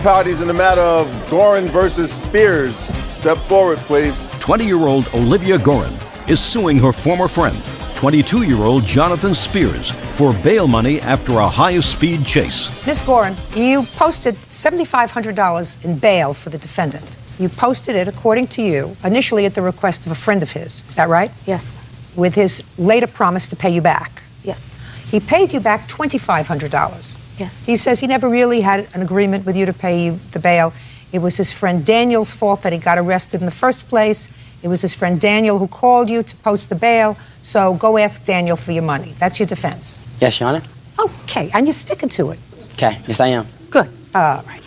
parties in the matter of Gorin versus Spears. Step forward, please. 20-year-old Olivia Gorin is suing her former friend, 22-year-old Jonathan Spears, for bail money after a high-speed chase. Ms. Gorin, you posted $7,500 in bail for the defendant. You posted it, according to you, initially at the request of a friend of his. Is that right? Yes. With his later promise to pay you back. Yes. He paid you back $2,500. Yes. He says he never really had an agreement with you to pay you the bail. It was his friend Daniel's fault that he got arrested in the first place. It was his friend Daniel who called you to post the bail. So go ask Daniel for your money. That's your defense. Yes, Your Honor. Okay, and you're sticking to it. Okay, yes, I am. Good. All right.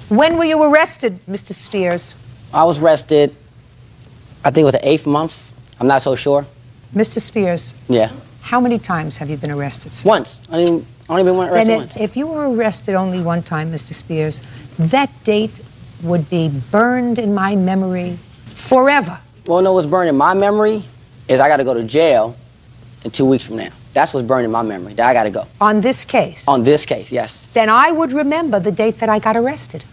When were you arrested, Mr. Spears? I was arrested, I think it was the 8th month. I'm not so sure. Mr. Spears? Yeah. How many times have you been arrested, sir? Once. I only been arrested once. If you were arrested only one time, Mr. Spears, that date would be burned in my memory forever. Well, no, what's burned in my memory is I got to go to jail in 2 weeks from now. That's what's burned in my memory, that I got to go. On this case? On this case, yes. Then I would remember the date that I got arrested.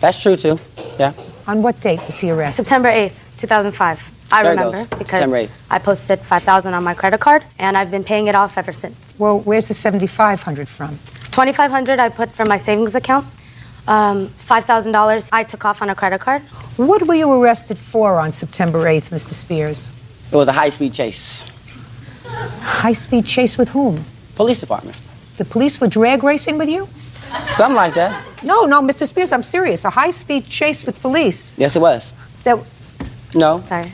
That's true, too. Yeah. On what date was he arrested? September 8th, 2005. I There it remember goes. because September 8th. I posted $5,000 on my credit card, and I've been paying it off ever since. Well, where's the $7,500 from? $2,500 I put from my savings account. $5,000 I took off on a credit card. What were you arrested for on September 8th, Mr. Spears? It was a high-speed chase. High-speed chase with whom? Police department. The police were drag racing with you? Something like that. No, Mr. Spears, I'm serious. A high-speed chase with police. Yes, it was. No. Sorry.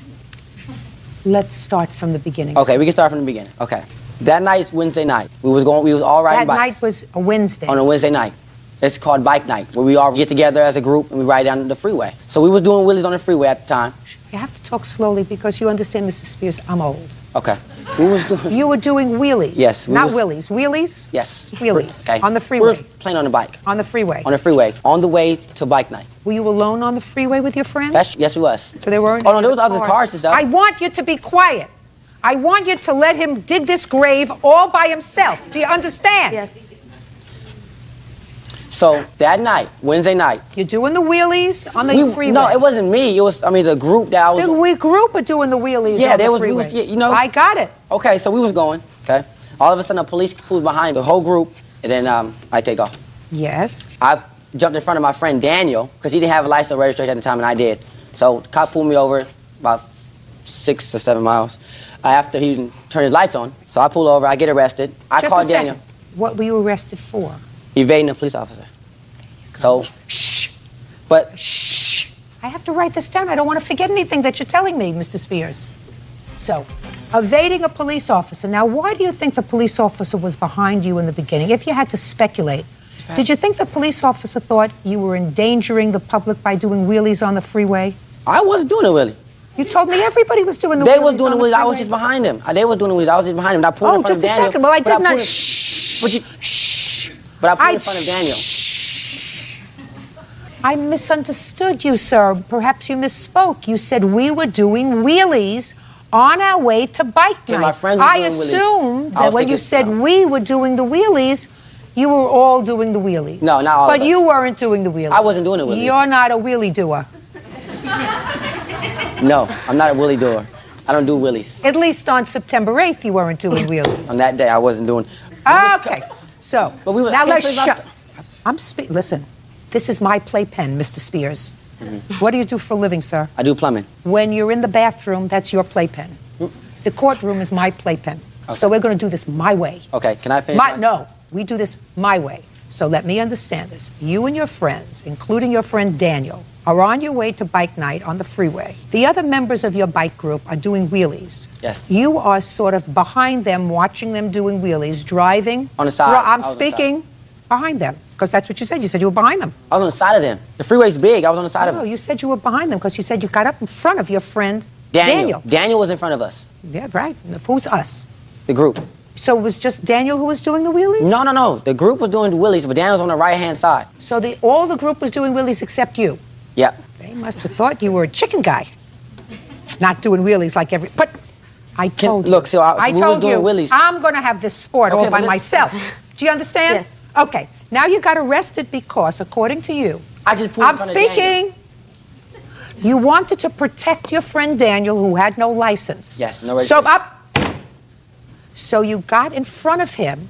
Let's start from the beginning. Okay, we can start from the beginning. Okay. That night's Wednesday night. We was all riding That bikes. night was a Wednesday. On a Wednesday night. It's called bike night, where we all get together as a group and we ride down the freeway. So we was doing wheelies on the freeway at the time. You have to talk slowly because you understand, Mr. Spears, I'm old. Okay. We was doing... You were doing wheelies. Yes. Not willies. Wheelies? Yes. Wheelies. Okay. On the We freeway. were playing on the bike. On the freeway. On the freeway. On the way to bike night. Were you alone on the freeway with your friends? Yes, we was. So there weren't. Oh, no, there was other cars and stuff. I want you to be quiet. I want you to let him dig this grave all by himself. Do you understand? Yes. So that night, Wednesday night. You're doing the wheelies on the freeway. No, it wasn't me. It was, the group that I was. The group are doing the wheelies Yeah, on they the was, we freeway. was, you know. I got it. Okay, so we was going, okay. All of a sudden, a police pulled behind the whole group, and then I take off. Yes. I jumped in front of my friend Daniel, because he didn't have a license or registration at the time, and I did. So the cop pulled me over about 6 or 7 miles after he turned his lights on. So I pull over, I get arrested. I Just call a second. Daniel. What were you arrested for? Evading a police officer. So, Shh. but Shh. I have to write this down. I don't want to forget anything that you're telling me, Mr. Spears. So, evading a police officer. Now, why do you think the police officer was behind you in the beginning? If you had to speculate, did you think the police officer thought you were endangering the public by doing wheelies on the freeway? I wasn't doing it really. You told me everybody was doing the They wheelies was doing on the the wheelies, I was freeway. just behind them. They was doing the wheelies, I was just behind them. I pulled in front just of a Daniel. second. Well, I did not. Shh. But shh. But I pulled in front of Daniel. I misunderstood you, sir. Perhaps you misspoke. You said we were doing wheelies on our way to bike night. My friends were I doing wheelies. assumed I that was when you thinking- said we were doing the wheelies, you were all doing the wheelies. No, not all But of us. you weren't doing the wheelies. I wasn't doing the wheelies. You're not a wheelie doer. No, I'm not a wheelie doer. I don't do wheelies. At least on September 8th, you weren't doing wheelies. On that day, I wasn't doing. Okay. So, But we were- now hey, let's please, shut. Listen, this is my playpen, Mr. Spears. What do you do for a living, sir? I do plumbing. When you're in the bathroom, that's your playpen. The courtroom is my playpen. So we're going to do this my way. Okay, can I finish? No, we do this my way. So let me understand this. You and your friends, including your friend Daniel, are on your way to bike night on the freeway. The other members of your bike group are doing wheelies. Yes. You are sort of behind them, watching them doing wheelies, driving. On the side. I'm I was on the speaking behind them, because that's what you said. You said you were behind them. I was on the side of them. The freeway's big. I was on the side of No, them. you said you were behind them because you said you got up in front of your friend Daniel. Daniel was in front of us. Yeah, right. Who's us? The group. So it was just Daniel who was doing the wheelies? No. The group was doing the wheelies, but Daniel was on the right-hand side. So all the group was doing wheelies except you? Yep. They must have thought you were a chicken guy. Not doing wheelies like every... But I told you. Look, so we were told doing you, wheelies. I'm going to have this sport Okay, all by but myself. Do you understand? Yes. Okay. Now you got arrested because, according to you, I just pulled I'm in front of Daniel. speaking. You wanted to protect your friend Daniel, who had no license. Yes, no registration. So you got in front of him,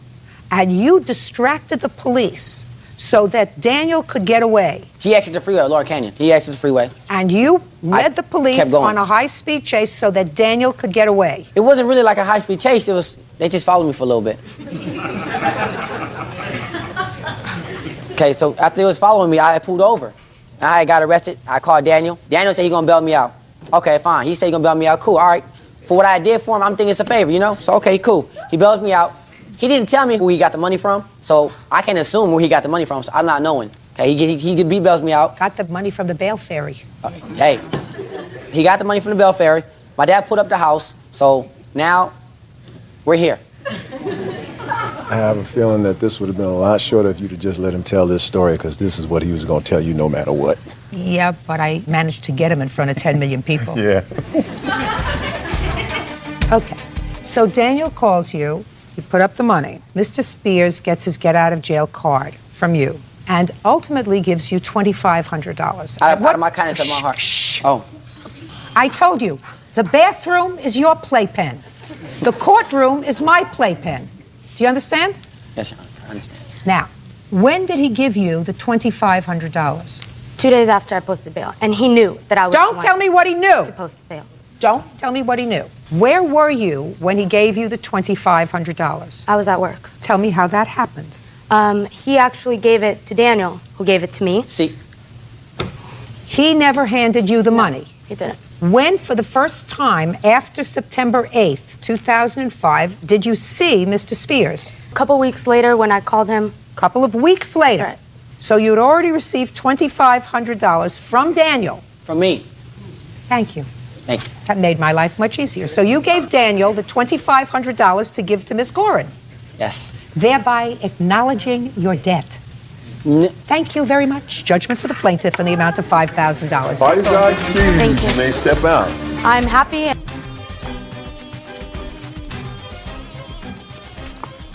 and you distracted the police so that Daniel could get away. He exited the freeway, Laura Canyon. He exited the freeway. And you led the police kept going. on a high-speed chase so that Daniel could get away. It wasn't really like a high-speed chase. They just followed me for a little bit. Okay, so after they was following me, I pulled over. I got arrested. I called Daniel. Daniel said he's gonna bail me out. Okay, fine. He said he's gonna bail me out. Cool. All right. For what I did for him, I'm thinking it's a favor, you know? So, okay, cool. He bails me out. He didn't tell me who he got the money from, so I can't assume where he got the money from, so I'm not knowing. Okay, he bails me out. Got the money from the bail ferry. Hey, he got the money from the bail ferry. My dad put up the house, so now we're here. I have a feeling that this would have been a lot shorter if you'd have just let him tell this story, because this is what he was going to tell you no matter what. Yeah, but I managed to get him in front of 10 million people. Yeah. Okay, so Daniel calls you, you put up the money. Mr. Spears gets his get-out-of-jail card from you and ultimately gives you $2,500. Out of my kindness of my heart. Shh. Oh. I told you, the bathroom is your playpen. The courtroom is my playpen. Do you understand? Yes, I understand. Now, when did he give you the $2,500? 2 days after I posted bail, and he knew that I was Don't tell me what he knew. to post bail. Don't tell me what he knew. Where were you when he gave you the $2,500? I was at work. Tell me how that happened. He actually gave it to Daniel, who gave it to me. See, He never handed you the money. He didn't. When, for the first time after September 8th, 2005, did you see Mr. Spears? A couple weeks later, when I called him, A couple of weeks later. Right. So you had already received $2,500 from Daniel. from me. Thank you. Thank you. That made my life much easier. So you gave Daniel the $2,500 to give to Miss Gorin, Yes. thereby acknowledging your debt. Thank you very much. Judgment for the plaintiff in the amount of $5,000. Parties are excused. Thank you. You may step out. I'm happy.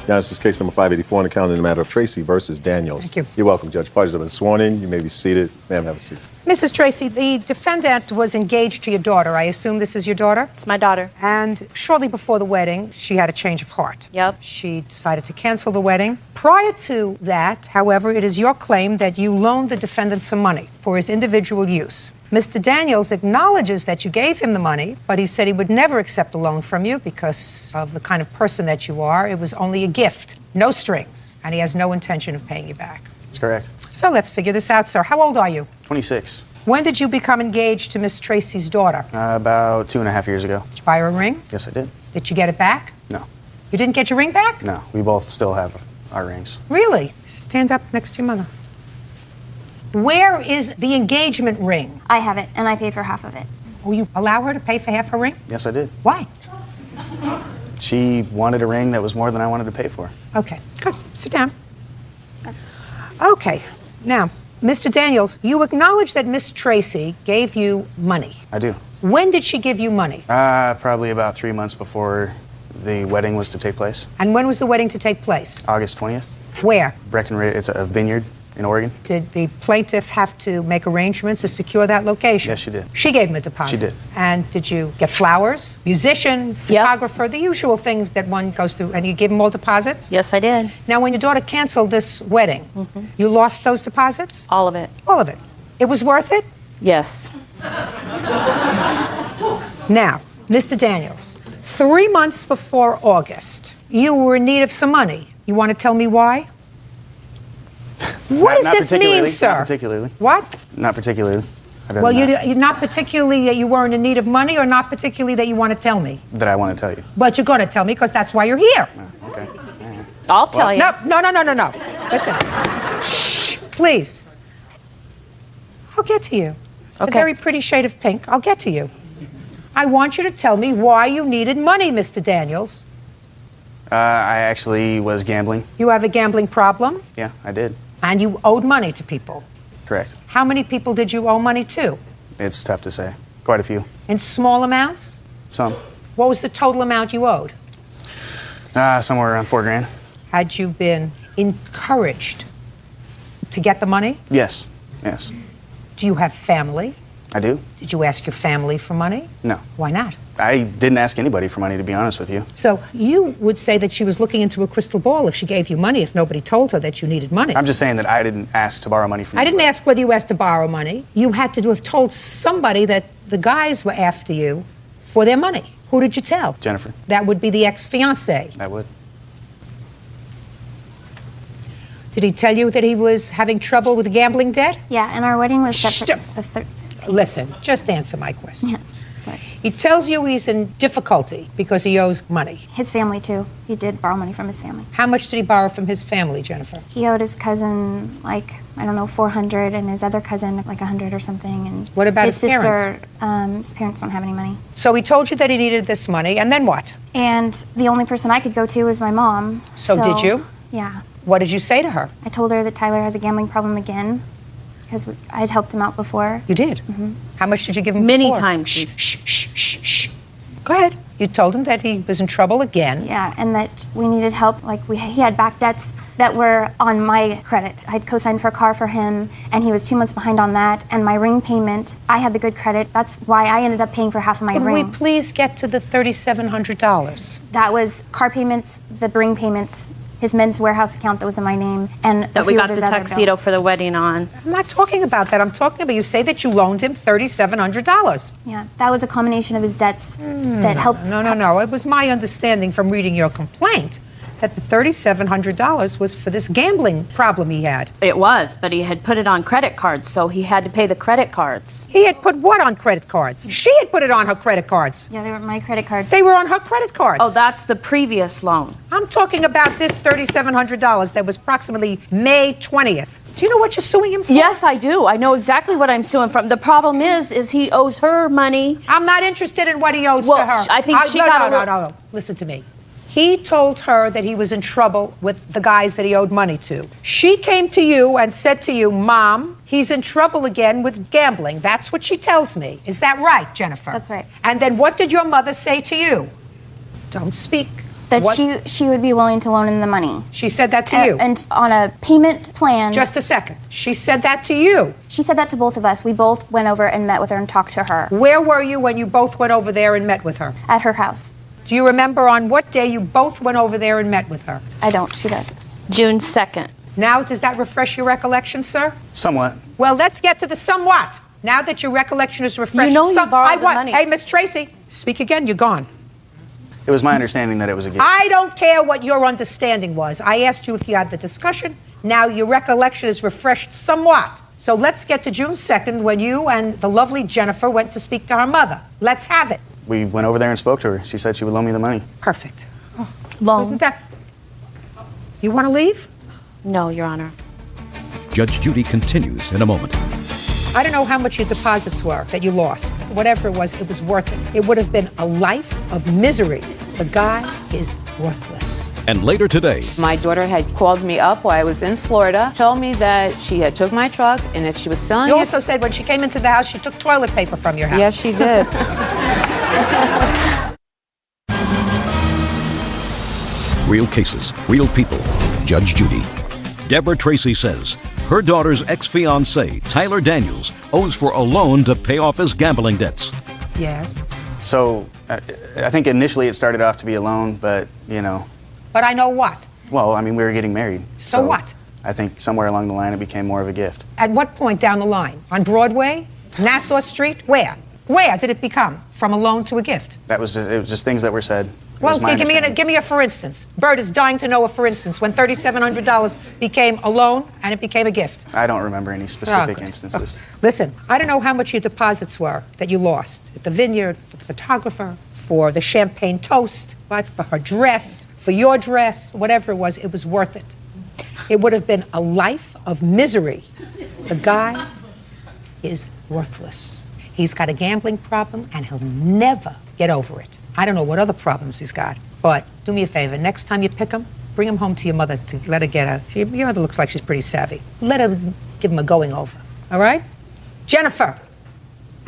Now, this is case number 584 on the calendar in the matter of Tracy versus Daniels. Thank you. You're welcome, Judge. Parties have been sworn in. You may be seated. Ma'am, have a seat. Mrs. Tracy, the defendant was engaged to your daughter. I assume this is your daughter? It's my daughter. And shortly before the wedding, she had a change of heart. Yep. She decided to cancel the wedding. Prior to that, however, it is your claim that you loaned the defendant some money for his individual use. Mr. Daniels acknowledges that you gave him the money, but he said he would never accept a loan from you because of the kind of person that you are. It was only a gift, no strings, and he has no intention of paying you back. That's correct. So let's figure this out, sir. How old are you? 26. When did you become engaged to Miss Tracy's daughter? About 2.5 years ago. Did you buy her a ring? Yes, I did. Did you get it back? No. You didn't get your ring back? No. We both still have our rings. Really? Stand up next to your mother. Where is the engagement ring? I have it, and I paid for half of it. Will you allow her to pay for half her ring? Yes, I did. Why? She wanted a ring that was more than I wanted to pay for. Okay, good. Sit down. Okay, now, Mr. Daniels, you acknowledge that Miss Tracy gave you money. I do. When did she give you money? Probably about 3 months before the wedding was to take place. And when was the wedding to take place? August 20th. Where? Breckenridge, it's a vineyard in Oregon. Did the plaintiff have to make arrangements to secure that location? Yes, she did. She gave him a deposit? She did. And did you get flowers, musician, photographer, the usual things that one goes through, and you give them all deposits? Yes, I did. Now, when your daughter canceled this wedding, you lost those deposits? All of it. All of it. It was worth it? Yes. Now, Mr. Daniels, 3 months before August, you were in need of some money. You want to tell me why? What does Not this mean, particularly, sir? Not particularly. What? Not particularly. I'd rather Well, not. you're not particularly that you weren't in need of money, or not particularly that you want to tell me? That I want to tell you. But you're going to tell me because that's why you're here. Okay. All right. I'll tell you. No. Listen. Shh, please. I'll get to you. It's a Okay. very pretty shade of pink. I'll get to you. I want you to tell me why you needed money, Mr. Daniels. I actually was gambling. You have a gambling problem, Yeah, I did. and you owed money to people. Correct. How many people did you owe money to? It's tough to say. Quite a few. In small amounts? Some. What was the total amount you owed? Somewhere around $4 grand. Had you been encouraged to get the money? Yes. Yes. Do you have family? I do. Did you ask your family for money? No. Why not? I didn't ask anybody for money, to be honest with you. So you would say that she was looking into a crystal ball if she gave you money, if nobody told her that you needed money. I'm just saying that I didn't ask to borrow money from I didn't anybody. ask whether you asked to borrow money. You had to have told somebody that the guys were after you for their money. Who did you tell? Jennifer. That would be the ex-fiancé. I would. Did he tell you that he was having trouble with gambling debt? Yeah, and our wedding was set for Shh. the third. Listen, just answer my question. Yeah, sorry. He tells you he's in difficulty because he owes money. His family, too. He did borrow money from his family. How much did he borrow from his family, Jennifer? He owed his cousin, like, I don't know, 400, and his other cousin, like, 100 or something. And What about his sister, parents? his parents don't have any money. So he told you that he needed this money, and then what? And the only person I could go to was my mom. So did you? Yeah. What did you say to her? I told her that Tyler has a gambling problem again, because I'd helped him out before. You did? How much did you give him Many before? times. Shh, shh, shh, shh, shh. Go ahead. You told him that he was in trouble again. Yeah, and that we needed help. Like, he had back debts that were on my credit. I'd co-signed for a car for him, and he was 2 months behind on that. And my ring payment, I had the good credit. That's why I ended up paying for half of my Could ring. we please get to the $3,700? That was car payments, the ring payments, his Men's Warehouse account that was in my name, and That a we few got of the his other tuxedo bills. for the wedding on. I'm not talking about that. I'm talking about you say that you loaned him $3,700. Yeah, that was a combination of his debts that helped. No. It was my understanding from reading your complaint that the $3,700 was for this gambling problem he had. It was, but he had put it on credit cards, so he had to pay the credit cards. He had put what on credit cards? She had put it on her credit cards. Yeah, they were my credit cards. They were on her credit cards. Oh, that's the previous loan. I'm talking about this $3,700 that was approximately May 20th. Do you know what you're suing him for? Yes, I do. I know exactly what I'm suing from. The problem is he owes her money. I'm not interested in what he owes Well, to her. I think she got a little- No. Listen to me. He told her that he was in trouble with the guys that he owed money to. She came to you and said to you, Mom, he's in trouble again with gambling. That's what she tells me. Is that right, Jennifer? That's right. And then what did your mother say to you? Don't speak. That What- she would be willing to loan him the money. She said that to you? And on a payment plan. Just a second. She said that to you. She said that to both of us. We both went over and met with her and talked to her Where were you when you both went over there and met with her? at her house. Do you remember on what day you both went over there and met with her? I don't. She does. June 2nd. Now, does that refresh your recollection, sir? Somewhat. Well, let's get to the somewhat. Now that your recollection is refreshed. You know you borrowed the money. Hey, Miss Tracy, speak again. You're gone. It was my understanding that it was a gift. I don't care what your understanding was. I asked you if you had the discussion. Now your recollection is refreshed somewhat. So let's get to June 2nd when you and the lovely Jennifer went to speak to her mother. Let's have it. We went over there and spoke to her. She said she would loan me the money. Perfect. Loan. Isn't that... You want to leave? No, Your Honor. Judge Judy continues in a moment. I don't know how much your deposits were that you lost. Whatever it was worth it. It would have been a life of misery. The guy is worthless. And later today, My daughter had called me up while I was in Florida, told me that she had took my truck and that she was selling You it. also said when she came into the house, she took toilet paper from your house. Yes, she did. real cases, real people. Judge Judy. Deborah Tracy says her daughter's ex-fiancé, Tyler Daniels, owes for a loan to pay off his gambling debts. Yes. So I think initially it started off to be a loan, but, you know, But I know what. well, I mean, we were getting married. So what? I think somewhere along the line it became more of a gift. At what point down the line? On Broadway? Nassau Street? Where? Where did it become from a loan to a gift? It was just things that were said. It Well, was my give understanding. me a for instance. Bert is dying to know a for instance when $3,700 became a loan and it became a gift. I don't remember any specific good. instances. Listen, I don't know how much your deposits were that you lost at the vineyard, for the photographer, for the champagne toast, but for her dress, for your dress, whatever it was worth it. It would have been a life of misery. The guy is worthless. He's got a gambling problem and he'll never get over it. I don't know what other problems he's got, but do me a favor. Next time you pick him, bring him home to your mother to let her get your mother looks like she's pretty savvy. Let her give him a going over, all right? Jennifer,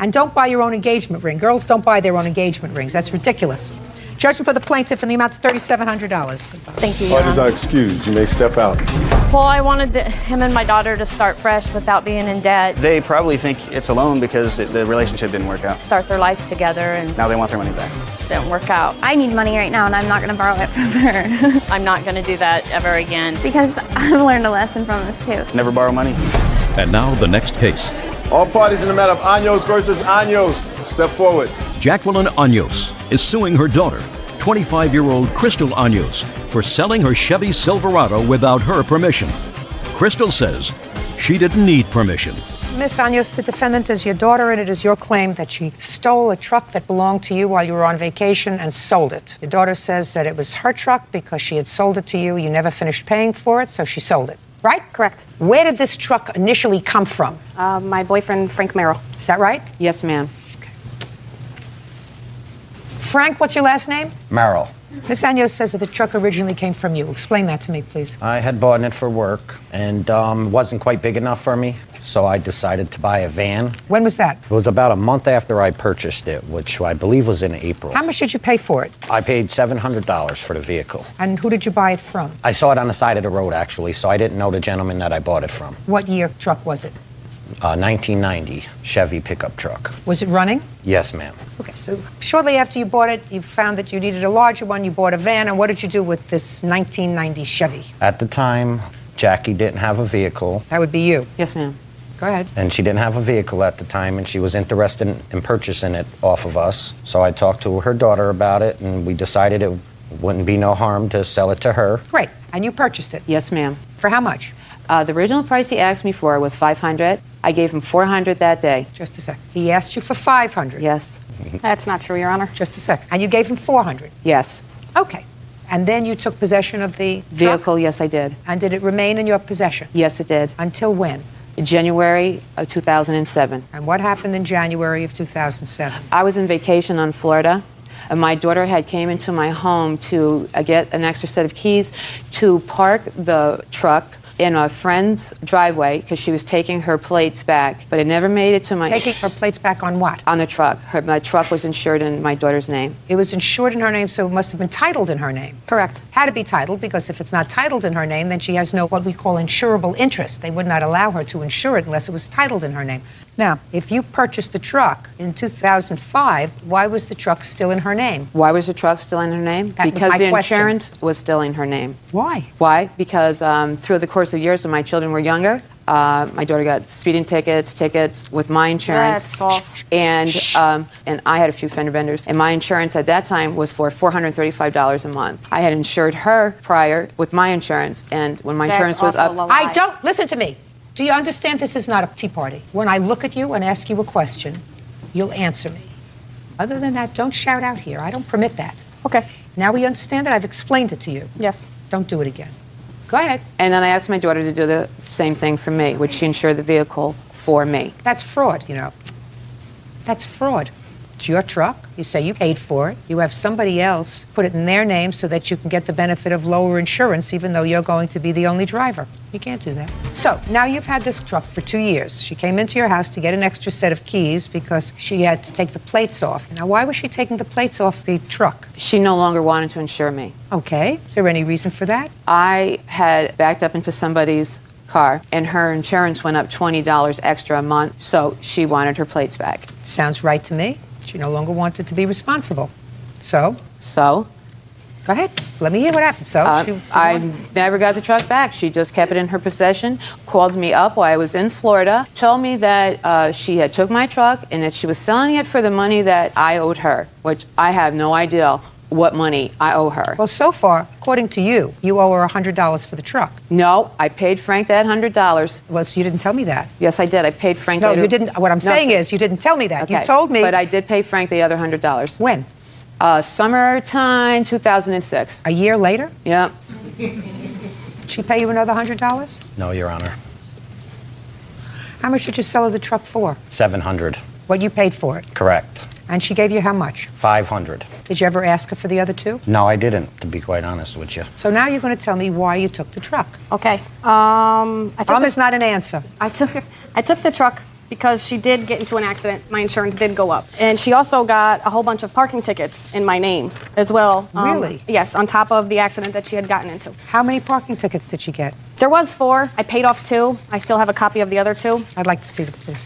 and don't buy your own engagement ring. Girls don't buy their own engagement rings. That's ridiculous. Judgment for the plaintiff in the amount of $3,700. Goodbye. Thank you, Your Parties are Honor. excused. You may step out. Well, I wanted him and my daughter to start fresh without being in debt, They probably think it's a loan because the relationship didn't work out. start their life together, and Now they want their money back. it just didn't work out. I need money right now, and I'm not going to borrow it from her I'm not going to do that ever again. because I've learned a lesson from this too. Never borrow money. And now the next case. All parties in the matter of Años versus Años, step forward. Jacqueline Años is suing her daughter, 25-year-old Crystal Años, for selling her Chevy Silverado without her permission. Crystal says she didn't need permission. Miss Años, the defendant is your daughter, and it is your claim that she stole a truck that belonged to you while you were on vacation and sold it. Your daughter says that it was her truck because she had sold it to you. You never finished paying for it, so she sold it. Right? Correct. Where did this truck initially come from? My boyfriend, Frank Merrill. Is that right? Yes, ma'am. Frank, what's your last name? Merrill. Miss Años says that the truck originally came from you. Explain that to me, please. I had bought it for work, and it wasn't quite big enough for me, so I decided to buy a van. When was that? It was about a month after I purchased it, which I believe was in April. How much did you pay for it? I paid $700 for the vehicle. And who did you buy it from? I saw it on the side of the road, actually, so I didn't know the gentleman that I bought it from. What year truck was it? 1990 Chevy pickup truck. Was it running? Yes, ma'am. Okay, so shortly after you bought it, you found that you needed a larger one. You bought a van, and what did you do with this 1990 Chevy? At the time, Jackie didn't have a vehicle, That would be you. Yes, ma'am. Go ahead. and she didn't have a vehicle at the time, and she was interested in purchasing it off of us. So I talked to her daughter about it, and we decided it wouldn't be no harm to sell it to her. Great. And you purchased it. Yes, ma'am. For how much? The original price he asked me for was $500. I gave him $400 that day. Just a second. He asked you for $500. Yes. That's not true, Your Honor. Just a second. And you gave him $400. Yes. Okay. And then you took possession of the truck? Vehicle, yes, I did. And did it remain in your possession? Yes, it did. Until when? January of 2007. And what happened in January of 2007? I was in vacation on Florida. And my daughter had came into my home to get an extra set of keys to park the truck in a friend's driveway because she was taking her plates back, but it never made it to my... Taking her plates back on what? On the truck. My truck was insured in my daughter's name. It was insured in her name, so it must have been titled in her name. Correct. Had to be titled, because if it's not titled in her name, then she has no what we call insurable interest. They would not allow her to insure it unless it was titled in her name. Now, if you purchased the truck in 2005, why was the truck still in her name? Why was the truck still in her name? That was Because my the question. insurance was still in her name. Why? Why? Because through the course of years when my children were younger, my daughter got speeding tickets with my insurance. That's false. And I had a few fender benders. And my insurance at that time was for $435 a month. I had insured her prior with my insurance, and when my That's insurance was also up, a lie. I don't, listen to me. Do you understand this is not a tea party? When I look at you and ask you a question, you'll answer me. Other than that, don't shout out here. I don't permit that. Okay. Now we understand that. I've explained it to you. Yes. Don't do it again. Go ahead. and then I asked my daughter to do the same thing for me, which she insured the vehicle for me. That's fraud, you know. That's fraud. It's your truck. You say you paid for it. You have somebody else put it in their name so that you can get the benefit of lower insurance, even though you're going to be the only driver. You can't do that. So now you've had this truck for 2 years. She came into your house to get an extra set of keys because she had to take the plates off. Now, why was she taking the plates off the truck? She no longer wanted to insure me. Okay. Is there any reason for that? I had backed up into somebody's car, and her insurance went up $20 extra a month, so she wanted her plates back. Sounds right to me. She no longer wanted to be responsible. So? So? Go ahead. Let me hear what happened. So? I never got the truck back. She just kept it in her possession, called me up while I was in Florida, told me that she had took my truck and that she was selling it for the money that I owed her, which I have no idea what money I owe her. Well, so far, according to you, you owe her $100 for the truck. No, I paid Frank that $100. Well, so you didn't tell me that. Yes, I did. I paid Frank No, that. you didn't. What I'm saying is you didn't tell me that. Okay, You told me. But I did pay Frank the other $100. When? Summertime 2006. A year later? Yep. She pay you another $100? No, Your Honor. How much did you sell her the truck for? $700. What you paid for it? Correct. And she gave you how much? $500. Did you ever ask her for the other two? No, I didn't, to be quite honest with you. So now you're going to tell me why you took the truck. Okay. Is not an answer. I took the truck because she did get into an accident. My insurance did go up. And she also got a whole bunch of parking tickets in my name as well. Really? Yes, on top of the accident that she had gotten into. How many parking tickets did she get? There was 4. I paid off 2. I still have a copy of the other 2. I'd like to see them, please.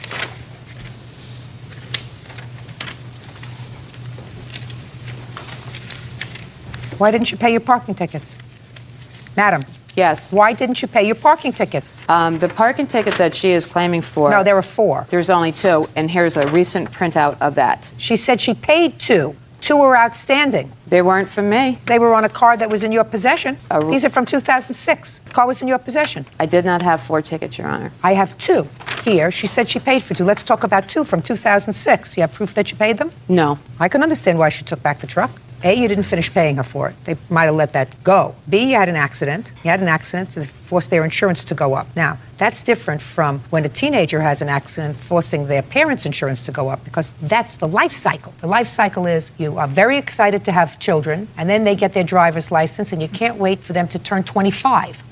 Why didn't you pay your parking tickets? Madam, Yes. why didn't you pay your parking tickets? The parking ticket that she is claiming for. No, there were 4. There's only 2, and here's a recent printout of that. She said she paid 2. 2 were outstanding. They weren't from me. They were on a car that was in your possession. These are from 2006. The car was in your possession. I did not have 4 tickets, Your Honor. I have 2 here. She said she paid for 2. Let's talk about 2 from 2006. You have proof that you paid them? No. I can understand why she took back the truck. A, you didn't finish paying her for it. They might have let that go. B, you had an accident. You had an accident that forced their insurance to go up. Now, that's different from when a teenager has an accident forcing their parents' insurance to go up, because that's the life cycle. The life cycle is you are very excited to have children, and then they get their driver's license, and you can't wait for them to turn 25.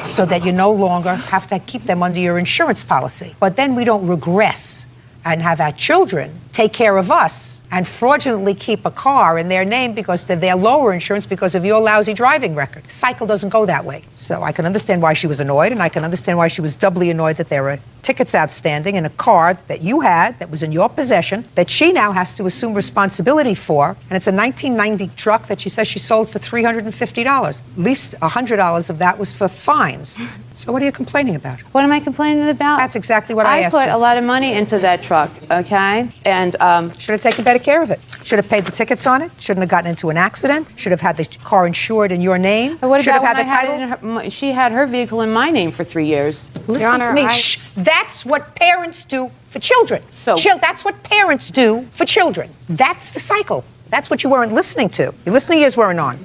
So that you no longer have to keep them under your insurance policy. But then we don't regress and have our children take care of us and fraudulently keep a car in their name because they're their lower insurance because of your lousy driving record. Cycle doesn't go that way. So I can understand why she was annoyed, and I can understand why she was doubly annoyed that there were tickets outstanding in a car that you had, that was in your possession, that she now has to assume responsibility for. And it's a 1990 truck that she says she sold for $350. At least $100 of that was for fines. So what are you complaining about? What am I complaining about? That's exactly what I asked put you. a lot of money into that truck, okay? And should have taken better care of it. Should have paid the tickets on it. Shouldn't have gotten into an accident. Should have had the car insured in your name. what Should about have when had the I title. had it in her, she had her vehicle in my name for 3 years. Listen to me. Shh. That's what parents do for children. That's what parents do for children. That's the cycle. That's what you weren't listening to. Your listening ears weren't on.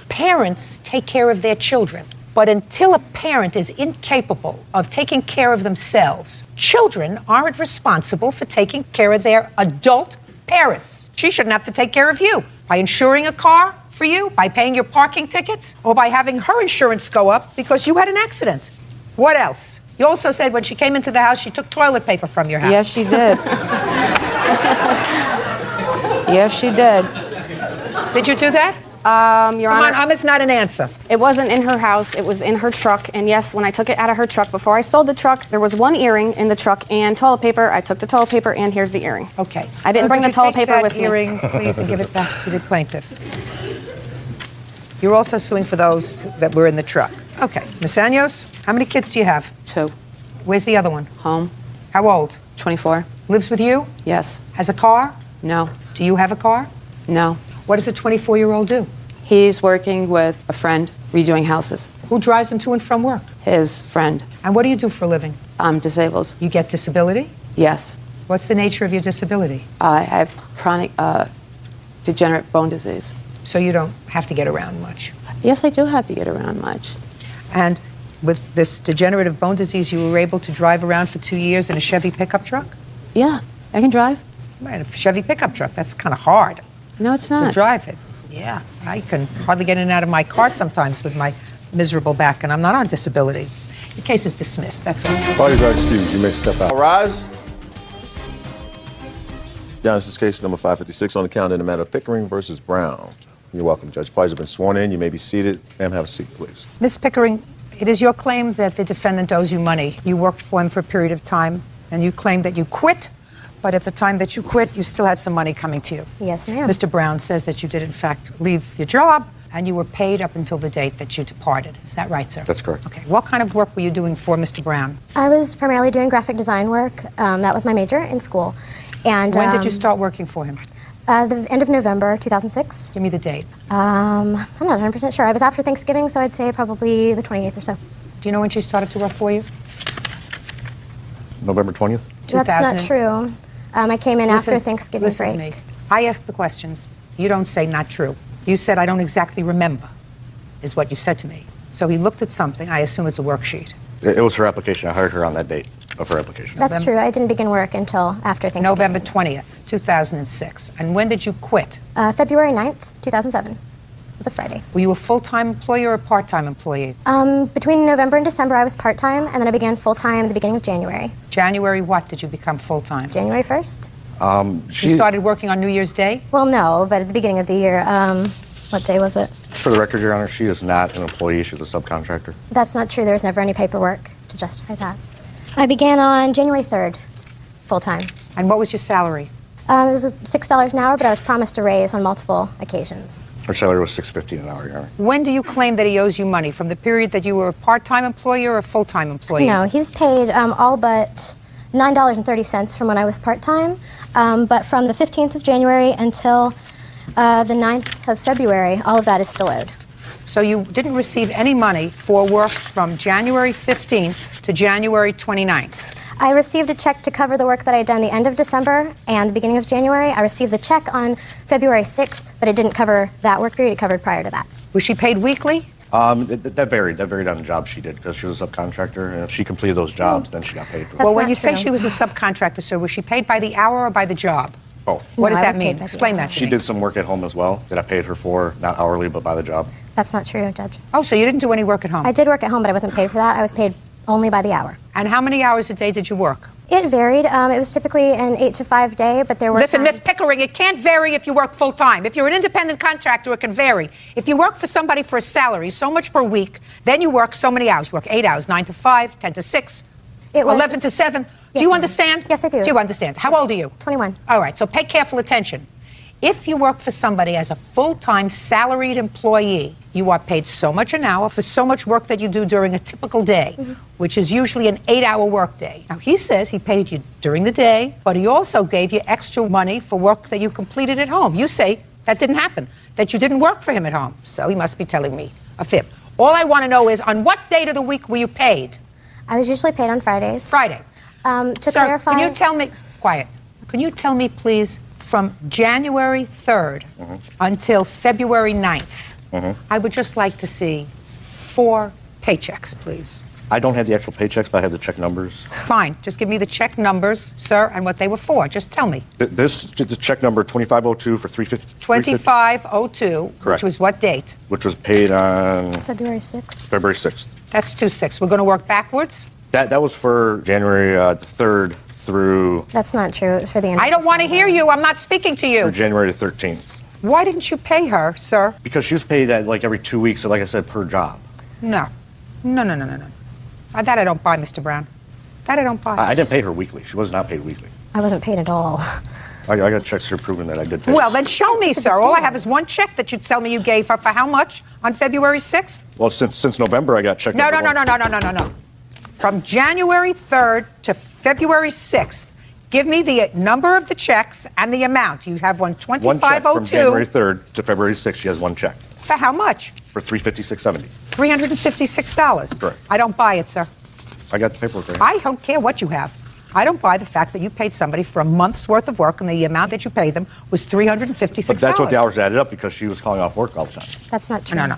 Parents take care of their children. But until a parent is incapable of taking care of themselves, children aren't responsible for taking care of their adult parents. She shouldn't have to take care of you by insuring a car for you, by paying your parking tickets, or by having her insurance go up because you had an accident. What else? You also said when she came into the house, she took toilet paper from your house. Yes, she did. Yes, she did. Did you do that? Your Honor, Come on, it's not an answer. It wasn't in her house. It was in her truck. And yes, when I took it out of her truck, before I sold the truck, there was 1 earring in the truck and toilet paper. I took the toilet paper, and here's the earring. Okay. I didn't bring the toilet paper with me. Earring, please, and give it back to the plaintiff. You're also suing for those that were in the truck. Okay. Ms. Anyos, how many kids do you have? 2. Where's the other one? Home. How old? 24. Lives with you? Yes. Has a car? No. Do you have a car? No. What does a 24-year-old do? He's working with a friend redoing houses. Who drives him to and from work? His friend. And what do you do for a living? I'm disabled. You get disability? Yes. What's the nature of your disability? I have chronic degenerate bone disease. So you don't have to get around much. Yes, I do have to get around much. And with this degenerative bone disease, you were able to drive around for 2 years in a Chevy pickup truck? Yeah, I can drive. Right, a Chevy pickup truck, that's kind of hard. No, it's To not. drive it. Yeah, I can hardly get in and out of my car sometimes with my miserable back, and I'm not on disability. Your case is dismissed, that's all. Parties are excused. You may step out. All rise. Your Honor, this is case number 556 on the calendar in the matter of Pickering versus Brown. You're welcome, Judge. Parties have been sworn in. You may be seated. Ma'am, have a seat, please. Ms. Pickering, it is your claim that the defendant owes you money. You worked for him for a period of time, and you claim that you quit, but at the time that you quit, you still had some money coming to you. Yes, ma'am. Mr. Brown says that you did, in fact, leave your job, and you were paid up until the date that you departed. Is that right, sir? That's correct. Okay. What kind of work were you doing for Mr. Brown? I was primarily doing graphic design work. That was my major in school. And When did you start working for him? The end of November 2006. Give me the date. I'm not 100% sure. I was after Thanksgiving, so I'd say probably the 28th or so. Do you know when she started to work for you? November 20th? That's not true. I came in after Listen- Thanksgiving listen break. to me. I ask the questions. You don't say not true. You said I don't exactly remember, is what you said to me. So he looked at something. I assume it's a worksheet. It was her application. I hired her on that date of her application. That's true. I didn't begin work until after Thanksgiving. November 20th, 2006. And when did you quit? February 9th, 2007. was a Friday. Were you a full-time employee or a part-time employee? Between November and December, I was part-time, and then I began full-time at the beginning of January. January what did you become full-time? January 1st. You started working on New Year's Day? Well, no, but at the beginning of the year. What day was it? For the record, Your Honor, she is not an employee. She's a subcontractor. That's not true. There was never any paperwork to justify that. I began on January 3rd, full-time. And what was your salary? It was $6 an hour, but I was promised a raise on multiple occasions. Her salary was $6.50 an hour, Your Honor. When do you claim that he owes you money? From the period that you were a part-time employee or a full-time employee? No, he's paid all but $9.30 from when I was part-time, but from the 15th of January until the 9th of February, all of that is still owed. So you didn't receive any money for work from January 15th to January 29th? I received a check to cover the work that I had done the end of December and the beginning of January. I received the check on February 6th, but it didn't cover that work period. It covered prior to that. Was she paid weekly? That varied. That varied on the job she did because she was a subcontractor, and if she completed those jobs, then she got paid for them. Well, when you say she was a subcontractor, so was she paid by the hour or by the job? Both. What does No, I that was mean? paid by the Explain hour. that to She me. did some work at home as well that I paid her for, not hourly, but by the job. That's not true, Judge. Oh, so you didn't do any work at home? I did work at home, but I wasn't paid for that. I was paid only by the hour. And how many hours a day did you work? It varied. It was typically an 8 to 5 day, but there were Listen, Miss times- Pickering, it can't vary if you work full-time. If you're an independent contractor, it can vary. If you work for somebody for a salary, so much per week, then you work so many hours. You work 8 hours, 9 to 5, 10 to 6, It was- 11 to 7. Yes, Do you ma'am. understand? Yes, I do. Do you understand? How old are you? 21. All right, so pay careful attention. If you work for somebody as a full-time salaried employee, you are paid so much an hour for so much work that you do during a typical day, which is usually an 8-hour work day. Now, he says he paid you during the day, but he also gave you extra money for work that you completed at home. You say that didn't happen, that you didn't work for him at home. So he must be telling me a fib. All I want to know is, on what date of the week were you paid? I was usually paid on Fridays. Friday. To Sir, clarify, can you tell me, quiet, can you tell me, please, from January 3rd until February 9th, I would just like to see 4 paychecks, please. I don't have the actual paychecks, but I have the check numbers. Fine. Just give me the check numbers, sir, and what they were for. Just tell me. This the check number 2502 for 350. 2502, Correct. which was what date? Which was paid on February 6th. February 6th. That's 2/6. We're going to work backwards? That was for January the 3rd through That's not true. It was for the end. I don't want to hear you. I'm not speaking to you. January the 13th. Why didn't you pay her, sir? Because she was paid at like every 2 weeks, so like I said, per job. No. No. That I don't buy, Mr. Brown. That I don't buy. I didn't pay her weekly. She was not paid weekly. I wasn't paid at all. I got checks here proving that I did pay. Well, then show me, sir. All I have is one check that you tell me you gave her for how much on February 6th? Well, since November, I got check No. number one. No. From January 3rd to February 6th, give me the number of the checks and the amount. You have one One check from 2502. January 3rd to February 6th. She has one check For how much? for $356.70. $356. Correct. I don't buy it, sir. I got the paperwork right. I don't care what you have. I don't buy the fact that you paid somebody for a month's worth of work and the amount that you paid them was $356. But that's what the hours added up because she was calling off work all the time. That's not true. No.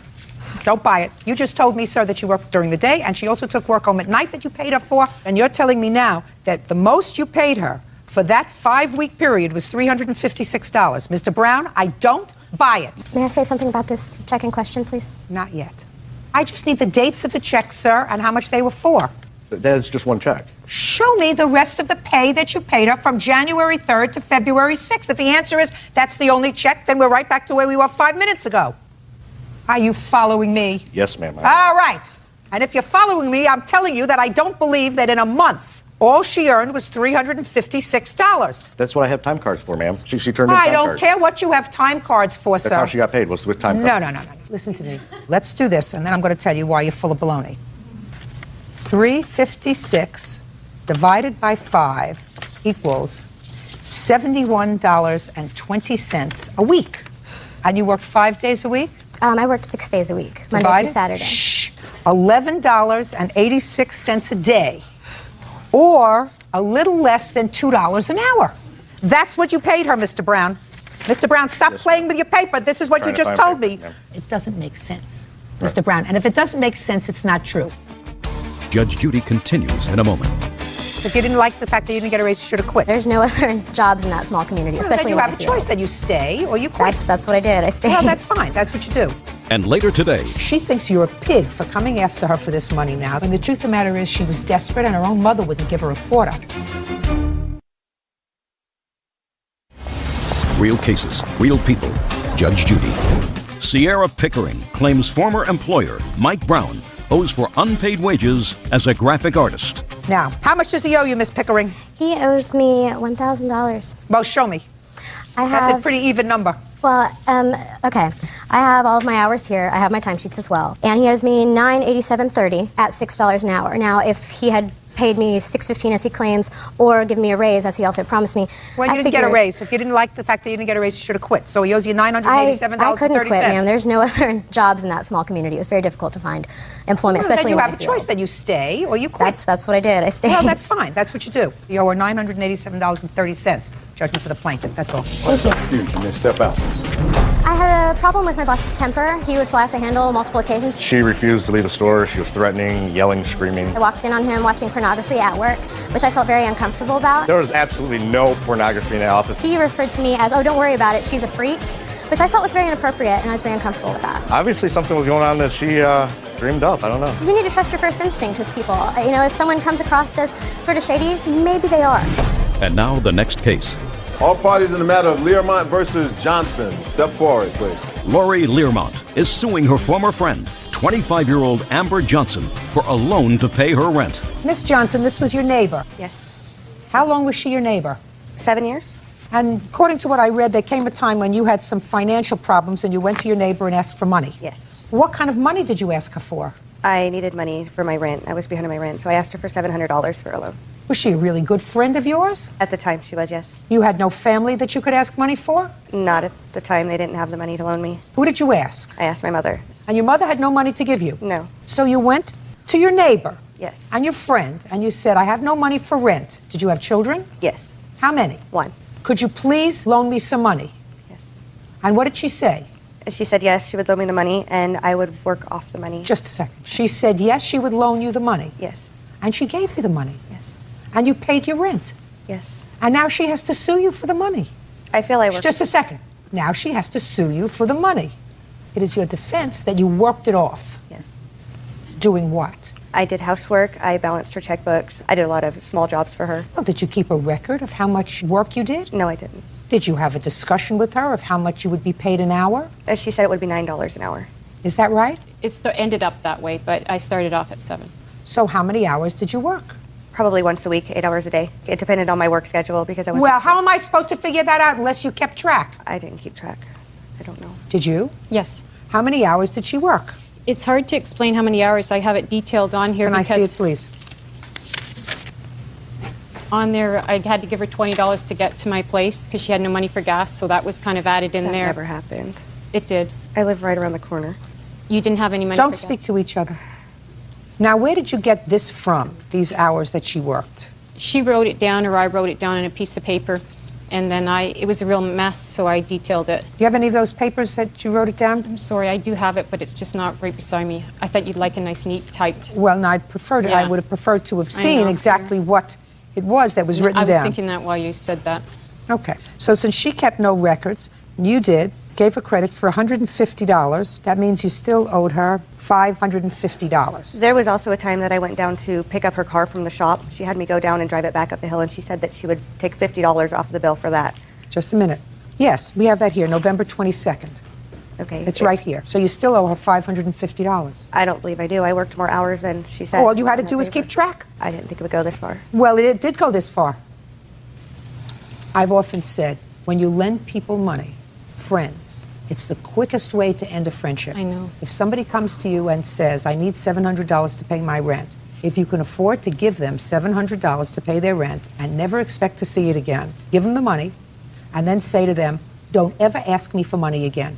Don't buy it. You just told me, sir, that you worked during the day, and she also took work home at night that you paid her for, and you're telling me now that the most you paid her for that 5-week period was $356. Mr. Brown, I don't buy it. May I say something about this check in question, please? Not yet. I just need the dates of the checks, sir, and how much they were for. That's just one check. Show me the rest of the pay that you paid her from January 3rd to February 6th. If the answer is that's the only check, then we're right back to where we were 5 minutes ago. Are you following me? Yes, ma'am. All right. And if you're following me, I'm telling you that I don't believe that in a month, all she earned was $356. That's what I have time cards for, ma'am. She turned in I time don't cards. care what you have time cards for, That's sir. how she got paid, was with time No. cards. Listen to me. Let's do this, and then I'm going to tell you why you're full of baloney. 356 divided by 5 equals $71.20 a week. And you worked 5 days a week? I worked 6 days a week, Monday through Saturday. $11.86 a day, or a little less than $2 an hour. That's what you paid her, Mr. Brown. Mr. Brown, stop playing with your paper. This is what you just told me. It doesn't make sense, Mr. Brown. And if it doesn't make sense, it's not true. Judge Judy continues in a moment. If you didn't like the fact that you didn't get a raise, you should have quit. There's no other jobs in that small community, especially then you in have my a choice. field. Then you stay or you quit. That's what I did. I stayed. Well, that's fine. That's what you do. And later today, She thinks you're a pig for coming after her for this money now. And the truth of the matter is she was desperate and her own mother wouldn't give her a quarter. real cases, real people. Judge Judy. Sierra Pickering claims former employer Mike Brown owes for unpaid wages as a graphic artist. Now, how much does he owe you, Miss Pickering? He owes me $1,000. Well, show me. That's a pretty even number. Well, okay. I have all of my hours here. I have my timesheets as well. And he owes me $987.30 at $6 an hour. Now, if he had paid me $6.15 as he claims, or given me a raise as he also promised me. Well, you didn't get a raise. If you didn't like the fact that you didn't get a raise, you should have quit. So he owes you $987.30. I couldn't quit, ma'am. There's no other jobs in that small community. It was very difficult to find employment, especially in my field. Then you have a choice. Then you stay or you quit. That's what I did. I stayed. Well, that's fine. That's what you do. You owe her $987.30. Judgment for the plaintiff. That's all. Thank you. Excuse me, step out. I had a problem with my boss's temper. He would fly off the handle on multiple occasions. She refused to leave the store. She was threatening, yelling, screaming. I walked in on him watching pornography at work, which I felt very uncomfortable about. There was absolutely no pornography in the office. He referred to me as, oh, don't worry about it, she's a freak, which I felt was very inappropriate, and I was very uncomfortable with that. Obviously something was going on that she dreamed up. I don't know. You need to trust your first instinct with people. You know, if someone comes across as sort of shady, maybe they are. And now the next case. All parties in the matter of Learmont versus Johnson. Step forward, please. Lori Learmont is suing her former friend, 25-year-old Amber Johnson, for a loan to pay her rent. Miss Johnson, this was your neighbor. Yes. How long was she your neighbor? 7 years. And according to what I read, there came a time when you had some financial problems and you went to your neighbor and asked for money. Yes. What kind of money did you ask her for? I needed money for my rent. I was behind on my rent, so I asked her for $700 for a loan. Was she a really good friend of yours? At the time, she was, yes. You had no family that you could ask money for? Not at the time. They didn't have the money to loan me. Who did you ask? I asked my mother. And your mother had no money to give you? No. So you went to your neighbor? Yes. And your friend, and you said, I have no money for rent. Did you have children? Yes. How many? 1. Could you please loan me some money? Yes. And what did she say? She said yes, she would loan me the money, and I would work off the money. Just a second. She said yes, she would loan you the money? Yes. And she gave you the money? Yes. And you paid your rent? Yes. And now she has to sue you for the money? I feel I worked. Just a second. Now she has to sue you for the money. It is your defense that you worked it off. Yes. Doing what? I did housework, I balanced her checkbooks, I did a lot of small jobs for her. Well, did you keep a record of how much work you did? No, I didn't. Did you have a discussion with her of how much you would be paid an hour? She said it would be $9 an hour. Is that right? It ended up that way, but I started off at 7. So how many hours did you work? Probably once a week, 8 hours a day. It depended on my work schedule because I was... Well, how am I supposed to figure that out unless you kept track? I didn't keep track. I don't know. Did you? Yes. How many hours did she work? It's hard to explain how many hours. I have it detailed on here. Can I because see it, please? On there, I had to give her $20 to get to my place because she had no money for gas, so that was kind of added in That there. never happened. It did. I live right around the corner. You didn't have any money for Don't gas? speak to each other. Now, where did you get this from, these hours that she worked? She wrote it down, or I wrote it down on a piece of paper, and then it was a real mess, so I detailed it. Do you have any of those papers that you wrote it down? I'm sorry, I do have it, but it's just not right beside me. I thought you'd like a nice, neat typed. Well, no, I'd preferred it. Yeah. I would have preferred to have I seen know. exactly what it was that was written I was down. thinking that while you said that. Okay. So since she kept no records, and you did, gave her credit for $150, that means you still owed her $550. There was also a time that I went down to pick up her car from the shop. She had me go down and drive it back up the hill, and she said that she would take $50 off the bill for that. Just a minute. Yes, we have that here, November 22nd. Okay. It's right here. So you still owe her $550. I don't believe I do. I worked more hours than she said. Oh, all you had to do was keep track? I didn't think it would go this far. Well, it did go this far. I've often said, when you lend people money, friends, it's the quickest way to end a friendship. I know. If somebody comes to you and says, I need $700 to pay my rent, if you can afford to give them $700 to pay their rent and never expect to see it again, give them the money and then say to them, don't ever ask me for money again.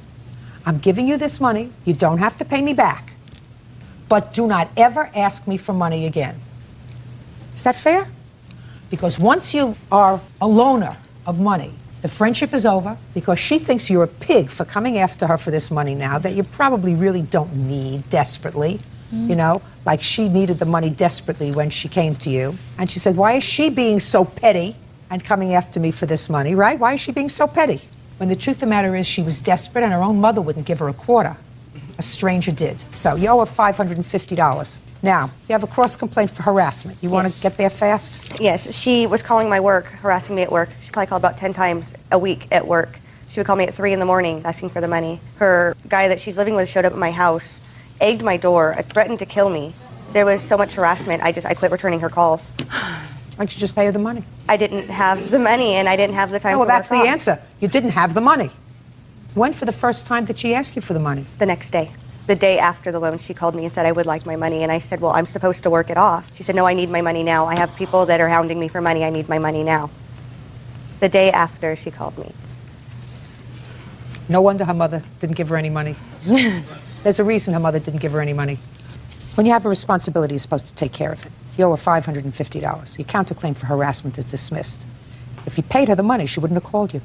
I'm giving you this money. You don't have to pay me back. But do not ever ask me for money again. Is that fair? Because once you are a loaner of money, the friendship is over because she thinks you're a pig for coming after her for this money now that you probably really don't need desperately. you know, like she needed the money desperately when she came to you. And she said, why is she being so petty and coming after me for this money, right? Why is she being so petty? When the truth of the matter is she was desperate and her own mother wouldn't give her a quarter. A stranger did. So you owe her $550. Now, you have a cross complaint for harassment. You want to get there fast? Yes, she was calling my work, harassing me at work. She probably called about 10 times a week at work. She would call me at 3 in the morning asking for the money. Her guy that she's living with showed up at my house, egged my door, threatened to kill me. There was so much harassment, I quit returning her calls. Why don't you just pay her the money? I didn't have the money and I didn't have the time well, to that's work the off. answer. You didn't have the money. When for the first time did she ask you for the money? The next day. The day after the loan, she called me and said I would like my money. And I said, well, I'm supposed to work it off. She said, no, I need my money now. I have people that are hounding me for money. I need my money now. The day after she called me. No wonder her mother didn't give her any money. There's a reason her mother didn't give her any money. When you have a responsibility, you're supposed to take care of it. You owe her $550. Your counterclaim for harassment is dismissed. If you paid her the money, she wouldn't have called you.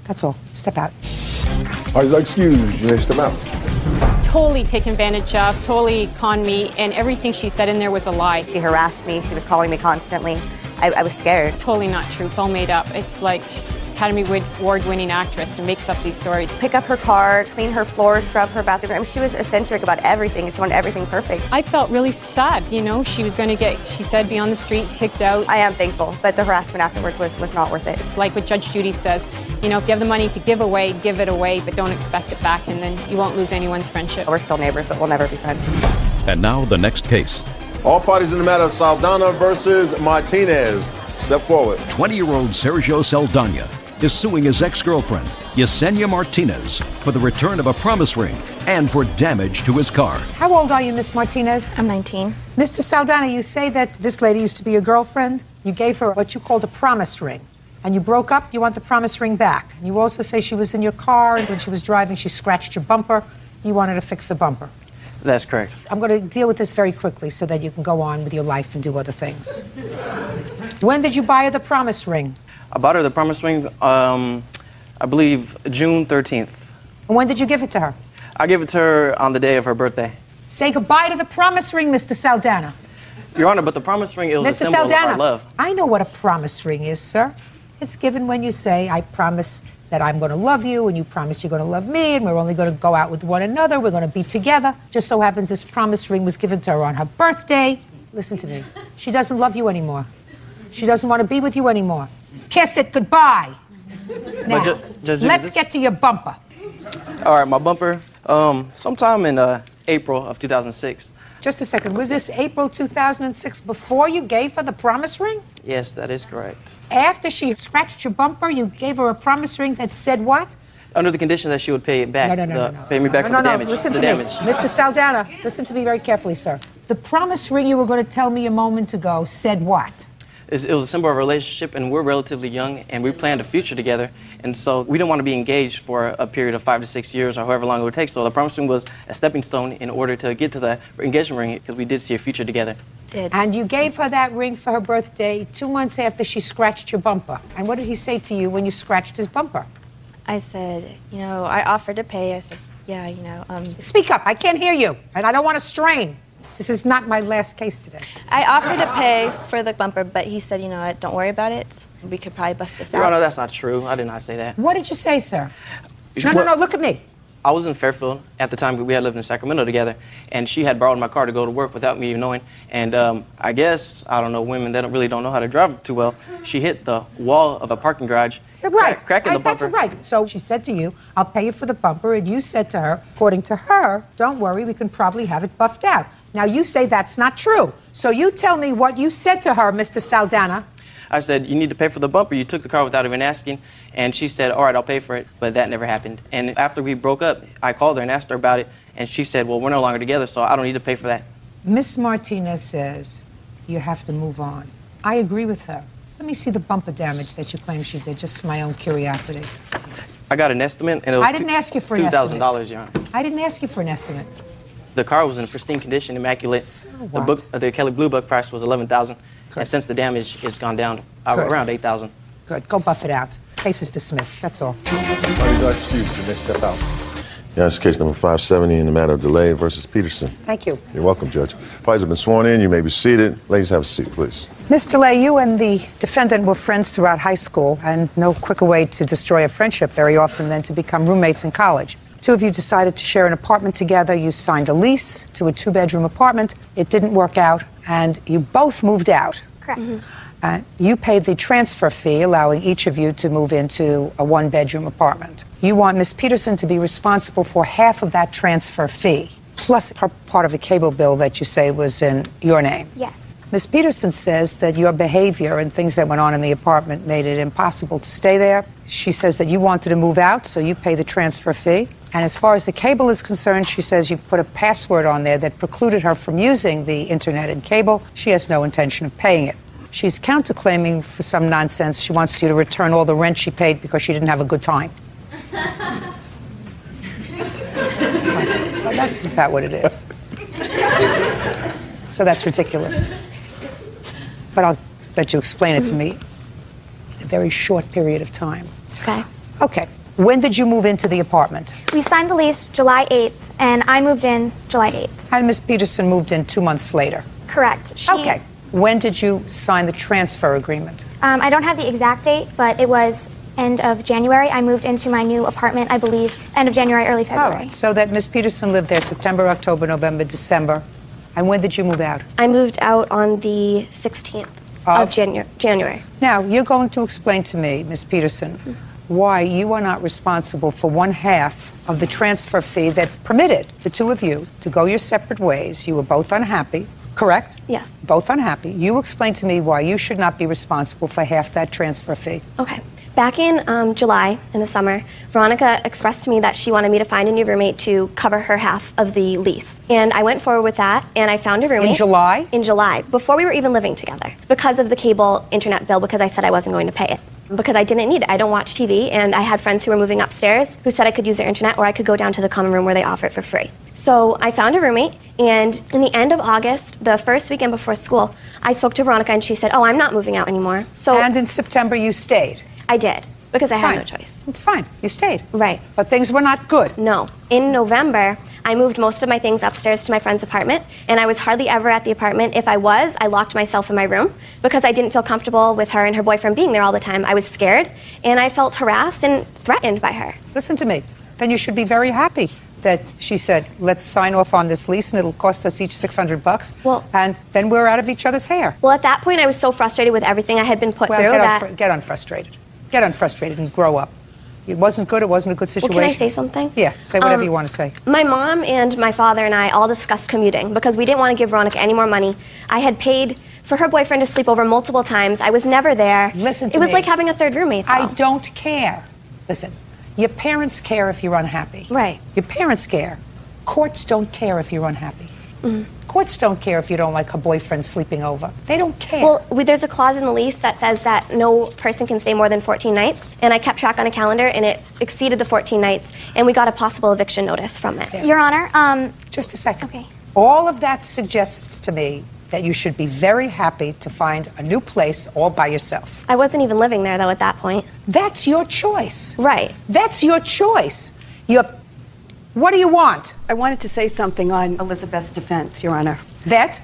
That's all. Step out. Excuse you, step out. Totally taken advantage of, totally conned me, and everything she said in there was a lie. She harassed me. She was calling me constantly. I was scared. Totally not true. It's all made up. It's like she's Academy Award-winning actress and makes up these stories. Pick up her car, clean her floor, scrub her bathroom. I mean, she was eccentric about everything. She wanted everything perfect. I felt really sad, you know. She was going to get, she said, be on the streets, kicked out. I am thankful, but the harassment afterwards was not worth it. It's like what Judge Judy says, you know, if you have the money to give it away, but don't expect it back, and then you won't lose anyone's friendship. We're still neighbors, but we'll never be friends. And now the next case. All parties in the matter of Saldana versus Martinez. Step forward. 20-year-old Sergio Saldana is suing his ex-girlfriend, Yesenia Martinez, for the return of a promise ring and for damage to his car. How old are you, Miss Martinez? I'm 19. Mr. Saldana, you say that this lady used to be your girlfriend. You gave her what you called a promise ring. And you broke up, you want the promise ring back. And you also say she was in your car, and when she was driving, she scratched your bumper. You wanted to fix the bumper. That's correct. I'm going to deal with this very quickly so that you can go on with your life and do other things. When did you buy her the promise ring? I bought her the promise ring, I believe, June 13th. And when did you give it to her? I gave it to her on the day of her birthday. Say goodbye to the promise ring, Mr. Saldana. Your Honor, but the promise ring, it was a Mr. symbol Saldana, of our love. I know what a promise ring is, sir. It's given when you say, I promise that I'm going to love you, and you promise you're going to love me, and we're only going to go out with one another, we're going to be together. Just so happens this promise ring was given to her on her birthday. Listen to me. She doesn't love you anymore. She doesn't want to be with you anymore. Kiss it goodbye. Now, let's get to your bumper. All right, my bumper, sometime in April of 2006. Just a second. Was this April 2006 before you gave her the promise ring? Yes, that is correct. After she scratched your bumper, you gave her a promise ring that said what? Under the condition that she would pay it back. No. Pay me back for the damage. Listen the to damage. me. Mr. Saldana, listen to me very carefully, sir. The promise ring you were going to tell me a moment ago said what? It was a symbol of a relationship, and we're relatively young, and we planned a future together, and so we didn't want to be engaged for a period of 5 to 6 years or however long it would take. So the promise ring was a stepping stone in order to get to the engagement ring, because we did see a future together. And you gave her that ring for her birthday 2 months after she scratched your bumper. And what did he say to you when you scratched his bumper? I said, you know, I offered to pay. I said, yeah, you know. Speak up. I can't hear you, and I don't want to strain. This is not my last case today. I offered to pay for the bumper, but he said, you know what, don't worry about it. We could probably buff this out. Your Honor, that's not true. I did not say that. What did you say, sir? No, look at me. I was in Fairfield at the time. We had lived in Sacramento together, and she had borrowed my car to go to work without me even knowing. And I guess, I don't know, women, they really don't know how to drive too well. She hit the wall of a parking garage, cracking the bumper. That's right. So she said to you, I'll pay you for the bumper, and you said to her, according to her, don't worry, we can probably have it buffed out. Now, you say that's not true. So you tell me what you said to her, Mr. Saldana. I said, you need to pay for the bumper. You took the car without even asking. And she said, all right, I'll pay for it. But that never happened. And after we broke up, I called her and asked her about it. And she said, well, we're no longer together, so I don't need to pay for that. Miss Martinez says you have to move on. I agree with her. Let me see the bumper damage that you claim she did, just for my own curiosity. I got an estimate, and it was I didn't ask you for an estimate. $2,000, Your Honor. I didn't ask you for an estimate. The car was in pristine condition, immaculate. So the Kelly Blue Book price was $11,000, and since the damage, it's gone down around $8,000. Good. Go buff it out. Case is dismissed. That's all. Parties are excused. You may step out. Yes, case number 570 in the matter of delay versus Peterson. Thank you. You're welcome, Judge. Parties have been sworn in. You may be seated. Ladies, have a seat, please. Ms. DeLay, you and the defendant were friends throughout high school, and no quicker way to destroy a friendship very often than to become roommates in college. Two of you decided to share an apartment together. You signed a lease to a 2-bedroom apartment. It didn't work out, and you both moved out. Correct. You paid the transfer fee, allowing each of you to move into a 1-bedroom apartment. You want Ms. Peterson to be responsible for half of that transfer fee, plus part of a cable bill that you say was in your name. Yes. Ms. Peterson says that your behavior and things that went on in the apartment made it impossible to stay there. She says that you wanted to move out, so you pay the transfer fee. And as far as the cable is concerned, she says you put a password on there that precluded her from using the internet and cable. She has no intention of paying it. She's counterclaiming for some nonsense. She wants you to return all the rent she paid because she didn't have a good time. Well, that's about what it is. So that's ridiculous. But I'll let you explain it to me in a very short period of time. Okay. Okay. When did you move into the apartment? We signed the lease July 8th, and I moved in July 8th. And Ms. Peterson moved in 2 months later? Correct. Okay. When did you sign the transfer agreement? I don't have the exact date, but it was end of January. I moved into my new apartment, I believe, end of January, early February. All right. So that Ms. Peterson lived there September, October, November, December. And when did you move out? I moved out on the 16th of January. Now, you're going to explain to me, Ms. Peterson, why you are not responsible for 1/2 of the transfer fee that permitted the two of you to go your separate ways. You were both unhappy, correct? Yes. Both unhappy. You explain to me why you should not be responsible for half that transfer fee. Okay. Back in July, in the summer, Veronica expressed to me that she wanted me to find a new roommate to cover her half of the lease. And I went forward with that, and I found a roommate. In July? In July, before we were even living together, because of the cable internet bill, because I said I wasn't going to pay it. Because I didn't need it. I don't watch TV, and I had friends who were moving upstairs who said I could use their internet, or I could go down to the common room where they offer it for free. So I found a roommate, and in the end of August, the first weekend before school, I spoke to Veronica, and she said, "Oh, I'm not moving out anymore." So. And in September, you stayed? I did, because I had Fine. no choice. Fine, you stayed. Right. But things were not good. No. In November, I moved most of my things upstairs to my friend's apartment, and I was hardly ever at the apartment. If I was, I locked myself in my room because I didn't feel comfortable with her and her boyfriend being there all the time. I was scared, and I felt harassed and threatened by her. Listen to me. Then you should be very happy that she said, let's sign off on this lease, and it'll cost us each $600, and then we're out of each other's hair. Well, at that point, I was so frustrated with everything I had been put through that... Get unfrustrated. Get unfrustrated and grow up. It wasn't good. It wasn't a good situation. Well, can I say something? Yeah, say whatever you want to say. My mom and my father and I all discussed commuting because we didn't want to give Veronica any more money. I had paid for her boyfriend to sleep over multiple times. I was never there. Listen to me. It was me. like having a third roommate, though. I don't care. Listen, your parents care if you're unhappy. Right. Your parents care. Courts don't care if you're unhappy. Mm-hmm. Courts don't care if you don't like her boyfriend sleeping over. They don't care. Well, there's a clause in the lease that says that no person can stay more than 14 nights, and I kept track on a calendar, and it exceeded the 14 nights, and we got a possible eviction notice from it. Your Honor, Just a second. Okay. All of that suggests to me that you should be very happy to find a new place all by yourself. I wasn't even living there, though, at that point. That's your choice. Right. That's your choice. What do you want? I wanted to say something on Elizabeth's defense, Your Honor. That?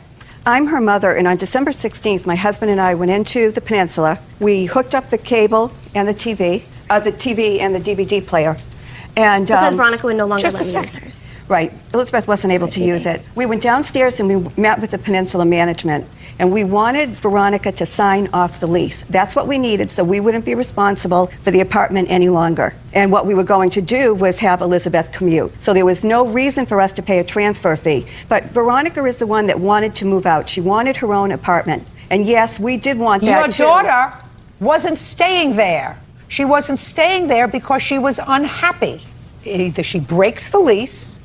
I'm her mother, and on December 16th, my husband and I went into the peninsula. We hooked up the cable and the TV and the DVD player. And because Veronica would no longer just let a me use second. hers. Right. Elizabeth wasn't able to use it. We went downstairs and we met with the Peninsula management, and we wanted Veronica to sign off the lease. That's what we needed, so we wouldn't be responsible for the apartment any longer. And what we were going to do was have Elizabeth commute. So there was no reason for us to pay a transfer fee. But Veronica is the one that wanted to move out. She wanted her own apartment. And yes, we did want that too. Your daughter wasn't staying there. She wasn't staying there because she was unhappy. Either she breaks the lease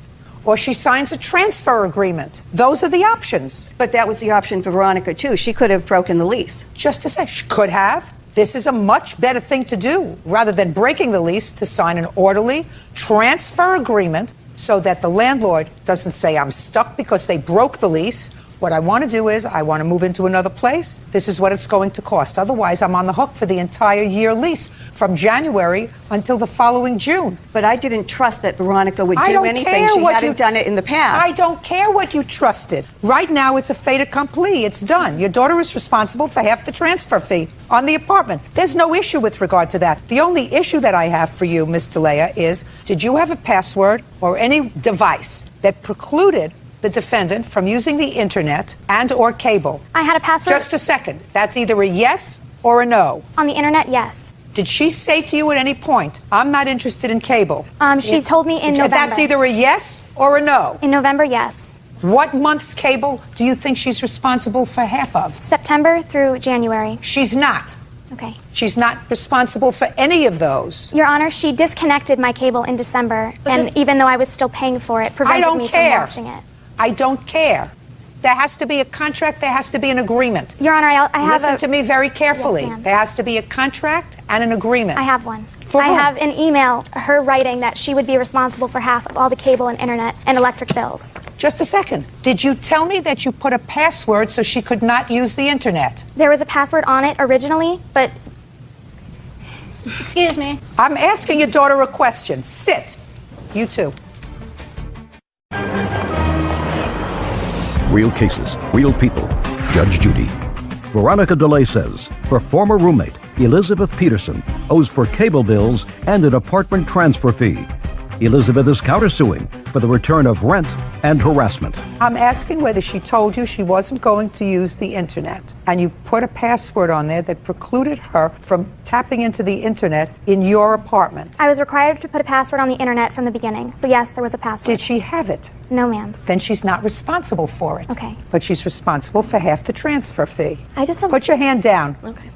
or she signs a transfer agreement. Those are the options. But that was the option for Veronica, too. She could have broken the lease. Just to say, she could have. This is a much better thing to do, rather than breaking the lease, to sign an orderly transfer agreement so that the landlord doesn't say, I'm stuck because they broke the lease, What I want to do is I want to move into another place. This is what it's going to cost. Otherwise, I'm on the hook for the entire year lease from January until the following June. But I didn't trust that Veronica would I do don't anything. care She what hadn't done it in the past. I don't care what you trusted. Right now, it's a fait accompli. It's done. Your daughter is responsible for half the transfer fee on the apartment. There's no issue with regard to that. The only issue that I have for you, Ms. DeLea, is did you have a password or any device that precluded the defendant from using the internet and or cable? I had a password. Just a second. That's either a yes or a no. On the internet, yes. Did she say to you at any point, I'm not interested in cable? She told me in November. That's either a yes or a no. In November, yes. What month's cable do you think she's responsible for half of? September through January. She's not. Okay. She's not responsible for any of those. Your Honor, she disconnected my cable in December, and even though I was still paying for it, prevented me from watching it. I don't care. There has to be a contract. There has to be an agreement. Your Honor, I have Listen to me very carefully. Yes, ma'am. There has to be a contract and an agreement. I have one. For I whom? have an email, her writing that she would be responsible for half of all the cable and internet and electric bills. Just a second. Did you tell me that you put a password so she could not use the internet? There was a password on it originally, but... Excuse me. I'm asking your daughter a question. Sit. You too. Real cases, real people. Judge Judy. Veronica DeLea says her former roommate, Elizabeth Peterson, owes for cable bills and an apartment transfer fee. Elizabeth is countersuing for the return of rent and harassment. I'm asking whether she told you she wasn't going to use the internet and you put a password on there that precluded her from tapping into the internet in your apartment. I was required to put a password on the internet from the beginning, so yes, there was a password. Did she have it? No, ma'am. Then she's not responsible for it. Okay. But she's responsible for half the transfer fee. I just have... Put your hand down. Okay.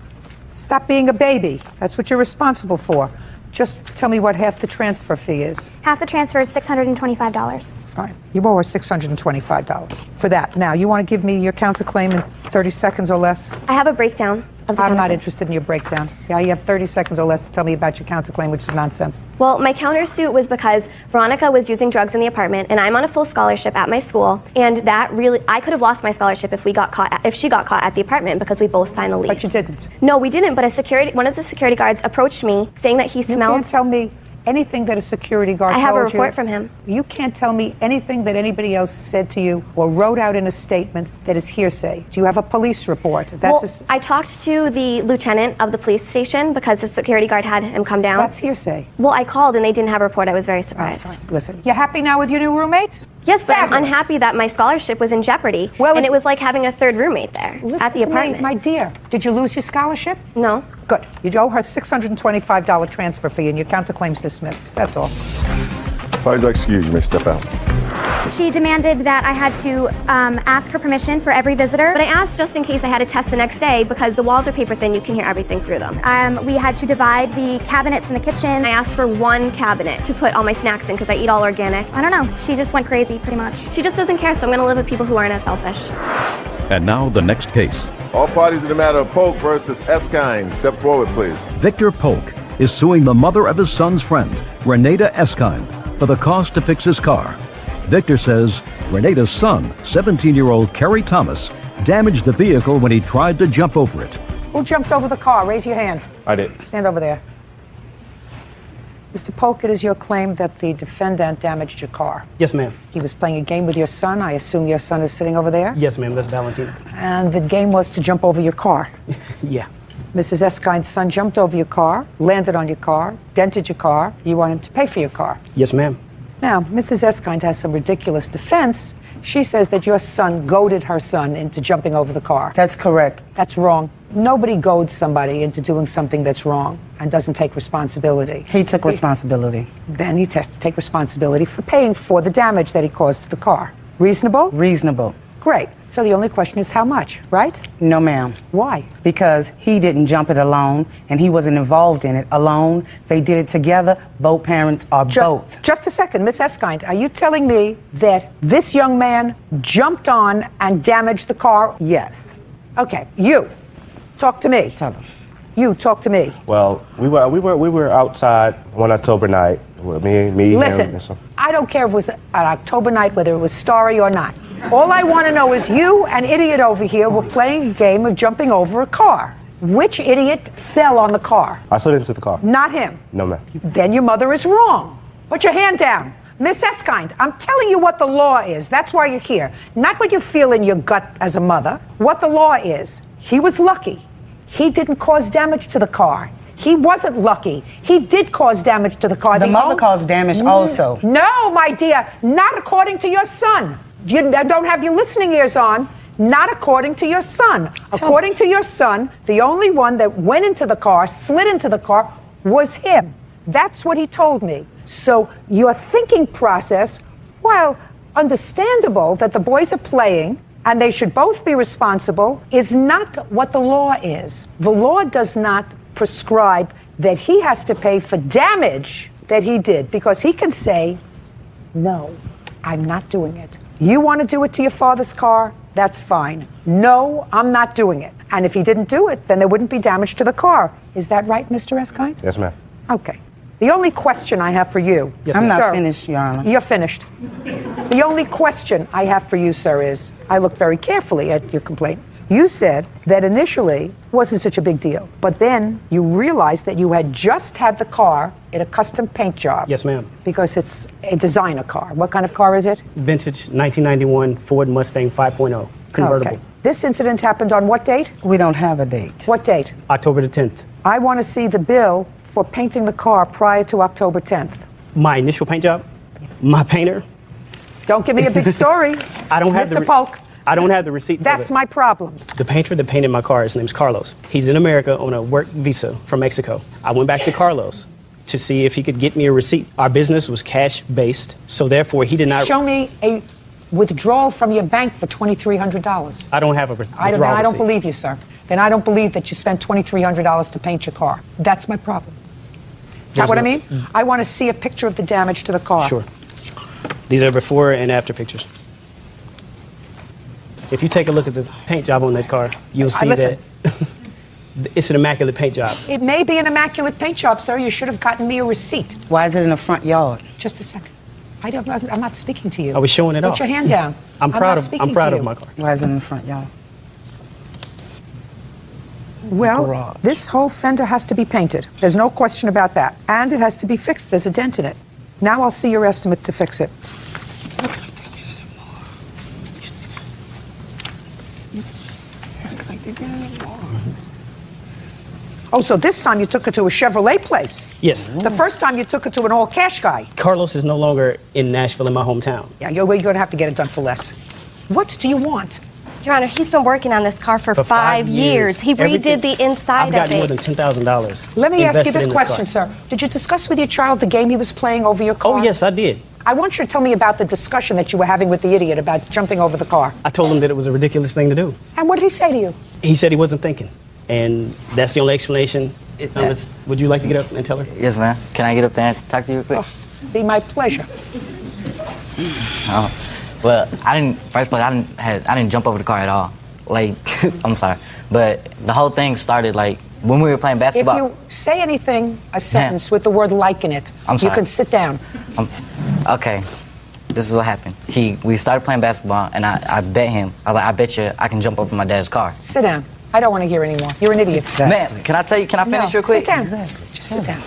Stop being a baby. That's what you're responsible for. Just tell me what half the transfer fee is. Half the transfer is $625. Fine. You owe her $625 for that. Now, you want to give me your counterclaim in 30 seconds or less? I have a breakdown of the I'm not counterclaim. interested in your breakdown. Yeah, you have 30 seconds or less to tell me about your counterclaim, which is nonsense. Well, my countersuit was because Veronica was using drugs in the apartment, and I'm on a full scholarship at my school, and that really, I could have lost my scholarship if she got caught at the apartment because we both signed the lease. But you didn't. No, we didn't. But one of the security guards approached me saying that he smelled. You can't tell me anything that a security guard told you. I have a report from him. You can't tell me anything that anybody else said to you or wrote out in a statement that is hearsay. Do you have a police report? I talked to the lieutenant of the police station because the security guard had him come down. That's hearsay. Well, I called and they didn't have a report. I was very surprised. Oh, listen, you happy now with your new roommates? Yes, but I'm Fabulous. unhappy that my scholarship was in jeopardy. Well, and it was like having a third roommate there at the apartment. My dear, did you lose your scholarship? No. Good. You owe her $625 transfer fee and your counterclaim's dismissed. That's all. Parties are excused. You may step out. She demanded that I had to ask her permission for every visitor, but I asked just in case I had a test the next day because the walls are paper thin, you can hear everything through them. We had to divide the cabinets in the kitchen. I asked for one cabinet to put all my snacks in because I eat all organic. I don't know. She just went crazy, pretty much. She just doesn't care, so I'm going to live with people who aren't as selfish. And now the next case. All parties in the matter of Polk versus Eskine. Step forward, please. Victor Polk is suing the mother of his son's friend, Renata Eskine, for the cost to fix his car. Victor says Renata's son, 17-year-old Kerry Thomas, damaged the vehicle when he tried to jump over it. Who jumped over the car? Raise your hand. I did. Stand over there. Mr. Polk, it is your claim that the defendant damaged your car. Yes, ma'am. He was playing a game with your son. I assume your son is sitting over there? Yes, ma'am. That's Valentina. And the game was to jump over your car. Yeah. Mrs. Eskine's son jumped over your car, landed on your car, dented your car. You want him to pay for your car. Yes, ma'am. Now, Mrs. Eskine has some ridiculous defense. She says that your son goaded her son into jumping over the car. That's correct. That's wrong. Nobody goads somebody into doing something that's wrong and doesn't take responsibility. He took responsibility. Then he has to take responsibility for paying for the damage that he caused to the car. Reasonable? Reasonable. Great. So the only question is how much, right? No, ma'am. Why? Because he didn't jump it alone, and he wasn't involved in it alone. They did it together. Both parents are both. Just a second, Miss Eskine. Are you telling me that this young man jumped on and damaged the car? Yes. Okay. You. Talk to me. Tell him. You talk to me. Well, we were outside one October night. Me, Listen, him. I don't care if it was an October night, whether it was starry or not. All I want to know is you and idiot over here were playing a game of jumping over a car. Which idiot fell on the car? I slid into the car. Not him. No, ma'am. Then your mother is wrong. Put your hand down. Miss Eskind, I'm telling you what the law is. That's why you're here. Not what you feel in your gut as a mother. What the law is. He was lucky. He didn't cause damage to the car. He wasn't lucky. He did cause damage to the car. The mother caused damage also. No, my dear. Not according to your son. You don't have your listening ears on. Not according to your son. According to your son, the only one that went into the car, slid into the car, was him. That's what he told me. So your thinking process, while understandable that the boys are playing and they should both be responsible, is not what the law is. The law does not prescribe that he has to pay for damage that he did, because he can say, no, I'm not doing it. You want to do it to your father's car? That's fine. No, I'm not doing it. And if he didn't do it, then there wouldn't be damage to the car. Is that right, Mr. Eskind? Yes, ma'am. Okay. The only question I have for you... Yes, I'm not finished, Your Honor. You're finished. The only question I have for you, sir, is, I looked very carefully at your complaint. You said that initially wasn't such a big deal, but then you realized that you had just had the car in a custom paint job. Yes, ma'am. Because it's a designer car. What kind of car is it? Vintage 1991 Ford Mustang 5.0, convertible. Okay. This incident happened on what date? We don't have a date. What date? October the 10th. I want to see the bill for painting the car prior to October 10th. My initial paint job? My painter? Don't give me a big story. I don't have Mr. Polk. I don't have the receipt for That's it. my problem. The painter that painted my car, his name's Carlos. He's in America on a work visa from Mexico. I went back to Carlos to see if he could get me a receipt. Our business was cash-based, so therefore he did not... Show me a withdrawal from your bank for $2,300. I don't have a withdrawal I don't receipt. believe you, sir. Then I don't believe that you spent $2,300 to paint your car. That's my problem. Got what I mean? I want to see a picture of the damage to the car. Sure. These are before and after pictures. If you take a look at the paint job on that car, you'll see that it's an immaculate paint job. It may be an immaculate paint job, sir. You should have gotten me a receipt. Why is it in the front yard? Just a second. I'm not speaking to you. I was showing it off. Put your hand down. I'm proud of you. my car. Why is it in the front yard? Well, this whole fender has to be painted. There's no question about that. And it has to be fixed. There's a dent in it. Now I'll see your estimates to fix it. Oh, so this time you took her to a Chevrolet place? Yes. The first time you took her to an all-cash guy? Carlos is no longer in Nashville, in my hometown. Yeah, you're going to have to get it done for less. What do you want? Your Honor, he's been working on this car for 5 years. He redid the inside I've gotten of more it. than $10,000. Let me ask you this invested in question, sir. Did you discuss with your child the game he was playing over your car? Oh, yes, I did. I want you to tell me about the discussion that you were having with the idiot about jumping over the car. I told him that it was a ridiculous thing to do. And what did he say to you? He said he wasn't thinking. And that's the only explanation. Would you like to get up and tell her? Yes, ma'am. Can I get up there and talk to you quick? Be my pleasure. Well, first place, I didn't jump over the car at all. Like, I'm sorry. But the whole thing started, like, when we were playing basketball. If you say anything, a sentence with the word like in it, I'm sorry. you can sit down. Okay. This is what happened. We started playing basketball, and I bet him. I was like, I bet you I can jump over my dad's car. Sit down. I don't want to hear anymore. You're an idiot. Ma'am, can I finish real quick? Sit down. Just sit down.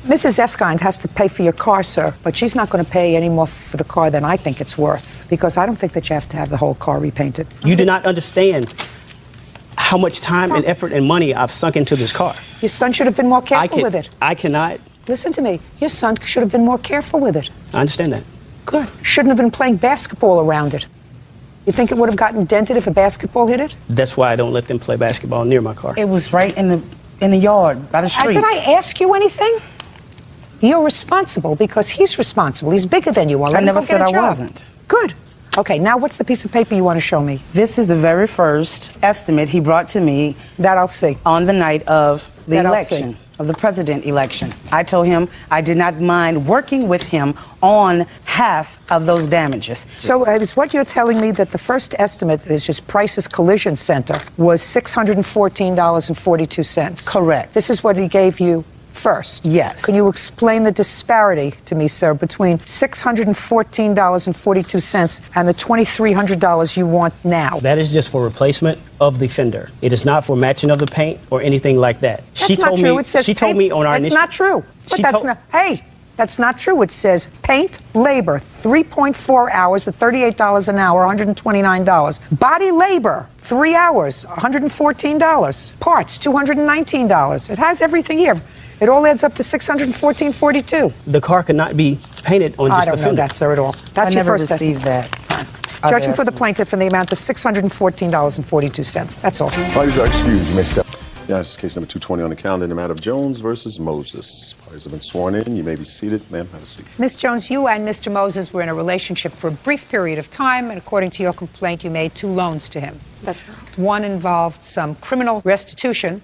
Mrs. Eskind has to pay for your car, sir, but she's not going to pay any more for the car than I think it's worth, because I don't think that you have to have the whole car repainted. You do not understand how much time and effort and money I've sunk into this car. Your son should have been more careful with it. I cannot. Listen to me. Your son should have been more careful with it. I understand that. Good. Shouldn't have been playing basketball around it. You think it would have gotten dented if a basketball hit it? That's why I don't let them play basketball near my car. It was right in the yard by the street. Did I ask you anything? You're responsible because he's responsible. He's bigger than you are. I never said I wasn't. Good. Okay, now what's the piece of paper you want to show me? This is the very first estimate he brought to me. That I'll see. On the night of the That I'll election, of the president election. I told him I did not mind working with him on half of those damages. So is what you're telling me that the first estimate is just Price's Collision Center was $614.42. Correct. This is what he gave you first. Yes. Can you explain the disparity to me, sir, between $614.42 and the $2,300 you want now? That is just for replacement of the fender. It is not for matching of the paint or anything like that. That's not true. It says she told me on our That's initial. not true. But that's not. Hey, that's not true. It says paint, labor, 3.4 hours at $38 an hour, $129. Body labor, 3 hours, $114. Parts, $219. It has everything here. It all adds up to $614.42. The car could not be painted on just I the don't know fender. that, sir, at all. That's I your never first received testimony. that. Judgment for the plaintiff in the amount of $614.42. That's all. Parties are excused. You may step. Yeah, this is case number 220 on the calendar in the matter of Jones versus Moses. Parties have been sworn in. You may be seated. Ma'am, have a seat. Ms. Jones, you and Mr. Moses were in a relationship for a brief period of time, and according to your complaint, you made 2 loans to him. That's correct. One involved some criminal restitution,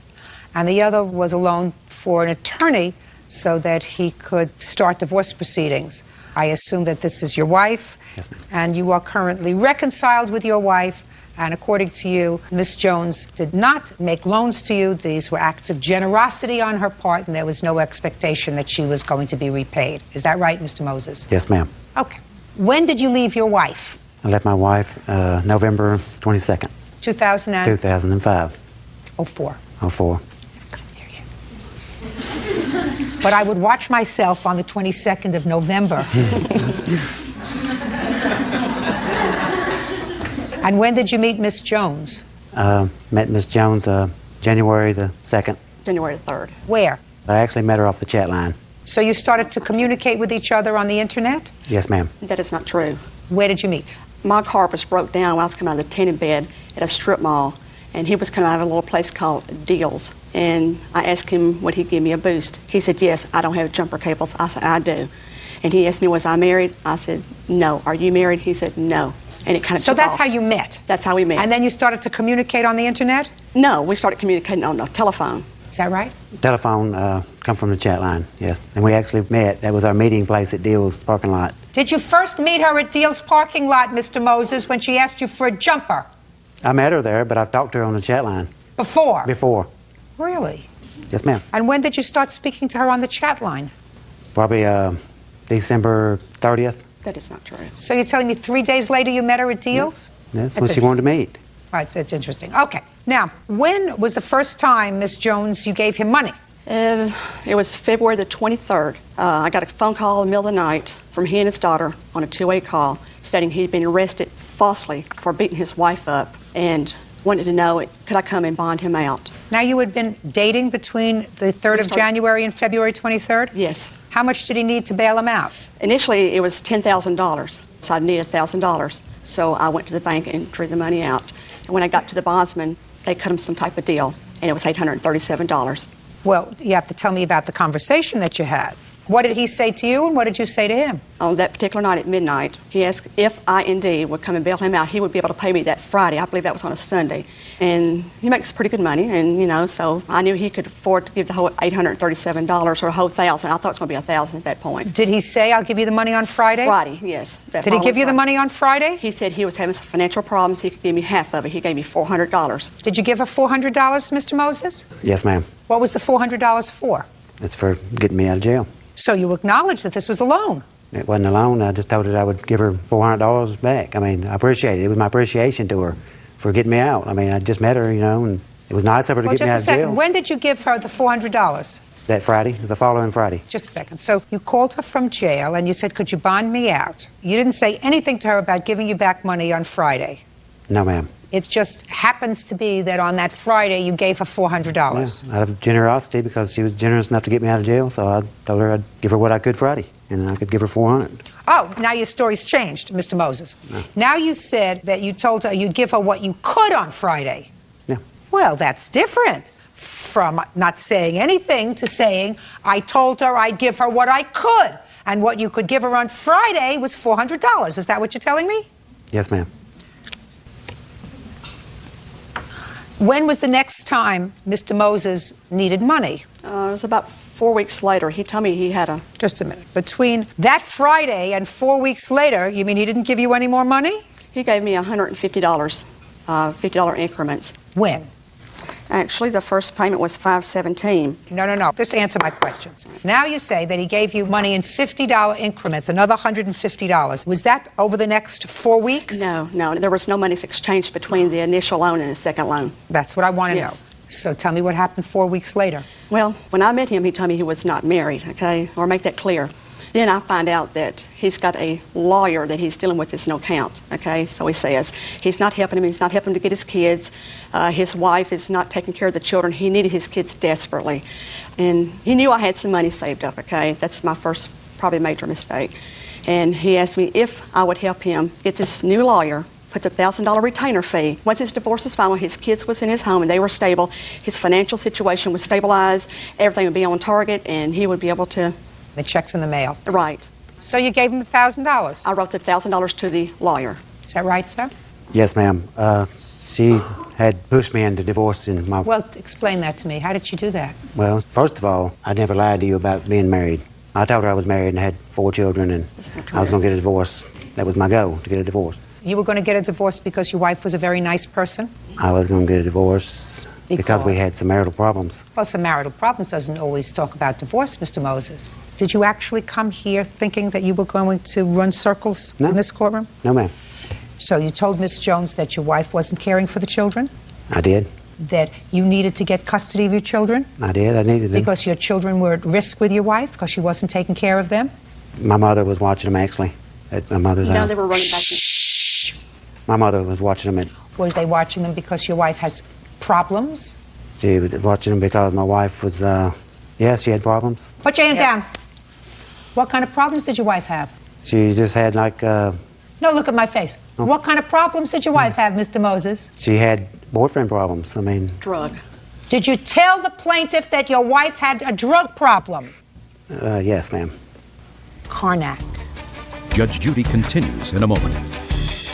and the other was a loan for an attorney so that he could start divorce proceedings. I assume that this is your wife, Yes, ma'am. and you are currently reconciled with your wife. And according to you, Ms. Jones did not make loans to you. These were acts of generosity on her part, and there was no expectation that she was going to be repaid. Is that right, Mr. Moses? Yes, ma'am. Okay. When did you leave your wife? I left my wife November 22nd, 2005. 04. 04. But I would watch myself on the 22nd of November. And when did you meet Miss Jones? Met Miss Jones January the 2nd. January 3rd. Where? I actually met her off the chat line. So you started to communicate with each other on the internet? Yes, ma'am. That is not true. Where did you meet? My car was broke down when I was coming out of the tanning bed at a strip mall, and he was coming out of a little place called Deals. And I asked him would he give me a boost. He said, yes, I don't have jumper cables. I said, I do. And he asked me, was I married? I said, no. Are you married? He said, no. And it kind of So took that's off. how you met? That's how we met. And then you started to communicate on the internet? No, we started communicating on the telephone. Is that right? Telephone come from the chat line, yes. And we actually met. That was our meeting place at Deal's parking lot. Did you first meet her at Deal's parking lot, Mr. Moses, when she asked you for a jumper? I met her there, but I've talked to her on the chat line. Before? Before. Really? Yes, ma'am. And when did you start speaking to her on the chat line? Probably December 30th. That is not true. So you're telling me 3 days later you met her at Deal's? That's when she wanted to meet. Right, so it's interesting. Okay. Now, when was the first time, Miss Jones, you gave him money? It was February the 23rd. I got a phone call in the middle of the night from he and his daughter on a two-way call stating he'd been arrested falsely for beating his wife up and wanted to know could I come and bond him out. Now, you had been dating between the 3rd of January and February 23rd? Yes. How much did he need to bail him out? Initially, it was $10,000, so I needed $1,000. So I went to the bank and drew the money out. And when I got to the bondsman, they cut him some type of deal, and it was $837. Well, you have to tell me about the conversation that you had. What did he say to you, and what did you say to him? On that particular night at midnight, he asked if I indeed would come and bail him out. He would be able to pay me that Friday. I believe that was on a Sunday. And he makes pretty good money, and, you know, so I knew he could afford to give the whole $837 or a whole $1,000. I thought it was going to be $1,000 at that point. Did he say, I'll give you the money on Friday? Friday, yes. Did he give you the money on Friday? He said he was having some financial problems. He could give me half of it. He gave me $400. Did you give her $400, Mr. Moses? Yes, ma'am. What was the $400 for? It's for getting me out of jail. So you acknowledge that this was a loan? It wasn't a loan. I just told her I would give her $400 back. I mean, I appreciate it. It was my appreciation to her for getting me out. I mean, I just met her, you know, and it was nice of her to get me out of Just a second. jail. When did you give her the $400? That Friday, the following Friday. Just a second. So you called her from jail and you said, could you bond me out? You didn't say anything to her about giving you back money on Friday. No, ma'am. It just happens to be that on that Friday you gave her $400. Yeah, out of generosity, because she was generous enough to get me out of jail, so I told her I'd give her what I could Friday, and I could give her $400. Oh, now your story's changed, Mr. Moses. No. Now you said that you told her you'd give her what you could on Friday. Yeah. Well, that's different from not saying anything to saying, I told her I'd give her what I could, and what you could give her on Friday was $400. Is that what you're telling me? Yes, ma'am. When was the next time Mr. Moses needed money? It was about 4 weeks later. He told me he had a... Just a minute. Between that Friday and 4 weeks later, you mean he didn't give you any more money? He gave me $150, $50 increments. When? Actually, the first payment was $517. No. Just answer my questions. Now you say that he gave you money in $50 increments, another $150. Was that over the next 4 weeks? No. There was no money exchanged between the initial loan and the second loan. That's what I want to Yes. know. So tell me what happened 4 weeks later. Well, when I met him, he told me he was not married, okay? Or make that clear. Then I find out that he's got a lawyer that he's dealing with. There's no count, okay? So he says he's not helping him. He's not helping him to get his kids. His wife is not taking care of the children. He needed his kids desperately. And he knew I had some money saved up, okay? That's my first probably major mistake. And he asked me if I would help him get this new lawyer, put the $1,000 retainer fee. Once his divorce was final, his kids was in his home and they were stable. His financial situation was stabilized. Everything would be on target and he would be able to... The check's in the mail. Right. So you gave him $1,000? I wrote the $1,000 to the lawyer. Is that right, sir? Yes, ma'am. She had pushed me into divorcing my... Well, explain that to me. How did she do that? Well, first of all, I never lied to you about being married. I told her I was married and had 4 children and I was going to get a divorce. That was my goal, to get a divorce. You were going to get a divorce because your wife was a very nice person? I was going to get a divorce because we had some marital problems. Well, some marital problems doesn't always talk about divorce, Mr. Moses. Did you actually come here thinking that you were going to run circles in this courtroom? No, ma'am. So you told Miss Jones that your wife wasn't caring for the children? I did. That you needed to get custody of your children? I did. I needed them. Because your children were at risk with your wife because she wasn't taking care of them? My mother was watching them, actually, at my mother's house. They were running back. My mother was watching them. Was they watching them because your wife has problems? She was watching them because my wife was, she had problems. Put your hand down. What kind of problems did your wife have? She just had like... No, look at my face. Oh. What kind of problems did your wife have, Mr. Moses? She had boyfriend problems. I mean... Drug. Did you tell the plaintiff that your wife had a drug problem? Yes, ma'am. Karnak. Judge Judy continues in a moment.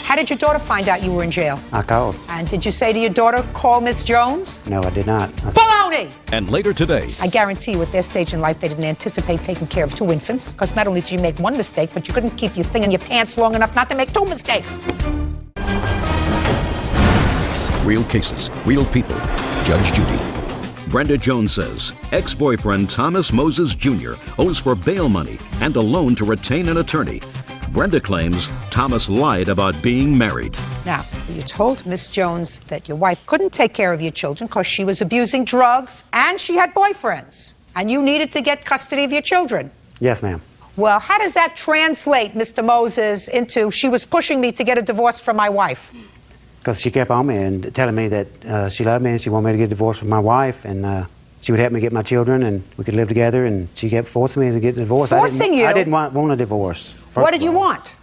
How did your daughter find out you were in jail? I called. And did you say to your daughter, call Miss Jones? No, I did not. Baloney! And later today, I guarantee you at their stage in life, they didn't anticipate taking care of 2 infants. Because not only did you make 1 mistake, but you couldn't keep your thing in your pants long enough not to make 2 mistakes. real cases, real people. Judge Judy. Brenda Jones says ex-boyfriend Thomas Moses Jr. owes for bail money and a loan to retain an attorney. Brenda claims Thomas lied about being married. Now, you told Miss Jones that your wife couldn't take care of your children because she was abusing drugs and she had boyfriends, and you needed to get custody of your children. Yes, ma'am. Well, how does that translate, Mr. Moses, into she was pushing me to get a divorce from my wife? Because she kept on me and telling me that she loved me and she wanted me to get a divorce from my wife, and she would help me get my children and we could live together, and she kept forcing me to get a divorce. Forcing you? I didn't want a divorce. What did you want?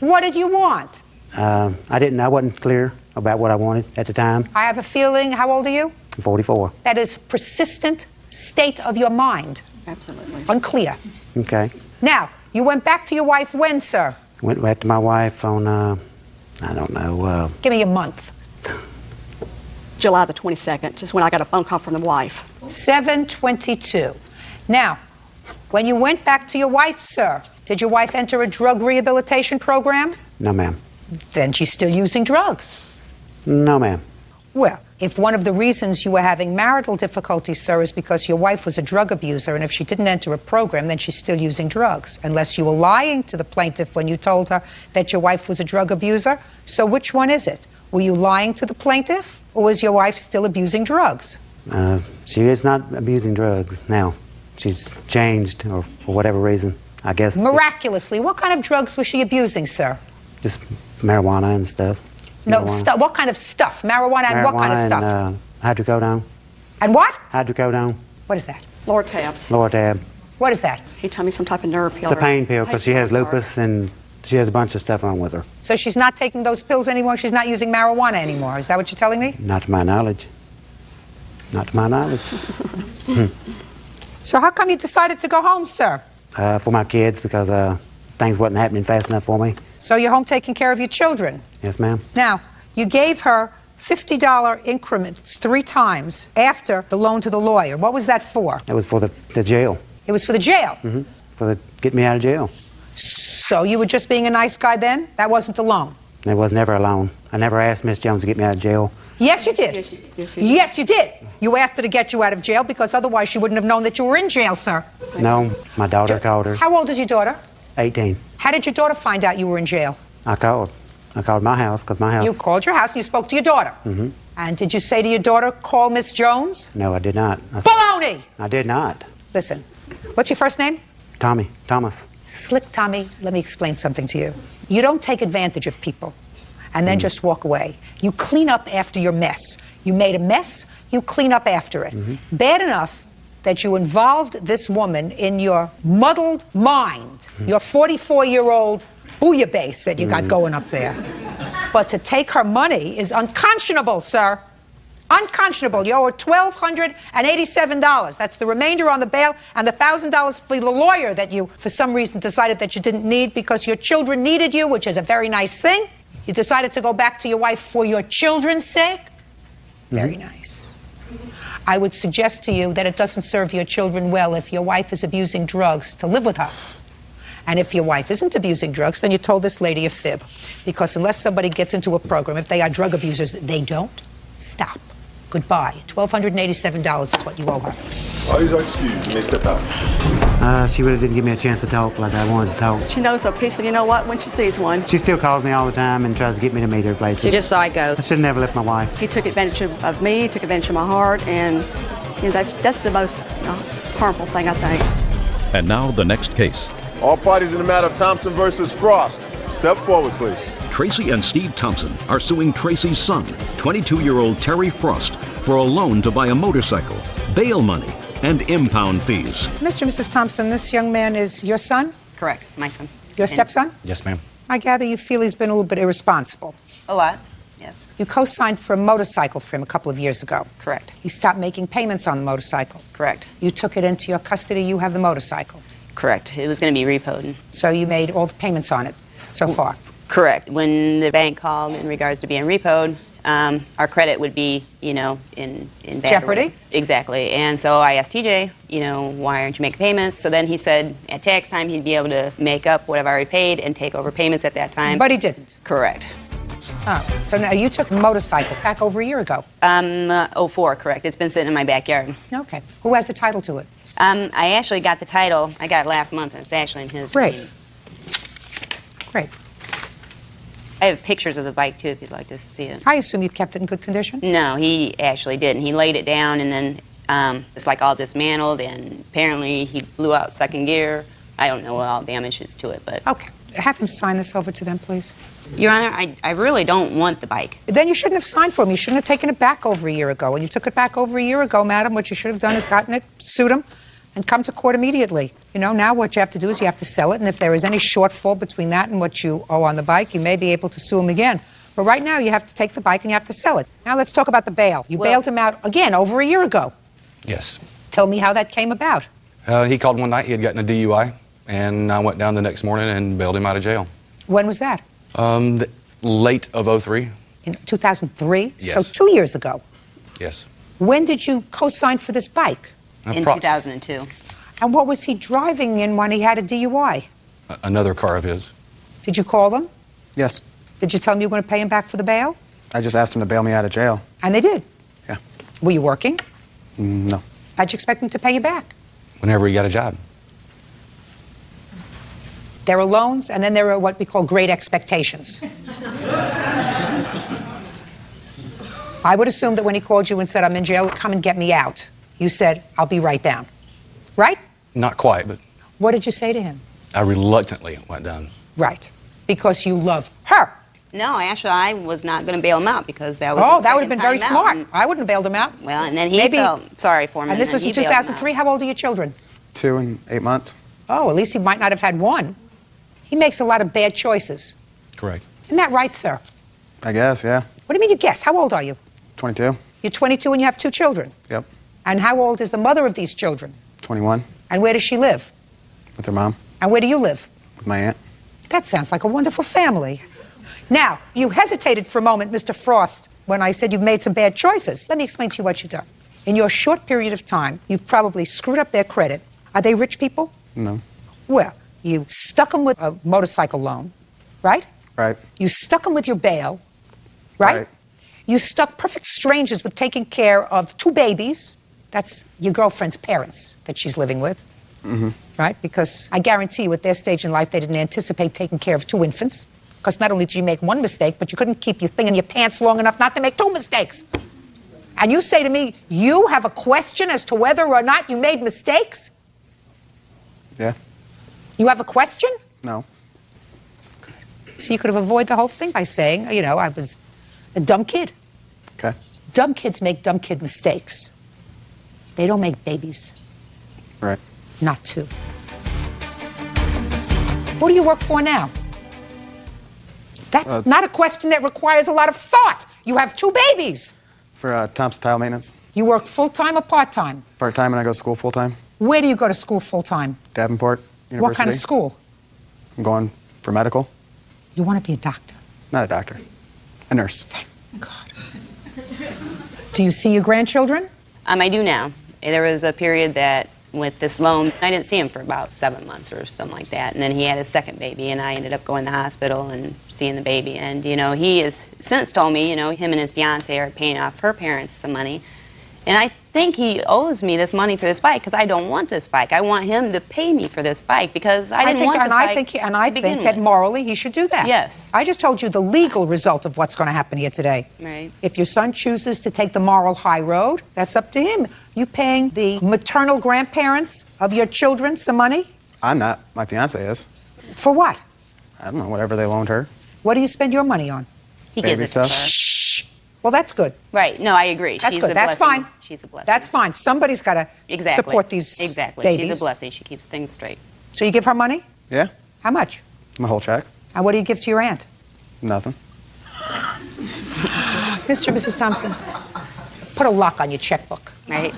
What did you want? I wasn't clear about what I wanted at the time. I have a feeling, how old are you? I'm 44. That is persistent state of your mind. Absolutely. Unclear. Okay. Now, you went back to your wife when, sir? Went back to my wife on, I don't know. Give me a month. July the 22nd, just when I got a phone call from the wife. 7/22. Now, when you went back to your wife, sir, did your wife enter a drug rehabilitation program? No, ma'am. Then she's still using drugs. No, ma'am. Well, if one of the reasons you were having marital difficulties, sir, is because your wife was a drug abuser, and if she didn't enter a program, then she's still using drugs, unless you were lying to the plaintiff when you told her that your wife was a drug abuser. So which one is it? Were you lying to the plaintiff, or was your wife still abusing drugs? She is not abusing drugs now. She's changed, or for whatever reason, I guess. Miraculously. What kind of drugs was she abusing, sir? Just marijuana and stuff. No, stuff. What kind of stuff? Marijuana and what kind of stuff? And, hydrocodone. And what? Hydrocodone. What is that? Lortabs. Lortab. What is that? He told me some type of nerve pill. It's a pain pill because she has lupus and she has a bunch of stuff wrong with her. So she's not taking those pills anymore? She's not using marijuana anymore? Is that what you're telling me? Not to my knowledge. Not to my knowledge. So how come you decided to go home, sir? For my kids, because things wasn't happening fast enough for me. So you're home taking care of your children? Yes, ma'am. Now, you gave her $50 increments 3 times after the loan to the lawyer. What was that for? It was for the jail. It was for the jail? Get me out of jail. So you were just being a nice guy then? That wasn't a loan? It was never a loan. I never asked Miss Jones to get me out of jail. Yes, you did. Yes, you did. You asked her to get you out of jail because otherwise she wouldn't have known that you were in jail, sir. No, my daughter called her. How old is your daughter? 18. How did your daughter find out you were in jail? I called. I called my house because my house. You called your house and you spoke to your daughter. Mm-hmm. And did you say to your daughter, call Miss Jones? No, I did not. Baloney! I did not. Listen, what's your first name? Tommy. Thomas. Slick Tommy, let me explain something to you. You don't take advantage of people and then just walk away. You clean up after your mess. You made a mess, you clean up after it. Bad enough that you involved this woman in your muddled mind, your 44-year-old bouillabaisse that you got going up there. But to take her money is unconscionable, sir. Unconscionable. You owe her $1,287. That's the remainder on the bail and the $1,000 for the lawyer that you, for some reason, decided that you didn't need because your children needed you, which is a very nice thing. You decided to go back to your wife for your children's sake. Very nice. I would suggest to you that it doesn't serve your children well if your wife is abusing drugs to live with her. And if your wife isn't abusing drugs, then you told this lady a fib. Because unless somebody gets into a program, if they are drug abusers, they don't stop. Goodbye. $1,287 is what you owe her. All these are excused. You may step out. She really didn't give me a chance to talk like I wanted to talk. She knows a piece of you know what when she sees one. She still calls me all the time and tries to get me to meet her places. She just psycho. I should have never left my wife. He took advantage of me, took advantage of my heart, and that's the most harmful thing, I think. And now the next case. All parties in the matter of Thompson versus Frost. Step forward, please. Tracy and Steve Thompson are suing Tracy's son, 22-year-old Terry Frost, for a loan to buy a motorcycle, bail money, and impound fees. Mr. and Mrs. Thompson, this young man is your son? Correct, my son. Your stepson? Yes, ma'am. I gather you feel he's been a little bit irresponsible. A lot, yes. You co-signed for a motorcycle for him a couple of years ago. Correct. He stopped making payments on the motorcycle. Correct. You took it into your custody. You have the motorcycle. Correct. It was going to be repoed. So you made all the payments on it so far? Correct. When the bank called in regards to being repoed, our credit would be, in bad jeopardy. order. Exactly. And so I asked TJ, why aren't you making payments? So then he said at tax time he'd be able to make up what I've already paid and take over payments at that time. But he didn't. Correct. Oh, so now you took the motorcycle back over a year ago. 04, correct. It's been sitting in my backyard. Okay. Who has the title to it? I actually got the title. I got it last month, and it's actually in his name. Great. I have pictures of the bike, too, if you'd like to see it. I assume you've kept it in good condition? No, he actually didn't. He laid it down, and then it's like all dismantled, and apparently he blew out second gear. I don't know what all damage is to it, but... Okay. Have him sign this over to them, please. Your Honor, I really don't want the bike. Then you shouldn't have signed for him. You shouldn't have taken it back over a year ago. When you took it back over a year ago, madam, what you should have done is gotten it, sued him, and come to court immediately. Now what you have to do is you have to sell it, and if there is any shortfall between that and what you owe on the bike, you may be able to sue him again. But right now, you have to take the bike and you have to sell it. Now let's talk about the bail. You bailed him out again over a year ago. Yes. Tell me how that came about. He called one night. He had gotten a DUI, and I went down the next morning and bailed him out of jail. When was that? Late of 03. In 2003? Yes. So 2 years ago. Yes. When did you co-sign for this bike? In 2002. And what was he driving in when he had a DUI? Another car of his. Did you call them? Yes. Did you tell them you were going to pay him back for the bail? I just asked him to bail me out of jail. And they did? Yeah. Were you working? No. How'd you expect them to pay you back? Whenever he got a job. There are loans, and then there are what we call great expectations. I would assume that when he called you and said, I'm in jail, come and get me out, you said, I'll be right down. Right? Not quite, but What did you say to him? I reluctantly went down. Right. Because you love her. No, actually, I was not going to bail him out because that was Oh, his that would have been second very time out. smart. I wouldn't have bailed him out. Well, and then he Maybe- felt sorry for him. And this then was in he bailed him out. 2003. How old are your children? 2 and 8 months. Oh, at least he might not have had one. He makes a lot of bad choices. Correct. Isn't that right, sir? I guess, yeah. What do you mean you guess? How old are you? 22. You're 22 and you have 2 children. Yep. And how old is the mother of these children? 21. And where does she live? With her mom. And where do you live? With my aunt. That sounds like a wonderful family. Now, you hesitated for a moment, Mr. Frost, when I said you've made some bad choices. Let me explain to you what you've done. In your short period of time, you've probably screwed up their credit. Are they rich people? No. Well, you stuck them with a motorcycle loan, right? Right. You stuck them with your bail, right? You stuck perfect strangers with taking care of 2 babies. That's your girlfriend's parents that she's living with, right? Because I guarantee you at their stage in life, they didn't anticipate taking care of 2 infants. Because not only did you make 1 mistake, but you couldn't keep your thing in your pants long enough not to make 2 mistakes. And you say to me, you have a question as to whether or not you made mistakes? Yeah. You have a question? No. So you could have avoided the whole thing by saying, you know, I was a dumb kid. Okay. Dumb kids make dumb kid mistakes. They don't make babies. Right. Not 2. Who do you work for now? That's not a question that requires a lot of thought. You have 2 babies. For Thompson Tile Maintenance. You work full-time or part-time? Part-time, and I go to school full-time. Where do you go to school full-time? Davenport University. What kind of school? I'm going for medical. You want to be a doctor? Not a doctor. A nurse. Thank God. Do you see your grandchildren? I do now. There was a period that with this loan, I didn't see him for about 7 months or something like that. And then he had his second baby, and I ended up going to the hospital and seeing the baby. And, you know, he has since told me, you know, him and his fiance are paying off her parents some money. And I think he owes me this money for this bike because I don't want this bike. I want him to pay me for this bike because I didn't want the bike. I think that morally he should do that. Yes. I just told you the legal result of what's going to happen here today. Right. If your son chooses to take the moral high road, that's up to him. You paying the maternal grandparents of your children some money? I'm not. My fiance is. For what? I don't know, whatever they loaned her. What do you spend your money on? He Baby gives it to stuff. her. Well, that's good. Right. No, I agree. That's She's good. a That's blessing. fine. She's a blessing. That's fine. Somebody's got to support these babies. She's a blessing. She keeps things straight. So you give her money? Yeah. How much? My whole check. And what do you give to your aunt? Nothing. Mr. and Mrs. Thompson, put a lock on your checkbook. Right.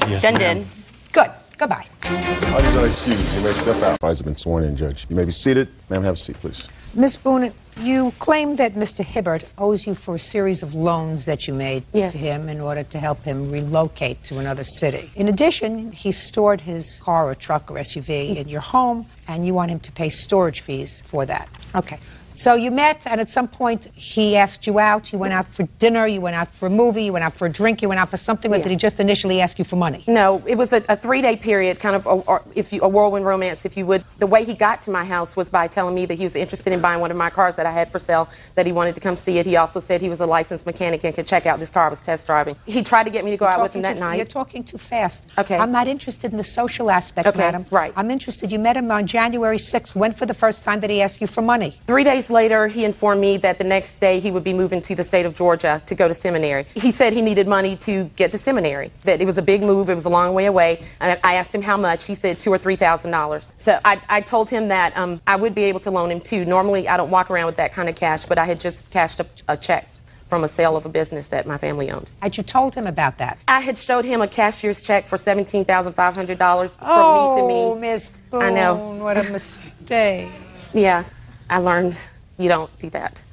Yes, Jen ma'am. did. Good. Goodbye. Parties are excused. You may step out. Parties have been sworn in, Judge. You may be seated. Ma'am, have a seat, please. Ms. Boone, you claim that Mr. Hibbert owes you for a series of loans that you made to him in order to help him relocate to another city. In addition, he stored his car or truck or SUV in your home, and you want him to pay storage fees for that. Okay. So you met, and at some point he asked you out. You went out for dinner, you went out for a movie, you went out for a drink, you went out for something, or did he just initially ask you for money? No, it was a 3-day period, kind of a whirlwind romance, if you would. The way he got to my house was by telling me that he was interested in buying one of my cars that I had for sale, that he wanted to come see it. He also said he was a licensed mechanic and could check out this car I was test driving. He tried to get me to go out with him that night. You're talking too fast. Okay. I'm not interested in the social aspect, madam. Right. I'm interested. You met him on January 6th. When for the first time did he ask you for money? 3 days later, he informed me that the next day he would be moving to the state of Georgia to go to seminary. He said he needed money to get to seminary, that it was a big move, it was a long way away. And I asked him how much. He said $2,000 or $3,000. So I told him that I would be able to loan him too. Normally, I don't walk around with that kind of cash, but I had just cashed a check from a sale of a business that my family owned. Had you told him about that? I had showed him a cashier's check for $17,500 from me to me. Oh, Miss Boone, I know. what a mistake. Yeah, I learned you don't do that.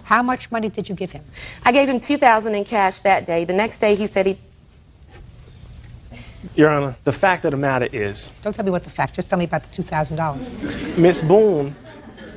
How much money did you give him? I gave him $2,000 in cash that day. The next day he said he... Your Honor, the fact of the matter is... Don't tell me what the fact, just tell me about the $2,000. Miss Boone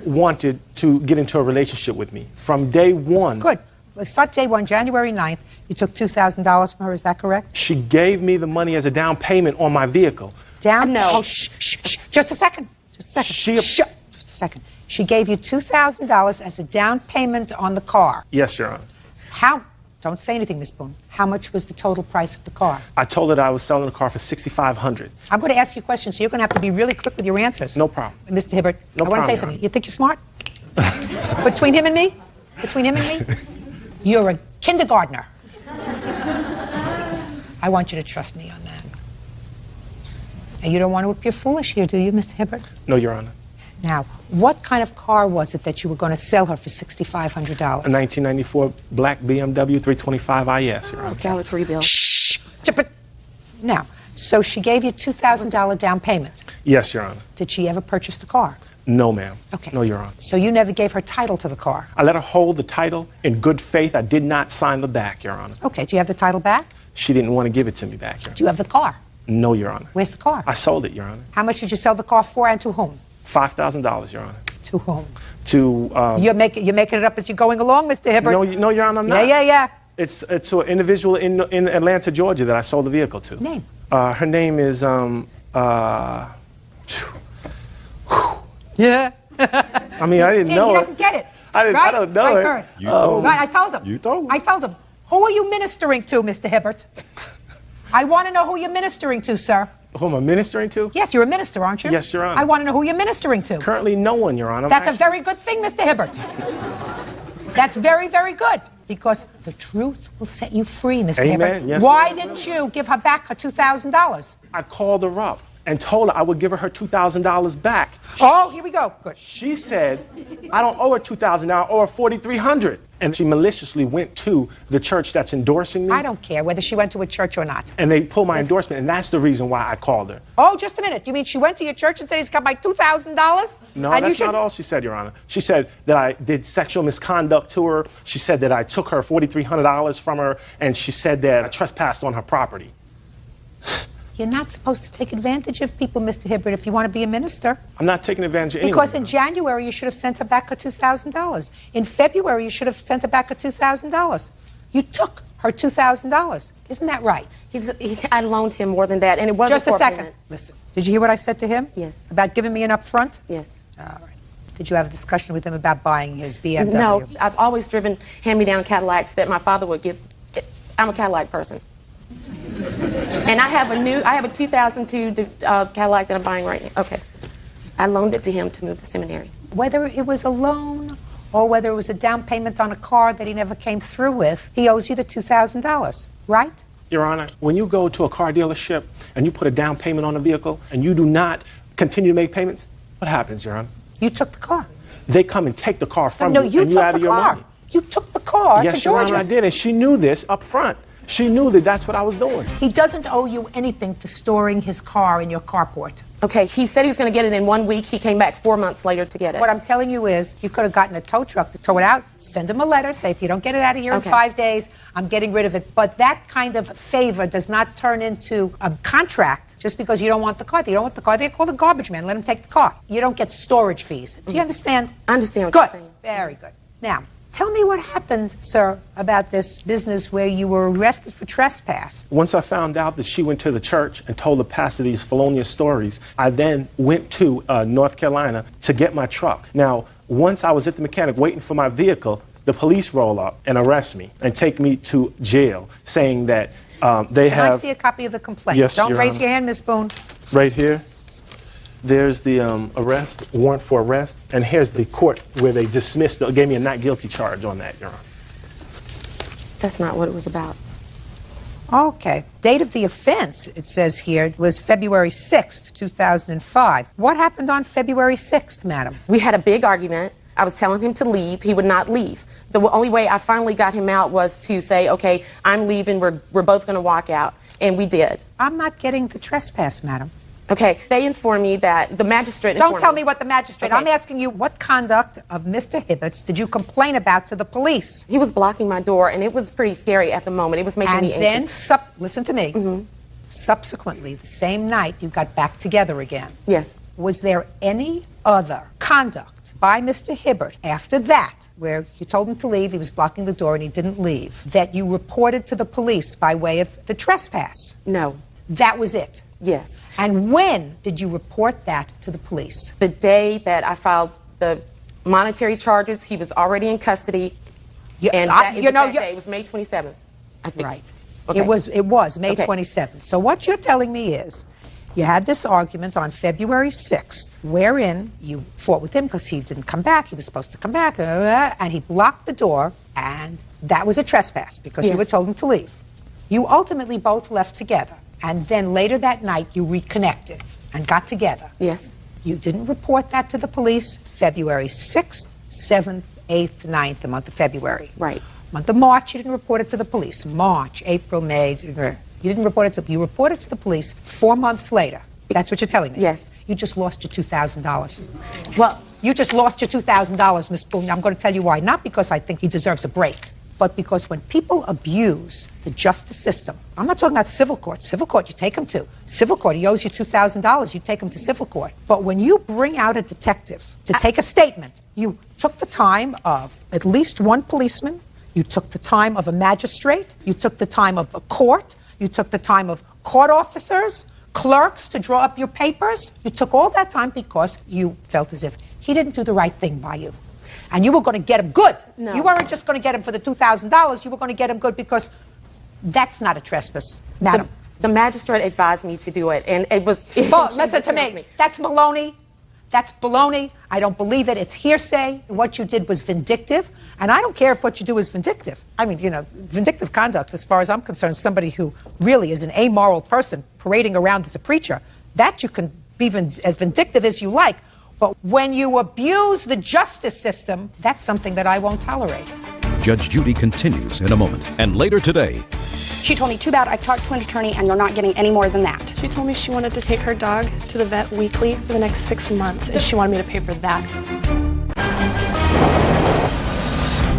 wanted to get into a relationship with me from day one. Good. Let's start day one, January 9th. You took $2,000 from her, is that correct? She gave me the money as a down payment on my vehicle. Down? No. Oh, shh. Just a second. Just a second. Just a second. She gave you $2,000 as a down payment on the car. Yes, Your Honor. How? Don't say anything, Miss Boone. How much was the total price of the car? I told her that I was selling the car for $6,500. I'm going to ask you questions, so you're going to have to be really quick with your answers. No problem. Mr. Hibbert, No I want to say problem, something. You think you're smart? Between him and me? You're a kindergartner. I want you to trust me on that. And you don't want to appear foolish here, do you, Mr. Hibbert? No, Your Honor. Now, what kind of car was it that you were going to sell her for $6,500? A 1994 black BMW 325 IS, Your Honor. Sell it for your bill. Shh! Stupid. Now, so she gave you $2,000 down payment. Yes, Your Honor. Did she ever purchase the car? No, ma'am. Okay. No, Your Honor. So you never gave her title to the car? I let her hold the title in good faith. I did not sign the back, Your Honor. Okay. Do you have the title back? She didn't want to give it to me back, Your Honor. Do you have the car? No, Your Honor. Where's the car? I sold it, Your Honor. How much did you sell the car for and to whom? $5,000, Your Honor. To whom? To You're making it up as you're going along, Mr. Hibbert. No, Your Honor, I'm not. Yeah. It's to an individual in Atlanta, Georgia that I sold the vehicle to. Name? Her name is Yeah. I mean, I didn't know. He doesn't get it. I don't know right, it. Kurt? You told him. Right, I told him. You told him. I told him. Who are you ministering to, Mr. Hibbert? I want to know who you're ministering to, sir. Who am I ministering to? Yes, you're a minister, aren't you? Yes, Your Honor. I want to know who you're ministering to. Currently, no one, Your Honor. That's a very good thing, Mr. Hibbert. That's very, very good. Because the truth will set you free, Mr. Amen. Hibbert. Yes, Why it will. didn't you give her back her $2,000? I called her up and told her I would give her $2,000 back. Oh, here we go. Good. She said, I don't owe her $2,000, I owe her $4,300. And she maliciously went to the church that's endorsing me. I don't care whether she went to a church or not. And they pulled my endorsement, and that's the reason why I called her. Oh, just a minute. You mean she went to your church and said he's got my $2,000? No, and that's not all she said, Your Honor. She said that I did sexual misconduct to her. She said that I took her $4,300 from her, and she said that I trespassed on her property. You're not supposed to take advantage of people, Mr. Hibbert, if you want to be a minister. I'm not taking advantage of anyone. Because in January, you should have sent her back her $2,000. In February, you should have sent her back her $2,000. You took her $2,000. Isn't that right? I loaned him more than that, and it wasn't Just a for second. payment. Listen. Did you hear what I said to him? Yes. About giving me an upfront? Yes. All right. Did you have a discussion with him about buying his BMW? No, I've always driven hand-me-down Cadillacs that my father would give. I'm a Cadillac person. And I have a 2002 Cadillac that I'm buying right now. Okay. I loaned it to him to move to seminary. Whether it was a loan or whether it was a down payment on a car that he never came through with, he owes you the $2,000, right? Your Honor, when you go to a car dealership and you put a down payment on a vehicle and you do not continue to make payments, what happens, Your Honor? You took the car. They come and take the car from No, you, you and you took out the of your car. money. You took the car Yes, to Your Georgia. Honor, I did, and she knew this up front. She knew that that's what I was doing. He doesn't owe you anything for storing his car in your carport. Okay, he said he was going to get it in 1 week. He came back 4 months later to get it. What I'm telling you is, you could have gotten a tow truck to tow it out, send him a letter, say, if you don't get it out of here in 5 days, I'm getting rid of it. But that kind of favor does not turn into a contract just because you don't want the car. If you don't want the car, they call the garbage man, let him take the car. You don't get storage fees. Do you understand? I understand what good. you're saying. Very good. Now, tell me what happened, sir, about this business where you were arrested for trespass. Once I found out that she went to the church and told the pastor these felonious stories, I then went to North Carolina to get my truck. Now, once I was at the mechanic waiting for my vehicle, the police roll up and arrest me and take me to jail, saying that they Can have... I see a copy of the complaint? Yes, Don't Your raise Honor. your hand, Miss Boone. Right here. There's the arrest, warrant for arrest, and here's the court where they dismissed, gave me a not guilty charge on that, Your Honor. That's not what it was about. Okay. Date of the offense, it says here, was February 6th, 2005. What happened on February 6th, madam? We had a big argument. I was telling him to leave. He would not leave. The only way I finally got him out was to say, okay, I'm leaving. We're both going to walk out. And we did. I'm not getting the trespass, madam. Okay. They informed me that the magistrate... Don't tell me what the magistrate... Okay. I'm asking you, what conduct of Mr. Hibbert's did you complain about to the police? He was blocking my door, and it was pretty scary at the moment. It was making me anxious. And then, listen to me. Subsequently, the same night, you got back together again. Yes. Was there any other conduct by Mr. Hibbert after that, where you told him to leave, he was blocking the door, and he didn't leave, that you reported to the police by way of the trespass? No. That was it? Yes. And when did you report that to the police? The day that I filed the monetary charges, he was already in custody. And that day, it was May 27th, I think. Right. Okay. It was May Okay. 27th. So what you're telling me is you had this argument on February 6th, wherein you fought with him because he didn't come back. He was supposed to come back, and he blocked the door, and that was a trespass because you were told him to leave. You ultimately both left together, and then later that night you reconnected and got together. Yes. You didn't report that to the police February 6th, 7th, 8th, 9th, the month of February. Right. Month of March, you didn't report it to the police. March, April, May, you didn't report it to, you reported to the police 4 months later. That's what you're telling me? Yes. You just lost your $2,000. Well, you just lost your $2,000, Miss Boone. I'm going to tell you why. Not because I think he deserves a break. but because when people abuse the justice system, I'm not talking about civil court. Civil court, you take him to. Civil court, he owes you $2,000, you take him to civil court. But when you bring out a detective to take a statement, you took the time of at least one policeman, you took the time of a magistrate, you took the time of a court, you took the time of court officers, clerks to draw up your papers. You took all that time because you felt as if he didn't do the right thing by you. And you were going to get him good. No. You weren't just going to get him for the $2,000. You were going to get him good because that's not a trespass, madam. The magistrate advised me to do it, and it was... Oh, listen to me. That's baloney. That's baloney. I don't believe it. It's hearsay. What you did was vindictive. And I don't care if what you do is vindictive. I mean, vindictive conduct, as far as I'm concerned, is somebody who really is an amoral person parading around as a preacher. That you can be as vindictive as you like. But when you abuse the justice system, that's something that I won't tolerate. Judge Judy continues in a moment. And later today, she told me, too bad, I've talked to an attorney and you're not getting any more than that. She told me she wanted to take her dog to the vet weekly for the next 6 months, and she wanted me to pay for that.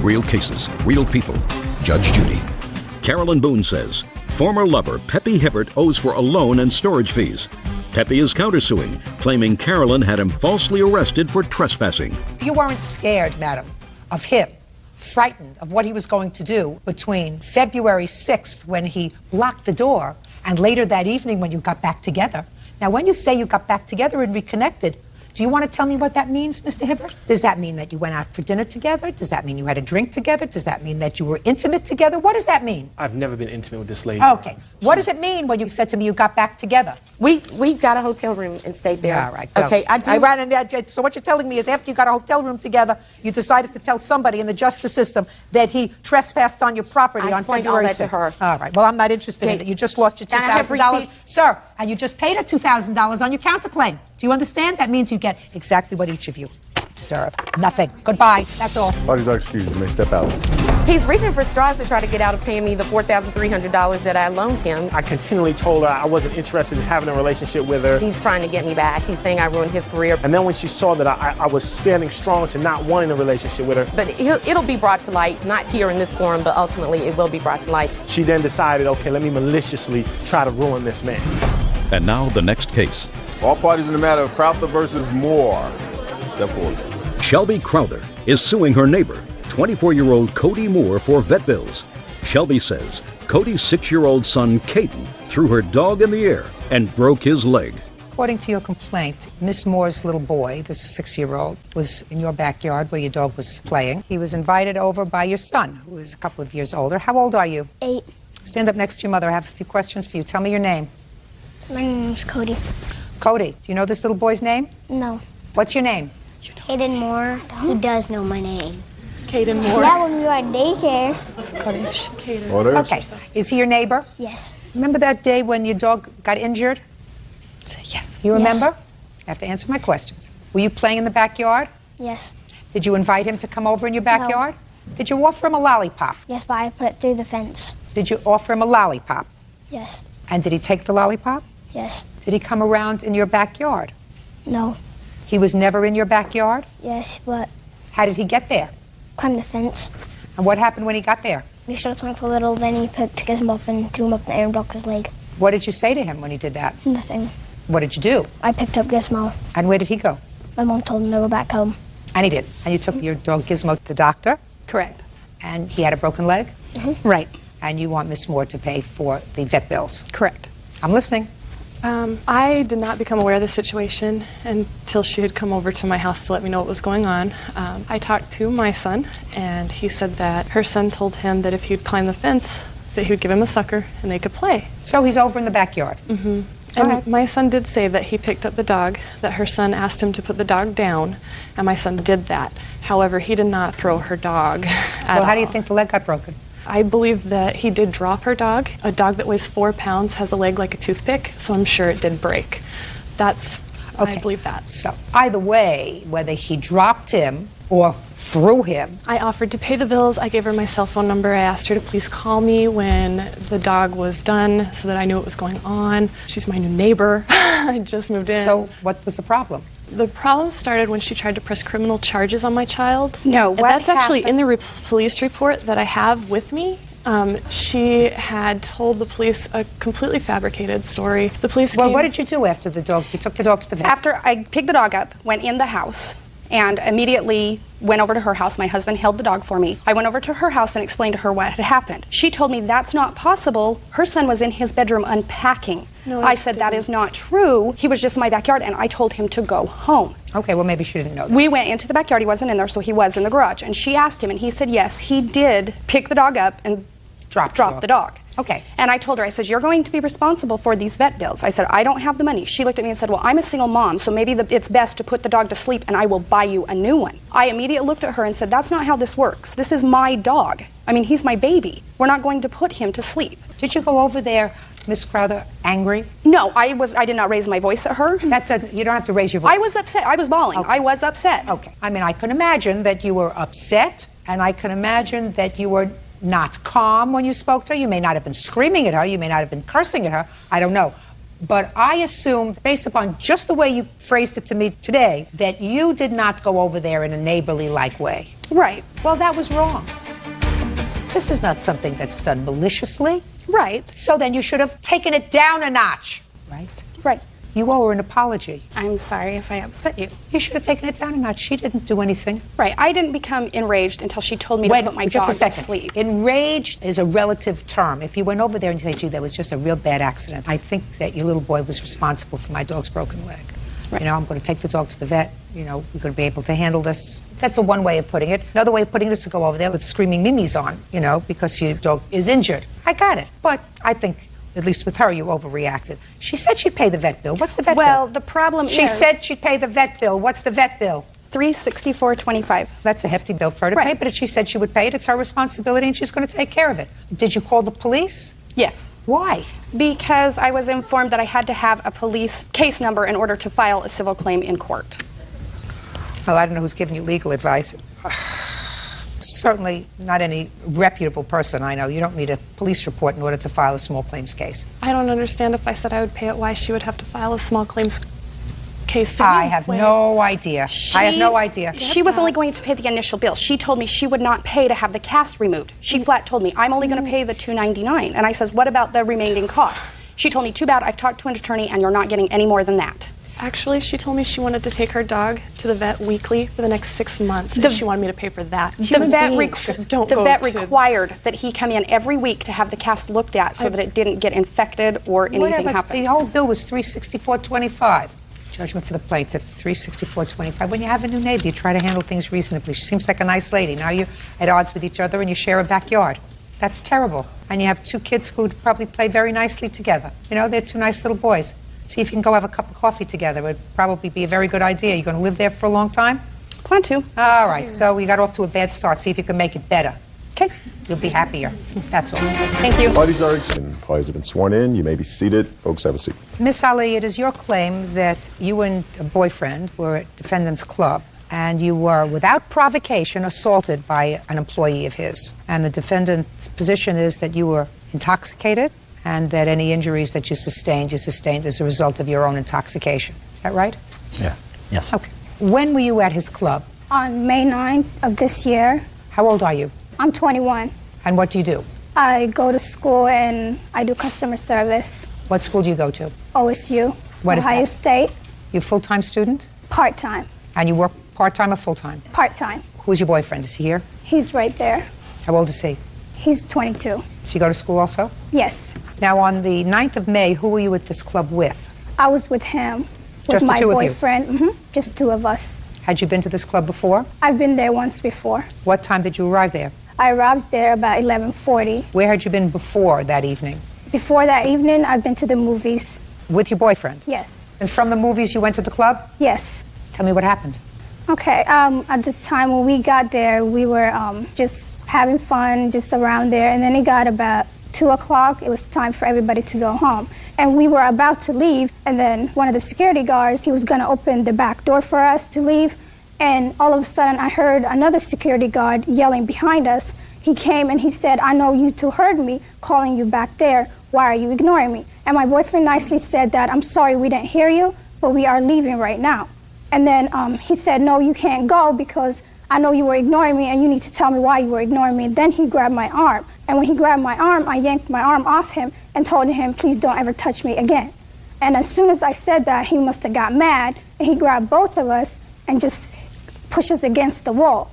real cases, real people. Judge Judy. Carolyn Boone says former lover Pepe Hibbert owes for a loan and storage fees. Pepe is countersuing, claiming Carolyn had him falsely arrested for trespassing. You weren't scared, madam, of him, frightened of what he was going to do between February 6th, when he locked the door, and later that evening when you got back together. Now, when you say you got back together and reconnected, do you want to tell me what that means, Mr. Hibbert? Does that mean that you went out for dinner together? Does that mean you had a drink together? Does that mean that you were intimate together? What does that mean? I've never been intimate with this lady. Okay. What does it mean when you said to me you got back together? We got a hotel room and stayed there. All right. Well, okay, so what you're telling me is after you got a hotel room together, you decided to tell somebody in the justice system that he trespassed on your property on February 6th. To her. All right. Well, I'm not interested in it. You just lost your $2,000. Sir, and you just paid her $2,000 on your counterclaim. Do you understand? That means you get exactly what each of you deserve. Nothing. Goodbye. That's all. Parties are excused. You may step out. He's reaching for straws to try to get out of paying me the $4,300 that I loaned him. I continually told her I wasn't interested in having a relationship with her. He's trying to get me back. He's saying I ruined his career. And then when she saw that I was standing strong to not wanting a relationship with her. But it'll be brought to light, not here in this forum, but ultimately it will be brought to light. She then decided, okay, let me maliciously try to ruin this man. And now the next case. All parties in the matter of Crowther versus Moore. Step forward. Shelby Crowther is suing her neighbor, 24-year-old Cody Moore, for vet bills. Shelby says Cody's 6-year-old son, Caden, threw her dog in the air and broke his leg. According to your complaint, Miss Moore's little boy, this 6-year-old, was in your backyard where your dog was playing. He was invited over by your son, who is a couple of years older. How old are you? 8. Stand up next to your mother. I have a few questions for you. Tell me your name. My name's Cody. Cody, do you know this little boy's name? No. What's your name? Caden Moore. He does know my name. Caden Moore. Yeah, when we were at daycare. Caden. Okay. Is he your neighbor? Yes. Remember that day when your dog got injured? Yes. You remember? Yes. You have to answer my questions. Were you playing in the backyard? Yes. Did you invite him to come over in your backyard? No. Did you offer him a lollipop? Yes, but I put it through the fence. Did you offer him a lollipop? Yes. And did he take the lollipop? Yes. Did he come around in your backyard? No. He was never in your backyard? Yes, but... How did he get there? Climbed the fence. And what happened when he got there? We started playing for a little, then he picked Gizmo up and threw him up in the air and broke his leg. What did you say to him when he did that? Nothing. What did you do? I picked up Gizmo. And where did he go? My mom told him to go back home. And he did. And you took your dog Gizmo to the doctor? Correct. And he had a broken leg? Mm-hmm. Right. And you want Miss Moore to pay for the vet bills? Correct. I'm listening. I did not become aware of the situation until she had come over to my house to let me know what was going on. I talked to my son, and he said that her son told him that if he'd climb the fence, that he would give him a sucker and they could play. So he's over in the backyard? Mm-hmm. And my son did say that he picked up the dog, that her son asked him to put the dog down, and my son did that. However, he did not throw her dog at all. Well, how do you think the leg got broken? I believe that he did drop her dog. A dog that weighs 4 pounds has a leg like a toothpick, so I'm sure it did break. I believe that. So either way, whether he dropped him or through him. I offered to pay the bills. I gave her my cell phone number. I asked her to please call me when the dog was done so that I knew what was going on. She's my new neighbor. I just moved in. So what was the problem? The problem started when she tried to press criminal charges on my child. No, And that's actually in the police report that I have with me. She had told the police a completely fabricated story. The police Well, came... what did you do after the dog? You took the dog to the vet. After I picked the dog up, went in the house, and immediately went over to her house. My husband held the dog for me. I went over to her house and explained to her what had happened. She told me that's not possible. Her son was in his bedroom unpacking. No, I said that is not true. He was just in my backyard, and I told him to go home. Okay, well, maybe she didn't know that. We went into the backyard. He wasn't in there, so he was in the garage. And she asked him, and he said yes, he did pick the dog up and drop the dog. Okay. And I told her, I said, you're going to be responsible for these vet bills. I said, I don't have the money. She looked at me and said, well, I'm a single mom, so maybe it's best to put the dog to sleep and I will buy you a new one. I immediately looked at her and said, that's not how this works. This is my dog. I mean, he's my baby. We're not going to put him to sleep. Did you go over there, Miss Crowther, angry? No, I did not raise my voice at her. You don't have to raise your voice. I was upset. I was bawling. Okay. I was upset. Okay. I mean, I can imagine that you were upset, and I can imagine that you were not calm when you spoke to her. You may not have been screaming at her. You may not have been cursing at her. I don't know. But I assume, based upon just the way you phrased it to me today, that you did not go over there in a neighborly-like way. Right. Well, that was wrong. This is not something that's done maliciously. Right. So then you should have taken it down a notch. Right? Right. You owe her an apology. I'm sorry if I upset you. You should have taken it down a notch. She didn't do anything. Right. I didn't become enraged until she told me to put my dog to sleep. Enraged is a relative term. If you went over there and you say, gee, that was just a real bad accident, I think that your little boy was responsible for my dog's broken leg. Right. You know, I'm going to take the dog to the vet. You know, we're going to be able to handle this. That's one way of putting it. Another way of putting it is to go over there with screaming mimis on, you know, because your dog is injured. I got it. But I think, at least with her, you overreacted. She said she'd pay the vet bill. What's the vet bill? Well, the problem She is... said she'd pay the vet bill. What's the vet bill? $364.25. That's a hefty bill for her to pay, but if she said she would pay it, it's her responsibility and she's going to take care of it. Did you call the police? Yes. Why? Because I was informed that I had to have a police case number in order to file a civil claim in court. Well, I don't know who's giving you legal advice. Certainly not any reputable person I know. You don't need a police report in order to file a small claims case. I don't understand if I said I would pay it, why she would have to file a small claims case. I have no idea. I have no idea. She was only going to pay the initial bill. She told me she would not pay to have the cast removed. She flat told me, I'm only going to pay the $299. And I says, what about the remaining cost? She told me, too bad, I've talked to an attorney and you're not getting any more than that. Actually, she told me she wanted to take her dog to the vet weekly for the next 6 months, and she wanted me to pay for that. The vet required that he come in every week to have the cast looked at so that it didn't get infected or anything happen. The whole bill was $364.25. Judgment for the plaintiff, $364.25. When you have a new neighbor, you try to handle things reasonably. She seems like a nice lady. Now you're at odds with each other and you share a backyard. That's terrible. And you have two kids who would probably play very nicely together. You know, they're two nice little boys. See if you can go have a cup of coffee together. It would probably be a very good idea. You're going to live there for a long time? Plan to. All right, so you got off to a bad start. See if you can make it better. Okay. You'll be happier. That's all. Thank you. Parties are and parties have been sworn in. You may be seated. Folks, have a seat. Miss Ali, it is your claim that you and a boyfriend were at defendant's club and you were, without provocation, assaulted by an employee of his. And the defendant's position is that you were intoxicated and that any injuries that you sustained as a result of your own intoxication. Is that right? Yeah. Yes. Okay. When were you at his club? On May 9th of this year. How old are you? I'm 21. And what do you do? I go to school and I do customer service. What school do you go to? OSU. What is that? Ohio State. You a full-time student? Part-time. And you work part-time or full-time? Part-time. Who's your boyfriend? Is he here? He's right there. How old is he? He's 22. Does he go to school also? Yes. Now, on the 9th of May, who were you at this club with? I was with him. Just with the my two of you? boyfriend. Just two of us. Had you been to this club before? I've been there once before. What time did you arrive there? I arrived there about 11:40. Where had you been before that evening? Before that evening, I've been to the movies. With your boyfriend? Yes. And from the movies, you went to the club? Yes. Tell me what happened. Okay. At the time when we got there, we were just having fun, just around there. And then it got about 2 o'clock. It was time for everybody to go home. And we were about to leave. And then one of the security guards, he was going to open the back door for us to leave. And all of a sudden, I heard another security guard yelling behind us. He came and he said, I know you two heard me calling you back there. Why are you ignoring me? And my boyfriend nicely said that, I'm sorry we didn't hear you, but we are leaving right now. And then he said, no, you can't go because I know you were ignoring me and you need to tell me why you were ignoring me. Then he grabbed my arm. And when he grabbed my arm, I yanked my arm off him and told him, please don't ever touch me again. And as soon as I said that, he must have got mad and he grabbed both of us and just pushed us against the wall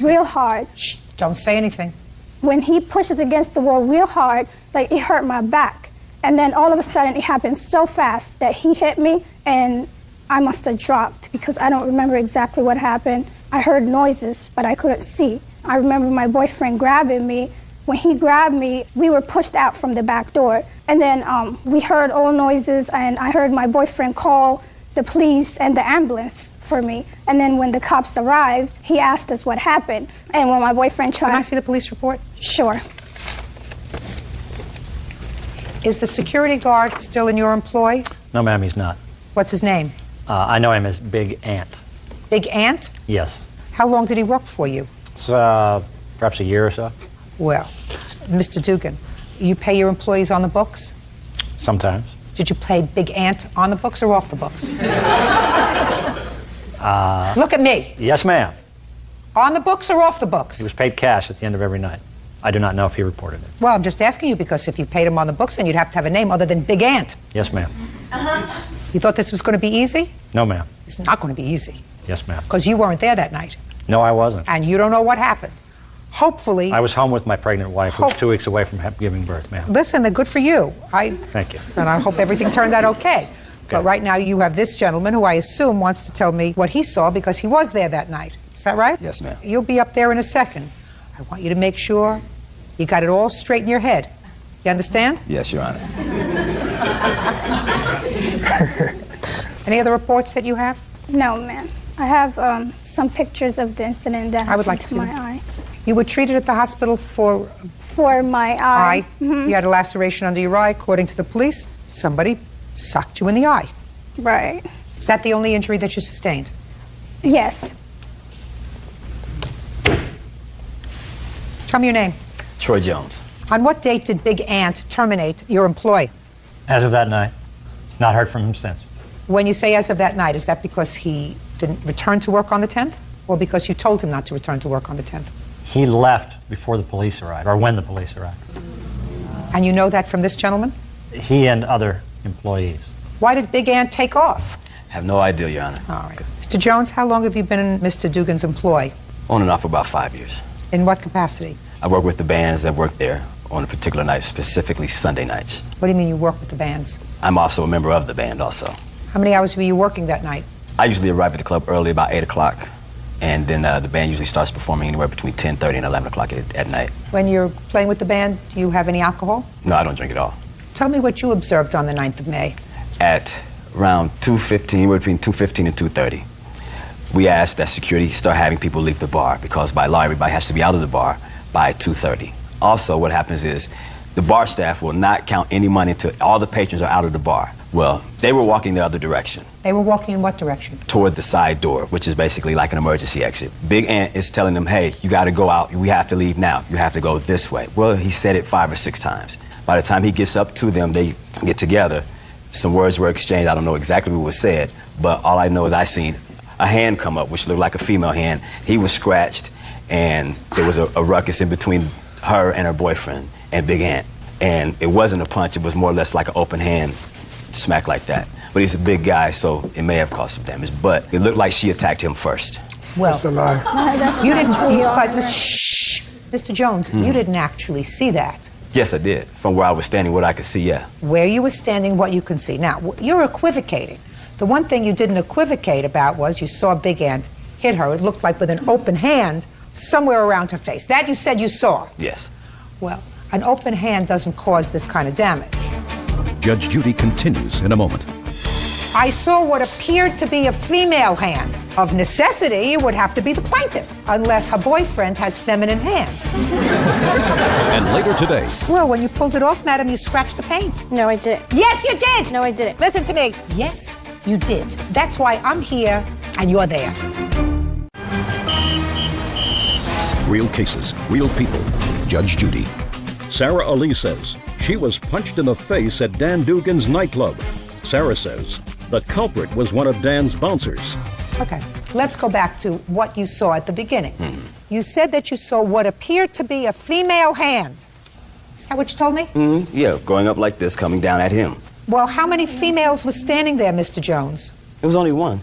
real hard. Shh, don't say anything. When he pushes against the wall real hard, like it hurt my back. And then all of a sudden it happened so fast that he hit me and I must have dropped because I don't remember exactly what happened. I heard noises, but I couldn't see. I remember my boyfriend grabbing me. When he grabbed me, we were pushed out from the back door. And then we heard all noises, and I heard my boyfriend call the police and the ambulance for me. And then when the cops arrived, he asked us what happened. And when my boyfriend tried... Can I see the police report? Sure. Is the security guard still in your employ? No, ma'am, he's not. What's his name? I know him as Big Ant. Big Ant? Yes. How long did he work for you? So, perhaps a year or so. Well, Mr. Dugan, you pay your employees on the books? Sometimes. Did you pay Big Ant on the books or off the books? Look at me. Yes, ma'am. On the books or off the books? He was paid cash at the end of every night. I do not know if he reported it. Well, I'm just asking you because if you paid him on the books, then you'd have to have a name other than Big Ant. Yes, ma'am. You thought this was going to be easy? No, ma'am. It's not going to be easy Yes, ma'am. because you weren't there that night No, I wasn't. and you don't know what happened. Hopefully, I was home with my pregnant wife, who was 2 weeks away from giving birth, ma'am. listen, they're good for you. Thank you. And I hope everything turned out okay. But right now you have this gentleman who I assume wants to tell me what he saw because he was there that night. Is that right? Yes, ma'am. You'll be up there in a second. I want you to make sure you got it all straight in your head. You understand? Yes, Your Honor. Any other reports that you have? No, ma'am. I have some pictures of the incident that I would like happened to see my them. eye. You were treated at the hospital for my eye. You had a laceration under your eye. According to the police, somebody socked you in the eye. Right. Is that the only injury that you sustained? Yes. Tell me your name. Troy Jones. On what date did Big Ant terminate your employ? As of that night, not heard from him since. When you say as of that night, is that because he didn't return to work on the 10th? Or because you told him not to return to work on the 10th? He left before the police arrived, or when the police arrived. And you know that from this gentleman? He and other employees. Why did Big Ant take off? Have no idea, Your Honor. All right. Mr. Jones, how long have you been in Mr. Dugan's employ? On and off for about 5 years. In what capacity? I work with the bands that work there on a particular night, specifically Sunday nights. What do you mean you work with the bands? I'm also a member of the band also. How many hours were you working that night? I usually arrive at the club early, about 8 o'clock, and then the band usually starts performing anywhere between 10:30 and 11 o'clock at night. When you're playing with the band, do you have any alcohol? No, I don't drink at all. Tell me what you observed on the 9th of May. At around 2:15, between 2:15 and 2:30, we asked that security start having people leave the bar because by law everybody has to be out of the bar by 2:30. Also, what happens is the bar staff will not count any money until all the patrons are out of the bar. Well, they were walking the other direction. They were walking in what direction? Toward the side door, which is basically like an emergency exit. Big Ant is telling them, hey, you got to go out. We have to leave now. You have to go this way. Well, he said it 5 or 6 times. By the time he gets up to them, they get together. Some words were exchanged. I don't know exactly what was said, but all I know is I seen a hand come up, which looked like a female hand. He was scratched, and there was a ruckus in between her and her boyfriend and Big Ant. And it wasn't a punch. It was more or less like an open hand smack like that. But he's a big guy, so it may have caused some damage. But it looked like she attacked him first. Well, that's a lie. You didn't. Shh, Mr. Jones, you didn't actually see that. Yes, I did. From where I was standing, what I could see, yeah. Where you were standing, what you can see. Now, you're equivocating. The one thing you didn't equivocate about was you saw Big Ant hit her. It looked like with an open hand somewhere around her face. That you said you saw. Yes. Well, an open hand doesn't cause this kind of damage. Judge Judy continues in a moment. I saw what appeared to be a female hand. Of necessity, it would have to be the plaintiff, unless her boyfriend has feminine hands. And later today, Well, when you pulled it off, madam, you scratched the paint. No, I didn't. Yes, you did! No, I didn't. Listen to me. Yes, you did. That's why I'm here and you're there. Real cases, real people. Judge Judy. Sarah Ali says she was punched in the face at Dan Dugan's nightclub. Sarah says the culprit was one of Dan's bouncers. Okay, let's go back to what you saw at the beginning. You said that you saw what appeared to be a female hand. Is that what you told me? Yeah, going up like this, coming down at him. Well, how many females were standing there, Mr. Jones? It was only one.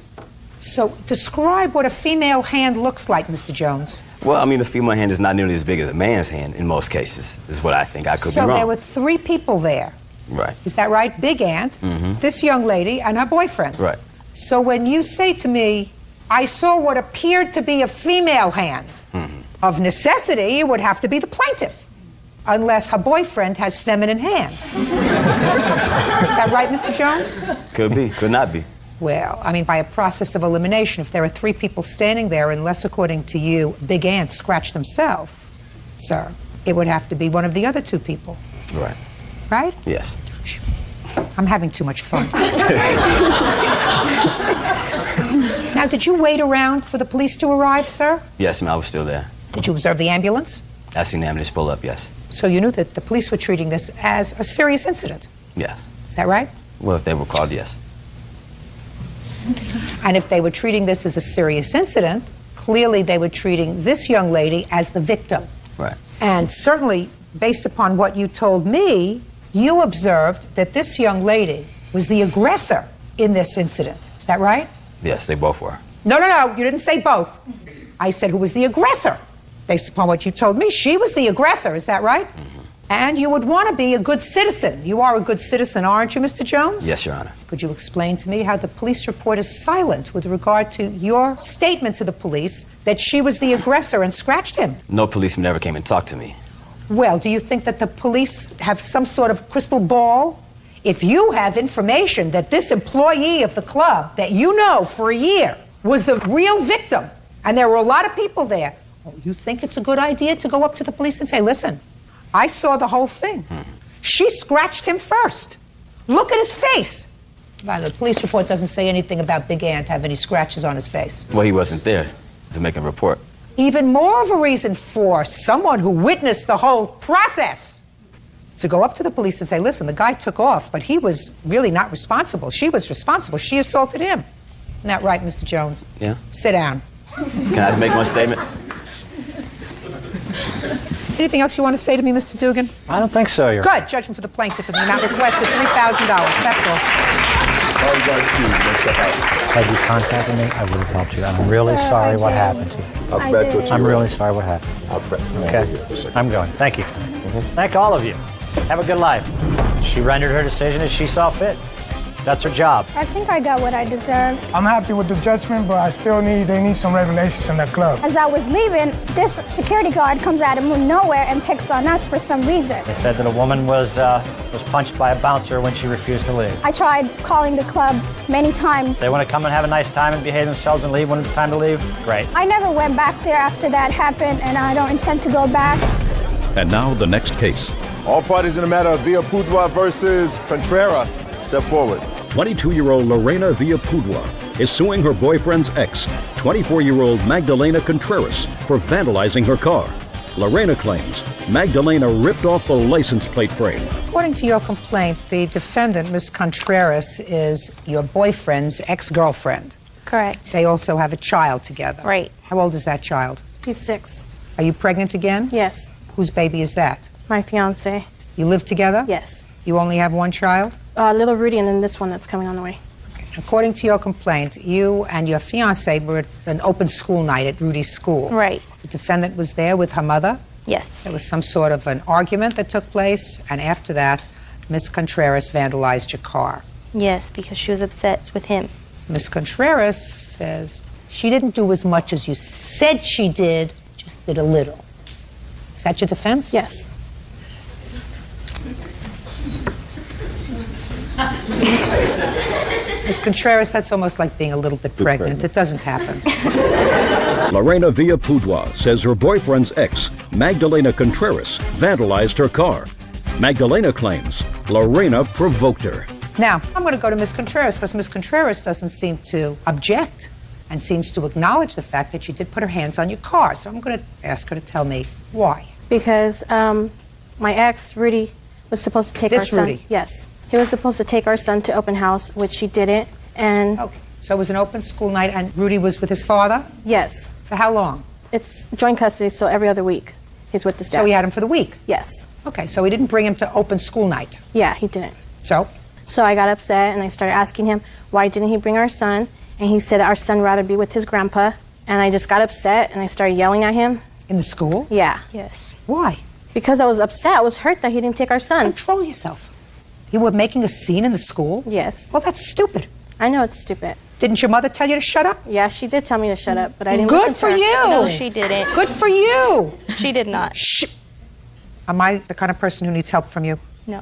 So, describe what a female hand looks like, Mr. Jones. Well, I mean, a female hand is not nearly as big as a man's hand in most cases, is what I think. I could be wrong. So there were 3 people there. Right. Is that right? Big Aunt, this young lady, and her boyfriend. Right. So when you say to me, I saw what appeared to be a female hand, of necessity, it would have to be the plaintiff, unless her boyfriend has feminine hands. Is that right, Mr. Jones? Could be, could not be. Well, I mean, by a process of elimination, if there are 3 people standing there, unless, according to you, Big Aunt scratched himself, sir, it would have to be one of the other 2 people. Right. Right? Yes. I'm having too much fun. Now, did you wait around for the police to arrive, sir? Yes, ma'am, I was still there. Did you observe the ambulance? I seen the ambulance pull up, yes. So you knew that the police were treating this as a serious incident? Yes. Is that right? Well, if they were called, yes. And if they were treating this as a serious incident, clearly they were treating this young lady as the victim. Right. And certainly, based upon what you told me, you observed that this young lady was the aggressor in this incident. Is that right? Yes, they both were. No, you didn't say both. I said who was the aggressor. Based upon what you told me, she was the aggressor. Is that right? And you would want to be a good citizen. You are a good citizen, aren't you, Mr. Jones? Yes, Your Honor. Could you explain to me how the police report is silent with regard to your statement to the police that she was the aggressor and scratched him? No policeman ever came and talked to me. Well, do you think that the police have some sort of crystal ball? If you have information that this employee of the club that you know for a year was the real victim, and there were a lot of people there, you think it's a good idea to go up to the police and say, listen, I saw the whole thing. She scratched him first. Look at his face. Well, the police report doesn't say anything about Big Ant having any scratches on his face. Well, he wasn't there to make a report. Even more of a reason for someone who witnessed the whole process to go up to the police and say, listen, the guy took off, but he was really not responsible. She was responsible. She assaulted him. Isn't that right, Mr. Jones? Yeah. Sit down. Can I make one statement? Anything else you want to say to me, Mr. Dugan? I don't think so, Your Honor. Good. Judgment for the plaintiff in the amount requested, $3,000. That's all. Had you contacted me, I would have helped you. I'm really sorry what happened to you. I'm really sorry what happened. Okay, I'm going. Thank you. Thank all of you. Have a good life. She rendered her decision as she saw fit. That's her job. I think I got what I deserved. I'm happy with the judgment, but I still they need some regulations in that club. As I was leaving, this security guard comes out of nowhere and picks on us for some reason. They said that a woman was punched by a bouncer when she refused to leave. I tried calling the club many times. They want to come and have a nice time and behave themselves and leave when it's time to leave? Great. I never went back there after that happened, and I don't intend to go back. And now the next case. All parties in the matter of Villapudua versus Contreras. Step forward. 22-year-old Lorena Villapudua is suing her boyfriend's ex, 24-year-old Magdalena Contreras, for vandalizing her car. Lorena claims Magdalena ripped off the license plate frame. According to your complaint, the defendant, Ms. Contreras, is your boyfriend's ex-girlfriend. Correct. They also have a child together. Right. How old is that child? He's 6. Are you pregnant again? Yes. Whose baby is that? My fiance. You live together? Yes. You only have one child? Little Rudy, and then this one that's coming on the way. According to your complaint, you and your fiance were at an open school night at Rudy's school. Right. The defendant was there with her mother? Yes. There was some sort of an argument that took place, and after that, Ms. Contreras vandalized your car. Yes, because she was upset with him. Ms. Contreras says she didn't do as much as you said she did, just did a little. Is that your defense? Yes. Ms. Contreras, that's almost like being a little bit pregnant. It doesn't happen. Lorena Villapudua says her boyfriend's ex, Magdalena Contreras, vandalized her car. Magdalena claims Lorena provoked her. Now, I'm going to go to Ms. Contreras because Ms. Contreras doesn't seem to object and seems to acknowledge the fact that she did put her hands on your car. So I'm going to ask her to tell me why. Because my ex, Rudy, was supposed to take our son. Rudy? Yes. He was supposed to take our son to open house, which he didn't. And okay. So it was an open school night, and Rudy was with his father? Yes. For how long? It's joint custody, so every other week he's with his dad. So he had him for the week? Yes. Okay, so he didn't bring him to open school night? Yeah, he didn't. So? So I got upset, and I started asking him, why didn't he bring our son? And he said our son rather be with his grandpa. And I just got upset, and I started yelling at him. In the school? Yeah. Yes. Why? Because I was upset. I was hurt that he didn't take our son. Control yourself. You were making a scene in the school? Yes. Well, that's stupid. I know it's stupid. Didn't your mother tell you to shut up? Yeah, she did tell me to shut up, but I didn't Good listen for to her. you. No, she didn't. Good for you. She did not. Shh. Am I the kind of person who needs help from you? No.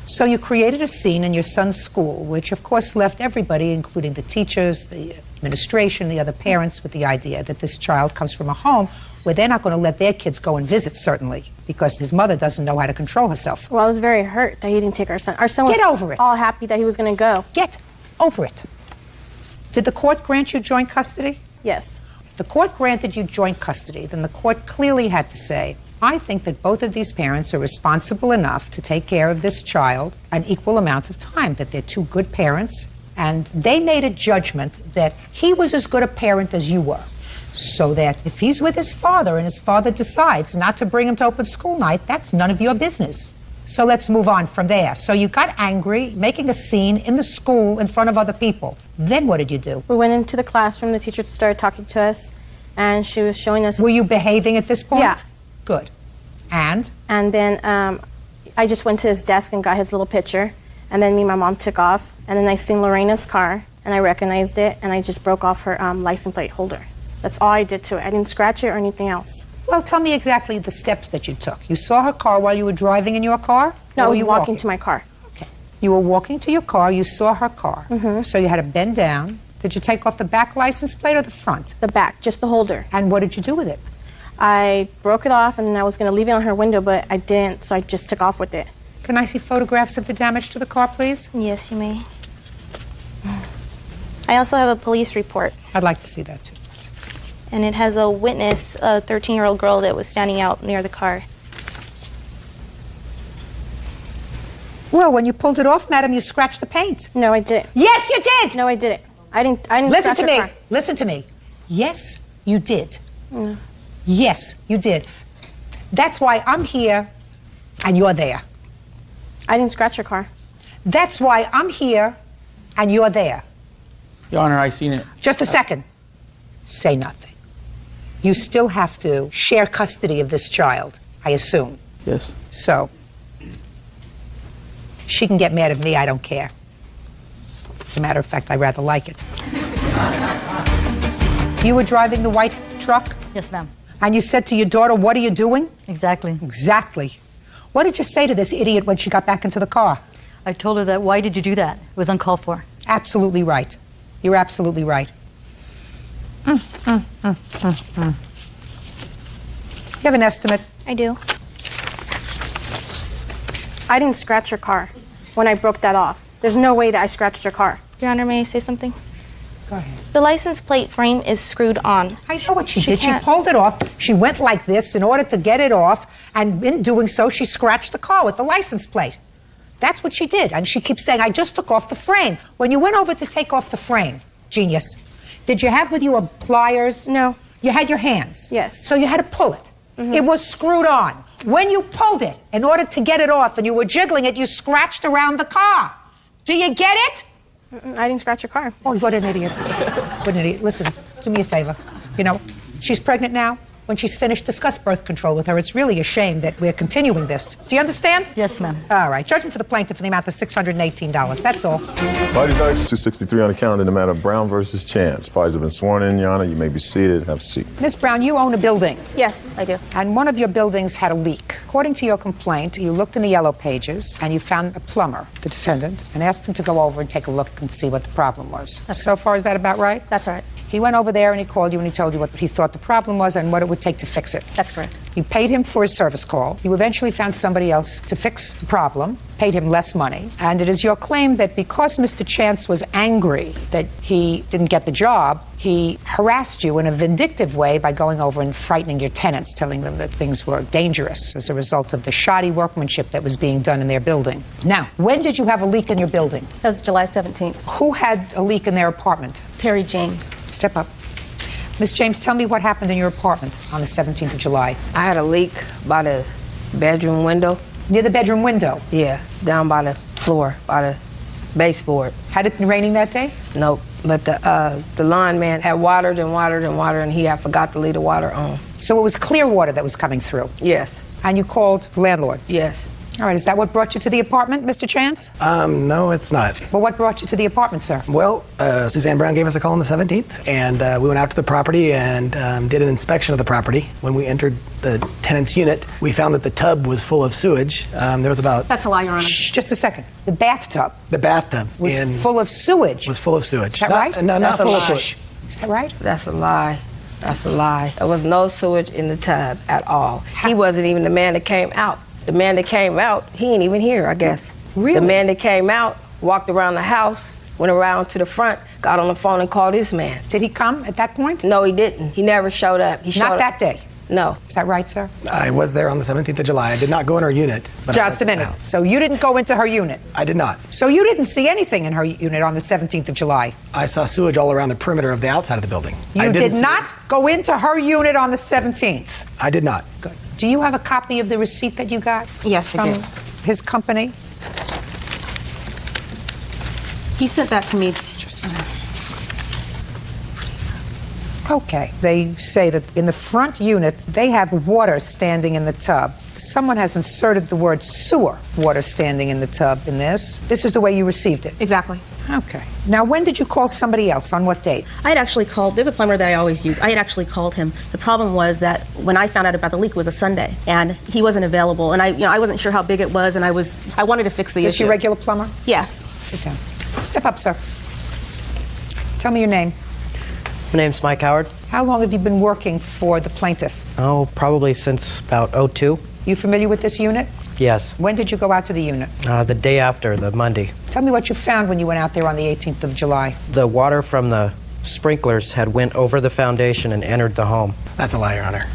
So you created a scene in your son's school, which of course left everybody, including the teachers, the administration, the other parents, with the idea that this child comes from a home where they're not going to let their kids go and visit, certainly, because his mother doesn't know how to control herself. Well, I was very hurt that he didn't take our son. Our son was Get over it. all happy that he was going to go. Get over it. Did the court grant you joint custody? Yes. If the court granted you joint custody, then the court clearly had to say, I think that both of these parents are responsible enough to take care of this child an equal amount of time, that they're two good parents, and they made a judgment that he was as good a parent as you were. So that if he's with his father and his father decides not to bring him to open school night, that's none of your business. So let's move on from there. So you got angry, making a scene in the school in front of other people. Then what did you do? We went into the classroom, the teacher started talking to us, and she was showing us... Were you behaving at this point? Yeah. Good. And? And then I just went to his desk and got his little picture, and then me and my mom took off, and then I seen Lorena's car, and I recognized it, and I just broke off her license plate holder. That's all I did to it. I didn't scratch it or anything else. Well, tell me exactly the steps that you took. You saw her car while you were driving in your car? No, I was walking to my car. Okay. You were walking to your car, you saw her car. Mm-hmm. So you had to bend down. Did you take off the back license plate or the front? The back, just the holder. And what did you do with it? I broke it off, and then I was going to leave it on her window, but I didn't, so I just took off with it. Can I see photographs of the damage to the car, please? Yes, you may. I also have a police report. I'd like to see that, too. And it has a witness, a 13-year-old girl that was standing out near the car. Well, when you pulled it off, madam, you scratched the paint. No, I didn't. Yes, you did! No, I didn't. I didn't Listen scratch to her me. car. Listen to me. Yes, you did. No. Yes, you did. That's why I'm here and you're there. I didn't scratch her car. That's why I'm here and you're there. Your Honor, I seen it. Just a second. Say nothing. You still have to share custody of this child, I assume. Yes. So, she can get mad at me, I don't care. As a matter of fact, I rather like it. You were driving the white truck? Yes, ma'am. And you said to your daughter, what are you doing? Exactly. Exactly. What did you say to this idiot when she got back into the car? I told her that, why did you do that? It was uncalled for. Absolutely right. You're absolutely right. You have an estimate? I do. I didn't scratch her car when I broke that off. There's no way that I scratched her car. Your Honor, may I say something? Go ahead. The license plate frame is screwed on. I know what she did. She pulled it off. She went like this in order to get it off, and in doing so, she scratched the car with the license plate. That's what she did. And she keeps saying, I just took off the frame. When you went over to take off the frame, genius, did you have with you a pliers? No. You had your hands? Yes. So you had to pull it. Mm-hmm. It was screwed on. When you pulled it, in order to get it off, and you were jiggling it, you scratched around the car. Do you get it? I didn't scratch your car. Oh, what an idiot. What an idiot. Listen, do me a favor. You know, she's pregnant now. When she's finished, discuss birth control with her. It's really a shame that we're continuing this. Do you understand? Yes, ma'am. All right. Judgment for the plaintiff in the amount of $618. That's all. Parties are 263 on the calendar in the matter of Brown versus Chance. Parties have been sworn in, Your Honor. You may be seated. Have a seat. Miss Brown, you own a building. Yes, I do. And one of your buildings had a leak. According to your complaint, you looked in the yellow pages and you found a plumber, the defendant, and asked him to go over and take a look and see what the problem was. So far, is that about right? That's right. He went over there and he called you and he told you what he thought the problem was and what it would take to fix it. That's correct. You paid him for his service call. You eventually found somebody else to fix the problem, paid him less money. And it is your claim that because Mr. Chance was angry that he didn't get the job, he harassed you in a vindictive way by going over and frightening your tenants, telling them that things were dangerous as a result of the shoddy workmanship that was being done in their building. Now, when did you have a leak in your building? That was July 17th. Who had a leak in their apartment? Terry James. Step up. Miss James, tell me what happened in your apartment on the 17th of July. I had a leak by the bedroom window. Near the bedroom window? Yeah, down by the floor, by the baseboard. Had it been raining that day? Nope, but the lineman had watered and watered and watered, and he had forgot to leave the water on. So it was clear water that was coming through? Yes. And you called the landlord? Yes. All right, is that what brought you to the apartment, Mr. Chance? No, it's not. Well, what brought you to the apartment, sir? Well, Suzanne Brown gave us a call on the 17th, and we went out to the property and did an inspection of the property. When we entered the tenant's unit, we found that the tub was full of sewage. There was about... That's a lie, Your Honor. Shh, just a second. The bathtub? The bathtub. Was full of sewage? Was full of sewage. Is that right? No, not full of sewage. Is that right? That's a lie. That's a lie. There was no sewage in the tub at all. He wasn't even the man that came out. The man that came out, he ain't even here, I guess. Really? The man that came out, walked around the house, went around to the front, got on the phone and called this man. Did he come at that point? No, he didn't. He never showed up. He showed Not up. that day? No. Is that right, sir? I was there on the 17th of July. I did not go in her unit. But Just a minute. So you didn't go into her unit? I did not. So you didn't see anything in her unit on the 17th of July? I saw sewage all around the perimeter of the outside of the building. You did not go into her unit on the 17th? I did not. Good. Do you have a copy of the receipt that you got? Yes, I from do. His company? He sent that to me. Okay. They say that in the front unit, they have water standing in the tub. Someone has inserted the word sewer water standing in the tub in this. This is the way you received it? Exactly. Okay. Now, when did you call somebody else? On what date? I had actually called, there's a plumber that I always use. I had actually called him. The problem was that when I found out about the leak, it was a Sunday, and he wasn't available, and I wasn't sure how big it was, and I wanted to fix the issue. Is this your regular plumber? Yes. Sit down. Step up, sir. Tell me your name. My name's Mike Howard. How long have you been working for the plaintiff? Oh, probably since about '02. You familiar with this unit? Yes. When did you go out to the unit? The day after, the Monday. Tell me what you found when you went out there on the 18th of July. The water from the sprinklers had went over the foundation and entered the home. That's a lie, Your Honor.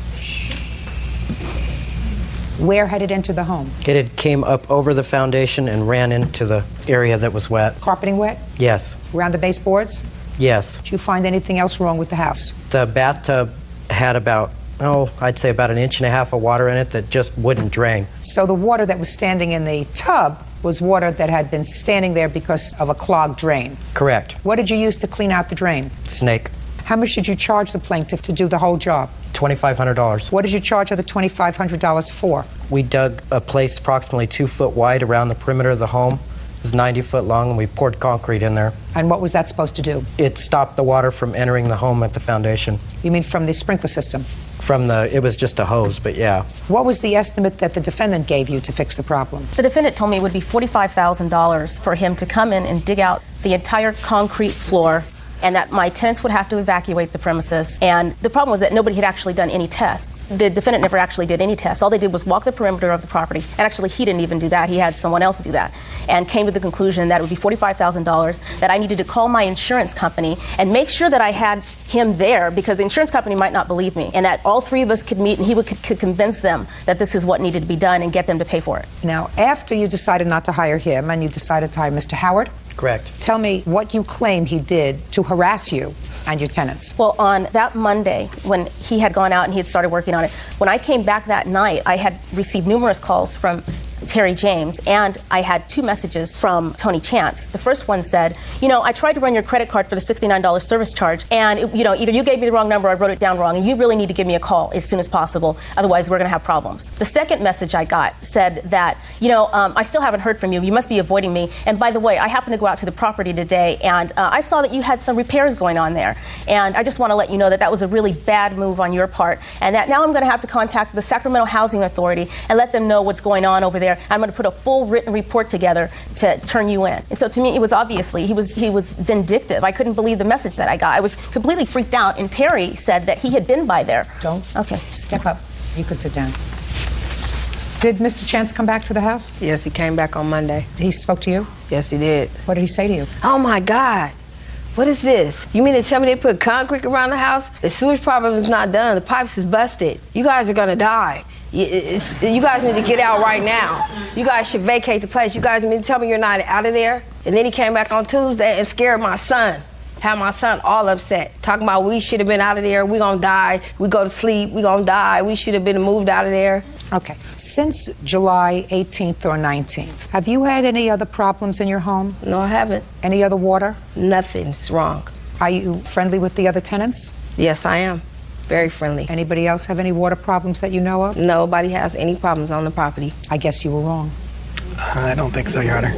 Where had it entered the home? It had came up over the foundation and ran into the area that was wet. Carpeting wet? Yes. Around the baseboards? Yes. Did you find anything else wrong with the house? The bathtub had about, I'd say about 1.5 inches of water in it that just wouldn't drain. So the water that was standing in the tub was water that had been standing there because of a clogged drain? Correct. What did you use to clean out the drain? Snake. How much did you charge the plaintiff to do the whole job? $2,500. What did you charge her the $2,500 for? We dug a place approximately 2 foot wide around the perimeter of the home. It was 90 foot long, and we poured concrete in there. And what was that supposed to do? It stopped the water from entering the home at the foundation. You mean from the sprinkler system? It was just a hose, but yeah. What was the estimate that the defendant gave you to fix the problem? The defendant told me it would be $45,000 for him to come in and dig out the entire concrete floor, and that my tenants would have to evacuate the premises. And the problem was that nobody had actually done any tests. The defendant never actually did any tests. All they did was walk the perimeter of the property. And actually, he didn't even do that. He had someone else do that. And came to the conclusion that it would be $45,000, that I needed to call my insurance company and make sure that I had him there, because the insurance company might not believe me, and that all three of us could meet and he could convince them that this is what needed to be done and get them to pay for it. Now, after you decided not to hire him and you decided to hire Mr. Howard? Correct. Tell me what you claim he did to harass you and your tenants. Well, on that Monday, when he had gone out and he had started working on it, when I came back that night, I had received numerous calls from Terry James, and I had 2 messages from Tony Chance. The first one said, I tried to run your credit card for the $69 service charge, and either you gave me the wrong number or I wrote it down wrong, and you really need to give me a call as soon as possible, otherwise we're going to have problems. The second message I got said that, I still haven't heard from you. You must be avoiding me. And by the way, I happened to go out to the property today, and I saw that you had some repairs going on there. And I just want to let you know that that was a really bad move on your part, and that now I'm going to have to contact the Sacramento Housing Authority and let them know what's going on over there. I'm going to put a full written report together to turn you in. And so to me, it was obviously, he was vindictive. I couldn't believe the message that I got. I was completely freaked out, and Terry said that he had been by there. Don't. Okay. Step up. You can sit down. Did Mr. Chance come back to the house? Yes, he came back on Monday. He spoke to you? Yes, he did. What did he say to you? Oh my God. What is this? You mean to tell me they put concrete around the house? The sewage problem is not done. The pipes is busted. You guys are gonna die. You guys need to get out right now. You guys should vacate the place. You guys mean to tell me you're not out of there? And then he came back on Tuesday and scared my son. Had my son all upset. Talking about we should have been out of there. We gonna die. We go to sleep. We gonna die. We should have been moved out of there. Okay. Since July 18th or 19th, have you had any other problems in your home? No, I haven't. Any other water? Nothing's wrong. Are you friendly with the other tenants? Yes, I am. Very friendly. Anybody else have any water problems that you know of? Nobody has any problems on the property. I guess you were wrong. I don't think so, Your Honor.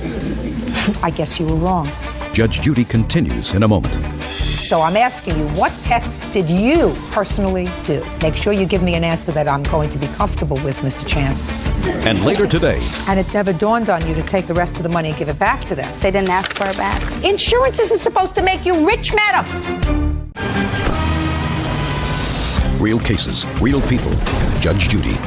I guess you were wrong. Judge Judy continues in a moment. So I'm asking you, what tests did you personally do? Make sure you give me an answer that I'm going to be comfortable with, Mr. Chance. And later today. And it never dawned on you to take the rest of the money and give it back to them. They didn't ask for it back. Insurance isn't supposed to make you rich, madam. Real cases, real people. Judge Judy.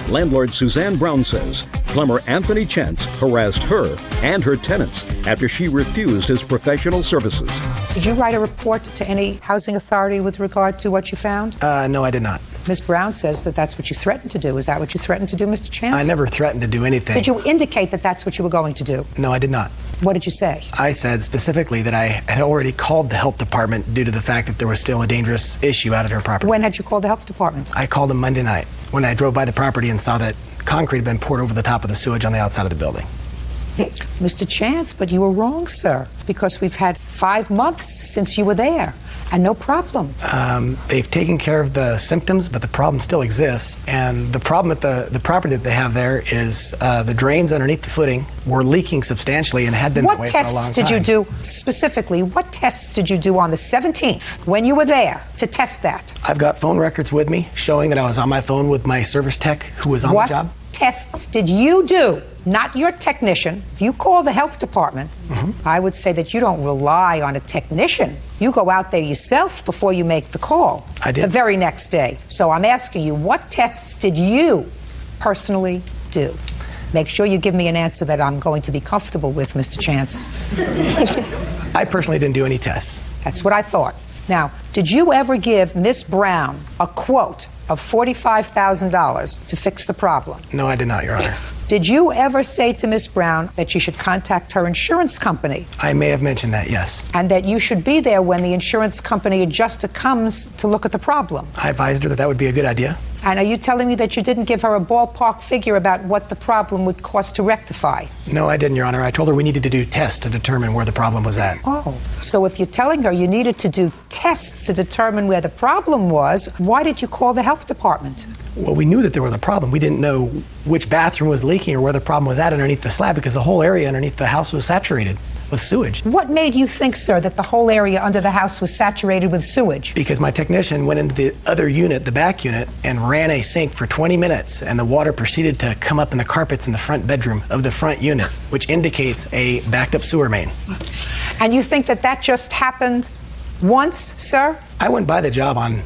Landlord Suzanne Brown says plumber Anthony Chance harassed her and her tenants after she refused his professional services. Did you write a report to any housing authority with regard to what you found? No, I did not. Ms. Brown says that that's what you threatened to do. Is that what you threatened to do, Mr. Chance? I never threatened to do anything. Did you indicate that that's what you were going to do? No, I did not. What did you say? I said specifically that I had already called the health department due to the fact that there was still a dangerous issue out at her property. When had you called the health department? I called them Monday night when I drove by the property and saw that concrete had been poured over the top of the sewage on the outside of the building. Mr. Chance, but you were wrong, sir, because we've had 5 months since you were there, and no problem. They've taken care of the symptoms, but the problem still exists. And the problem with the property that they have there is the drains underneath the footing were leaking substantially and had been that way for a long time. What tests did you do, specifically, what tests did you do on the 17th when you were there to test that? I've got phone records with me showing that I was on my phone with my service tech who was on the job. What tests did you do? Not your technician. If you call the health department, I would say that you don't rely on a technician. You go out there yourself before you make the call. I did. The very next day. So I'm asking you, what tests did you personally do? Make sure you give me an answer that I'm going to be comfortable with, Mr. Chance. I personally didn't do any tests. That's what I thought. Now, did you ever give Miss Brown a quote of $45,000 to fix the problem? No, I did not, Your Honor. Did you ever say to Miss Brown that she should contact her insurance company? I may have mentioned that, yes. And that you should be there when the insurance company adjuster comes to look at the problem? I advised her that that would be a good idea. And are you telling me that you didn't give her a ballpark figure about what the problem would cost to rectify? No, I didn't, Your Honor. I told her we needed to do tests to determine where the problem was at. Oh, so if you're telling her you needed to do tests to determine where the problem was, why did you call the health department? Well, we knew that there was a problem. We didn't know which bathroom was leaking or where the problem was at underneath the slab because the whole area underneath the house was saturated with sewage. What made you think, sir, that the whole area under the house was saturated with sewage? Because my technician went into the other unit, the back unit, and ran a sink for 20 minutes, and the water proceeded to come up in the carpets in the front bedroom of the front unit, which indicates a backed up sewer main. And you think that that just happened once, sir? I went by the job on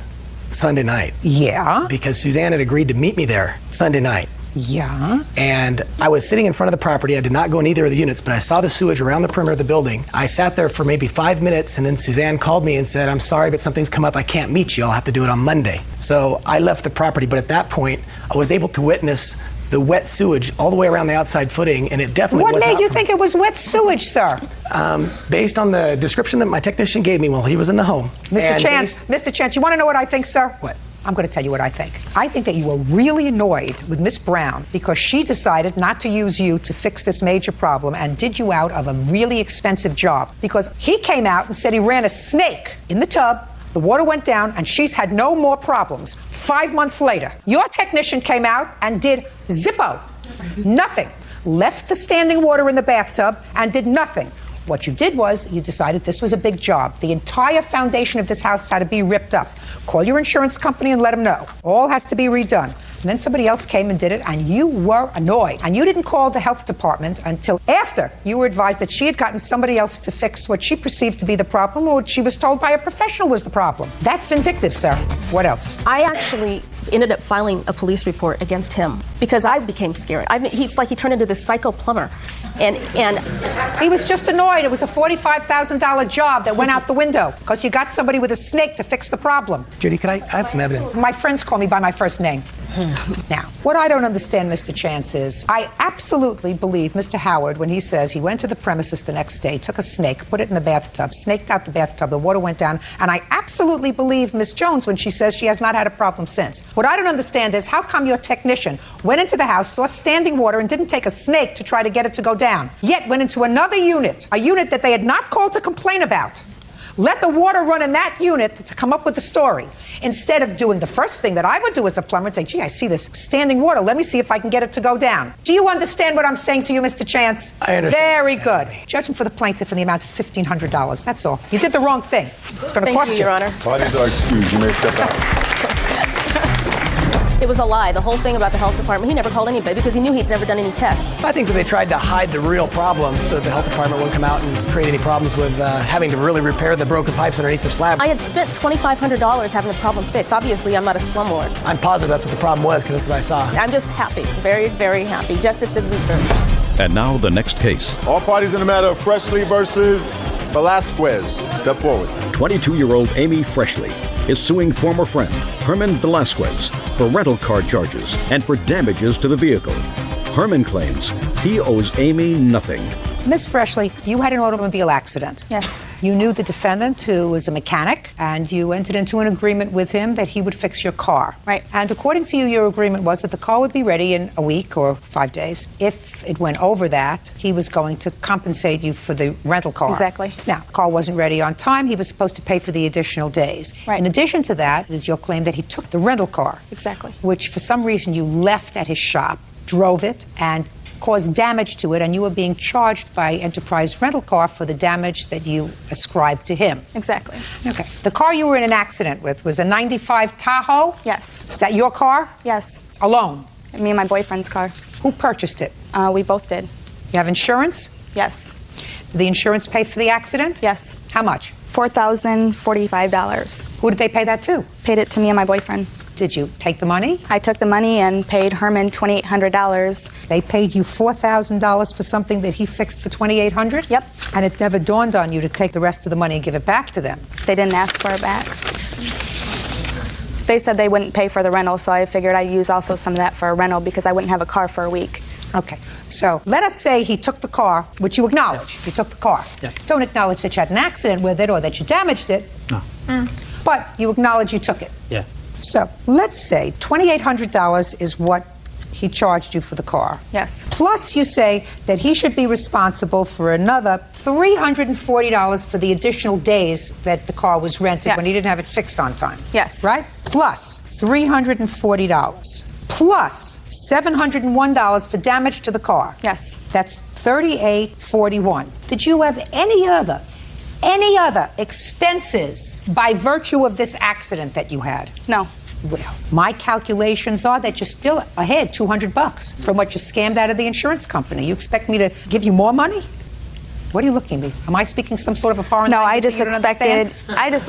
Sunday night. Yeah? Because Suzanne had agreed to meet me there Sunday night. Yeah? And I was sitting in front of the property. I did not go in either of the units, but I saw the sewage around the perimeter of the building. I sat there for maybe 5 minutes, and then Suzanne called me and said, "I'm sorry, but something's come up. I can't meet you. I'll have to do it on Monday." So I left the property, but at that point, I was able to witness the wet sewage all the way around the outside footing, and it definitely was. What made you think it was wet sewage, sir? Based on the description that my technician gave me while he was in the home. Mr. Chance, you want to know what I think, sir? What? I'm going to tell you what I think. I think that you were really annoyed with Miss Brown because she decided not to use you to fix this major problem and did you out of a really expensive job. Because he came out and said he ran a snake in the tub, the water went down, and she's had no more problems. 5 months later, your technician came out and did zippo. Nothing. Left the standing water in the bathtub and did nothing. What you did was you decided this was a big job. The entire foundation of this house had to be ripped up. Call your insurance company and let them know. All has to be redone. And then somebody else came and did it, and you were annoyed. And you didn't call the health department until after you were advised that she had gotten somebody else to fix what she perceived to be the problem or what she was told by a professional was the problem. That's vindictive, sir. What else? I actually ended up filing a police report against him because I became scared. It's like he turned into this psycho plumber. And he was just annoyed. It was a $45,000 job that went out the window because you got somebody with a snake to fix the problem. Judy, I have some evidence. My friends call me by my first name. Now, what I don't understand, Mr. Chance, is I absolutely believe Mr. Howard when he says he went to the premises the next day, took a snake, put it in the bathtub, snaked out the bathtub, the water went down, and I absolutely believe Miss Jones when she says she has not had a problem since. What I don't understand is how come your technician went into the house, saw standing water, and didn't take a snake to try to get it to go down, yet went into another unit, a unit that they had not called to complain about, let the water run in that unit to come up with the story, instead of doing the first thing that I would do as a plumber and say, gee, I see this standing water. Let me see if I can get it to go down. Do you understand what I'm saying to you, Mr. Chance? I understand. Very good. Judgment for the plaintiff in the amount of $1,500. That's all. You did the wrong thing. It's going to cost you. Your Honor. Parties are excused. You may step out. it was a lie. The whole thing about the health department, he never called anybody because he knew he'd never done any tests. I think that they tried to hide the real problem so that the health department wouldn't come out and create any problems with having to really repair the broken pipes underneath the slab. I had spent $2,500 having the problem fixed. Obviously, I'm not a slumlord. I'm positive that's what the problem was because that's what I saw. I'm just happy. Very, very happy. Justice has been served. And now the next case. All parties in the matter of Freshly versus Velasquez. Step forward. 22-year-old Amy Freshly is suing former friend Herman Velasquez for rental car charges and for damages to the vehicle. Herman claims he owes Amy nothing. Miss Freshly, you had an automobile accident. Yes. You knew the defendant, who was a mechanic, and you entered into an agreement with him that he would fix your car. Right. And according to you, your agreement was that the car would be ready in a week or 5 days. If it went over that, he was going to compensate you for the rental car. Exactly. Now, the car wasn't ready on time. He was supposed to pay for the additional days. Right. In addition to that is your claim that he took the rental car. Exactly. Which, for some reason, you left at his shop, drove it, and caused damage to it, and you were being charged by Enterprise Rental Car for the damage that you ascribed to him. Exactly. Okay. The car you were in an accident with was a 95 Tahoe? Yes. Is that your car? Yes. Alone? Me and my boyfriend's car. Who purchased it? We both did. You have insurance? Yes. Did the insurance pay for the accident? Yes. How much? $4,045. Who did they pay that to? Paid it to me and my boyfriend. Did you take the money? I took the money and paid Herman $2,800. They paid you $4,000 for something that he fixed for $2,800? Yep. And it never dawned on you to take the rest of the money and give it back to them? They didn't ask for it back. They said they wouldn't pay for the rental, so I figured I'd use also some of that for a rental because I wouldn't have a car for a week. Okay. So let us say he took the car, which you acknowledge. He took the car. Yeah. Don't acknowledge that you had an accident with it or that you damaged it. No. But you acknowledge you took it. Yeah. So let's say $2,800 is what he charged you for the car. Yes. Plus you say that he should be responsible for another $340 for the additional days that the car was rented Yes. when he didn't have it fixed on time. Yes. Right? Plus $340. Plus $701 for damage to the car. Yes. That's $3,841. Did you have any other expenses by virtue of this accident that you had? No. Well, my calculations are that you're still ahead $200 from what you scammed out of the insurance company. You expect me to give you more money? What are you looking at me? Am I speaking some sort of a foreign language? No, I just that you don't understand?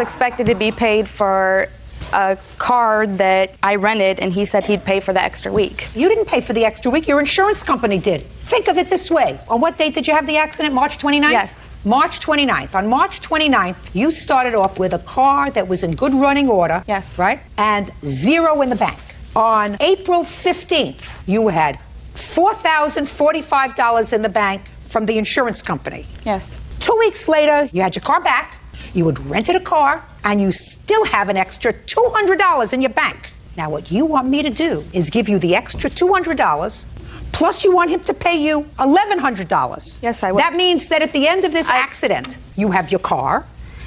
expected to be paid for a car that I rented, and he said he'd pay for the extra week. You didn't pay for the extra week. Your insurance company did. Think of it this way. On what date did you have the accident? March 29th? Yes. March 29th. On March 29th, you started off with a car that was in good running order. Yes. Right? And zero in the bank. On April 15th, you had $4,045 in the bank from the insurance company. Yes. 2 weeks later, you had your car back. You had rented a car, and you still have an extra $200 in your bank. Now, what you want me to do is give you the extra $200, plus you want him to pay you $1,100. Yes, I would. That means that at the end of this accident, you have your car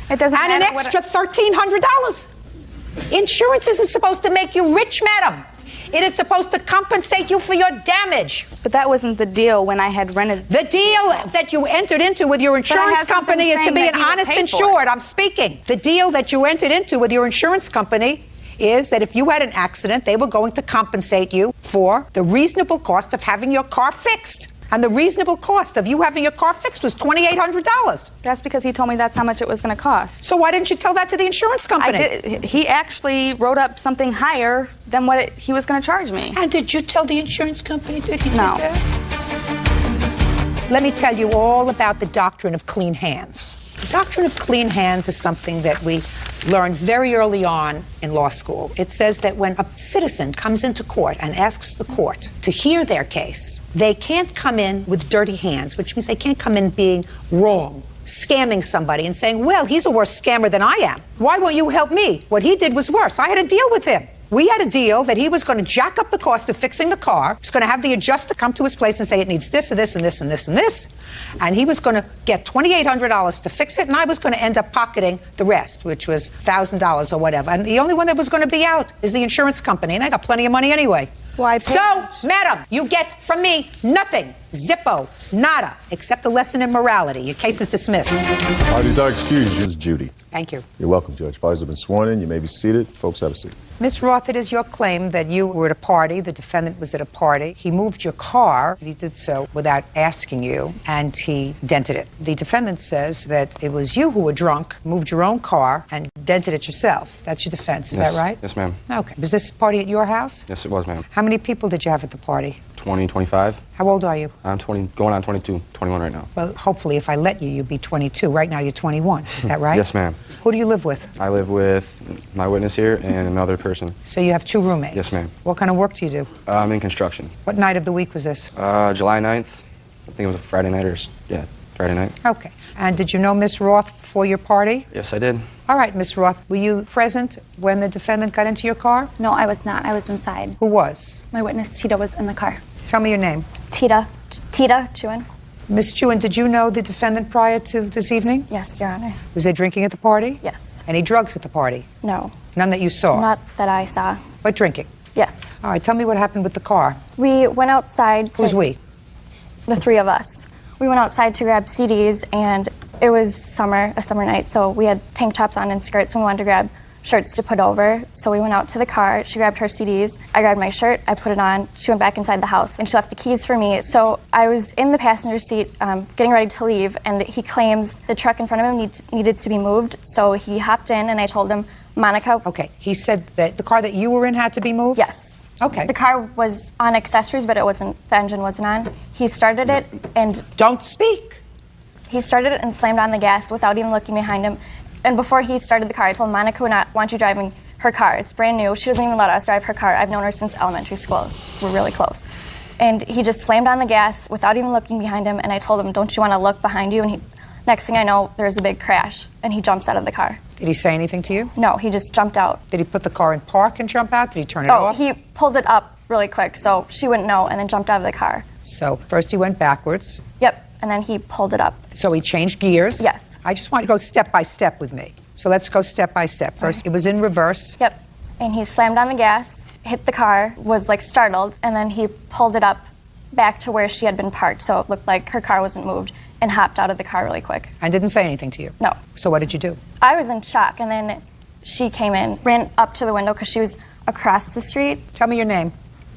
It doesn't and an matter extra $1,300. Insurance isn't supposed to make you rich, madam. It is supposed to compensate you for your damage. But that wasn't the deal when I had rented. The deal that you entered into with your insurance company is to be an honest insured. I'm speaking. The deal that you entered into with your insurance company is that if you had an accident, they were going to compensate you for the reasonable cost of having your car fixed. And the reasonable cost of you having your car fixed was $2,800. That's because he told me that's how much it was going to cost. So why didn't you tell that to the insurance company? I did. He actually wrote up something higher than what he was going to charge me. And did you tell the insurance company that he No. did that? Let me tell you all about the doctrine of clean hands. The doctrine of clean hands is something that we learned very early on in law school. It says that when a citizen comes into court and asks the court to hear their case, they can't come in with dirty hands, which means they can't come in being wrong, scamming somebody and saying, well, he's a worse scammer than I am. Why won't you help me? What he did was worse. I had a deal with him. We had a deal that he was going to jack up the cost of fixing the car. He was going to have the adjuster come to his place and say it needs this and this and this and this and this. And he was going to get $2,800 to fix it, and I was going to end up pocketing the rest, which was $1,000 or whatever. And the only one that was going to be out is the insurance company, and they got plenty of money anyway. Well, So, madam, you get from me nothing. Zippo. Nada. Except a lesson in morality. Your case is dismissed. Parties are excused. Ms. Judy. Thank you. You're welcome, Judge. Parties have been sworn in. You may be seated. Folks, have a seat. Ms. Roth, it is your claim that you were at a party, the defendant was at a party, he moved your car, he did so without asking you, and he dented it. The defendant says that it was you who were drunk, moved your own car, and dented it yourself. That's your defense, is that right? Yes, ma'am. Okay. Was this party at your house? Yes, it was, ma'am. How many people did you have at the party? 20, 25. How old are you? I'm 20, going on 22, 21 right now. Well, hopefully if I let you, you'll be 22. Right now you're 21. Is that right? Yes, ma'am. Who do you live with? I live with my witness here and another person. So you have 2 roommates? Yes, ma'am. What kind of work do you do? I'm in construction. What night of the week was this? July 9th. I think it was a Friday night Friday night. Okay. And did you know Miss Roth before your party? Yes, I did. All right, Miss Roth, were you present when the defendant got into your car? No, I was not. I was inside. Who was? My witness, Tita, was in the car. Tell me your name. Tita Chewin. Miss Chewin, did you know the defendant prior to this evening? Yes, Your Honor. Was there drinking at the party? Yes. Any drugs at the party? No. None that you saw? Not that I saw. But drinking? Yes. All right, tell me what happened with the car. We went outside to... Who's we? The 3 of us. We went outside to grab CDs, and it was a summer night, so we had tank tops on and skirts, and we wanted to grab shirts to put over. So we went out to the car. She grabbed her CDs. I grabbed my shirt. I put it on. She went back inside the house, and she left the keys for me. So I was in the passenger seat getting ready to leave, and he claims the truck in front of him needed to be moved. So he hopped in, and I told him, Monica. Okay. He said that the car that you were in had to be moved? Yes. Okay. The car was on accessories, but the engine wasn't on. He started it and... Don't speak! He started it and slammed on the gas without even looking behind him. And before he started the car, I told Monica would not want you driving her car. It's brand new. She doesn't even let us drive her car. I've known her since elementary school. We're really close. And he just slammed on the gas without even looking behind him. And I told him, don't you want to look behind you? And next thing I know, there's a big crash. And he jumps out of the car. Did he say anything to you? No, he just jumped out. Did he put the car in park and jump out? Did he turn it off? He pulled it up really quick so she wouldn't know, and then jumped out of the car. So first he went backwards. Yep, and then he pulled it up. So he changed gears? Yes. I just want you to go step by step with me. So let's go step by step. First, it was in reverse. Yep, and he slammed on the gas, hit the car, was like startled, and then he pulled it up back to where she had been parked, so it looked like her car wasn't moved, and hopped out of the car really quick. And didn't say anything to you? No. So what did you do? I was in shock, and then she came in, ran up to the window because she was across the street. Tell me your name.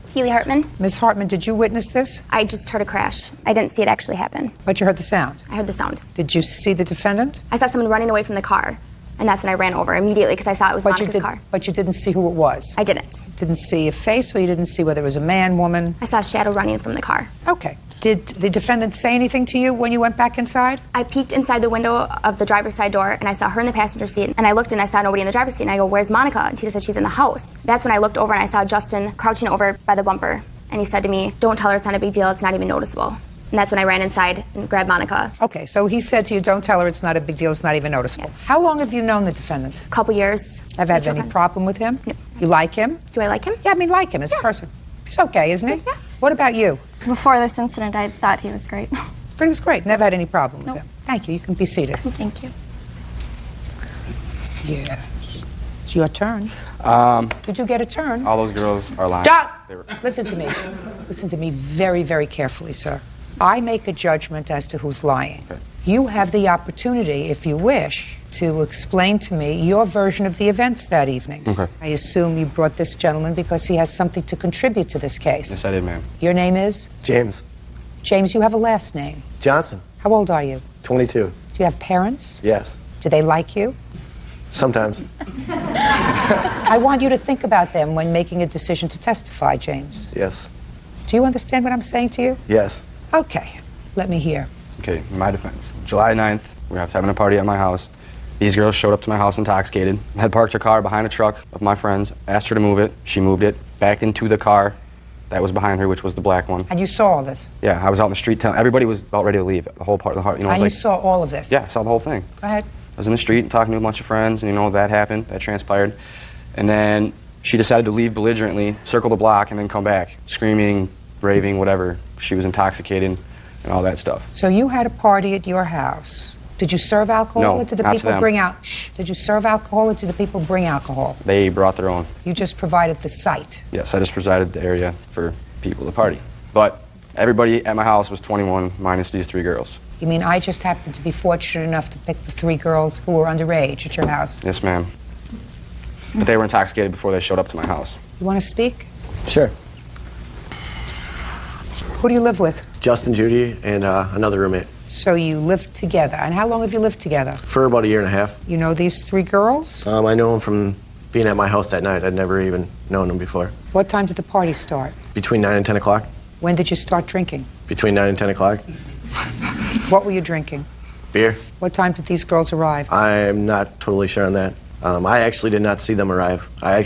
Keely Hartman. Ms. Hartman, did you witness this? I just heard a crash. I didn't see it actually happen. But you heard the sound? I heard the sound. Did you see the defendant? I saw someone running away from the car, and that's when I ran over immediately because I saw it was Monica's car. But you didn't see who it was? I didn't. Didn't see a face, or you didn't see whether it was a man, woman? I saw a shadow running from the car. Okay. Did the defendant say anything to you when you went back inside? I peeked inside the window of the driver's side door, and I saw her in the passenger seat, and I looked and I saw nobody in the driver's seat, and I go, where's Monica? And Tita said she's in the house. That's when I looked over and I saw Justin crouching over by the bumper, and he said to me, don't tell her it's not a big deal, it's not even noticeable. And that's when I ran inside and grabbed Monica. Okay, so he said to you, don't tell her it's not a big deal, it's not even noticeable. Yes. How long have you known the defendant? A couple years. Have had any problem with him? No. You like him? Do I like him? Yeah, I mean, like him as a person. He's okay, isn't he? Yeah. What about you? Before this incident, I thought he was great. But he was great. Never had any problem with him. Thank you. You can be seated. Thank you. Yeah. It's your turn. Did you get a turn? All those girls are lying. Listen to me. Listen to me very, very carefully, sir. I make a judgment as to who's lying. Okay. You have the opportunity, if you wish, to explain to me your version of the events that evening. Okay. I assume you brought this gentleman because he has something to contribute to this case. Yes, I did, ma'am. Your name is? James. James, you have a last name. Johnson. How old are you? 22. Do you have parents? Yes. Do they like you? Sometimes. I want you to think about them when making a decision to testify, James. Yes. Do you understand what I'm saying to you? Yes. Okay. Let me hear. Okay, in my defense. July 9th, we were having a party at my house. These girls showed up to my house intoxicated, had parked her car behind a truck of my friends, asked her to move it. She moved it, backed into the car that was behind her, which was the black one. And you saw all this? Yeah, I was out in the street telling everybody was about ready to leave. The whole part of the heart, And you saw all of this? Yeah, I saw the whole thing. Go ahead. I was in the street talking to a bunch of friends, and that happened, that transpired. And then she decided to leave belligerently, circle the block, and then come back, screaming, raving, whatever. She was intoxicated and all that stuff. So you had a party at your house. Did you serve alcohol, No, or did the not to people them. bring out? Did you serve alcohol, or did the people bring alcohol? They brought their own. You just provided the site. Yes, I just presided the area for people to party. But everybody at my house was 21, minus these 3 girls. You mean I just happened to be fortunate enough to pick the 3 girls who were underage at your house? Yes, ma'am. But they were intoxicated before they showed up to my house. You want to speak? Sure. Who do you live with? Justin, Judy, and another roommate. So you lived together. And how long have you lived together? For about a year and a half. You know these 3 girls? I know them from being at my house that night. I'd never even known them before. What time did the party start? Between 9 and 10 o'clock. When did you start drinking? Between 9 and 10 o'clock. What were you drinking? Beer. What time did these girls arrive? I'm not totally sure on that. I actually did not see them arrive. I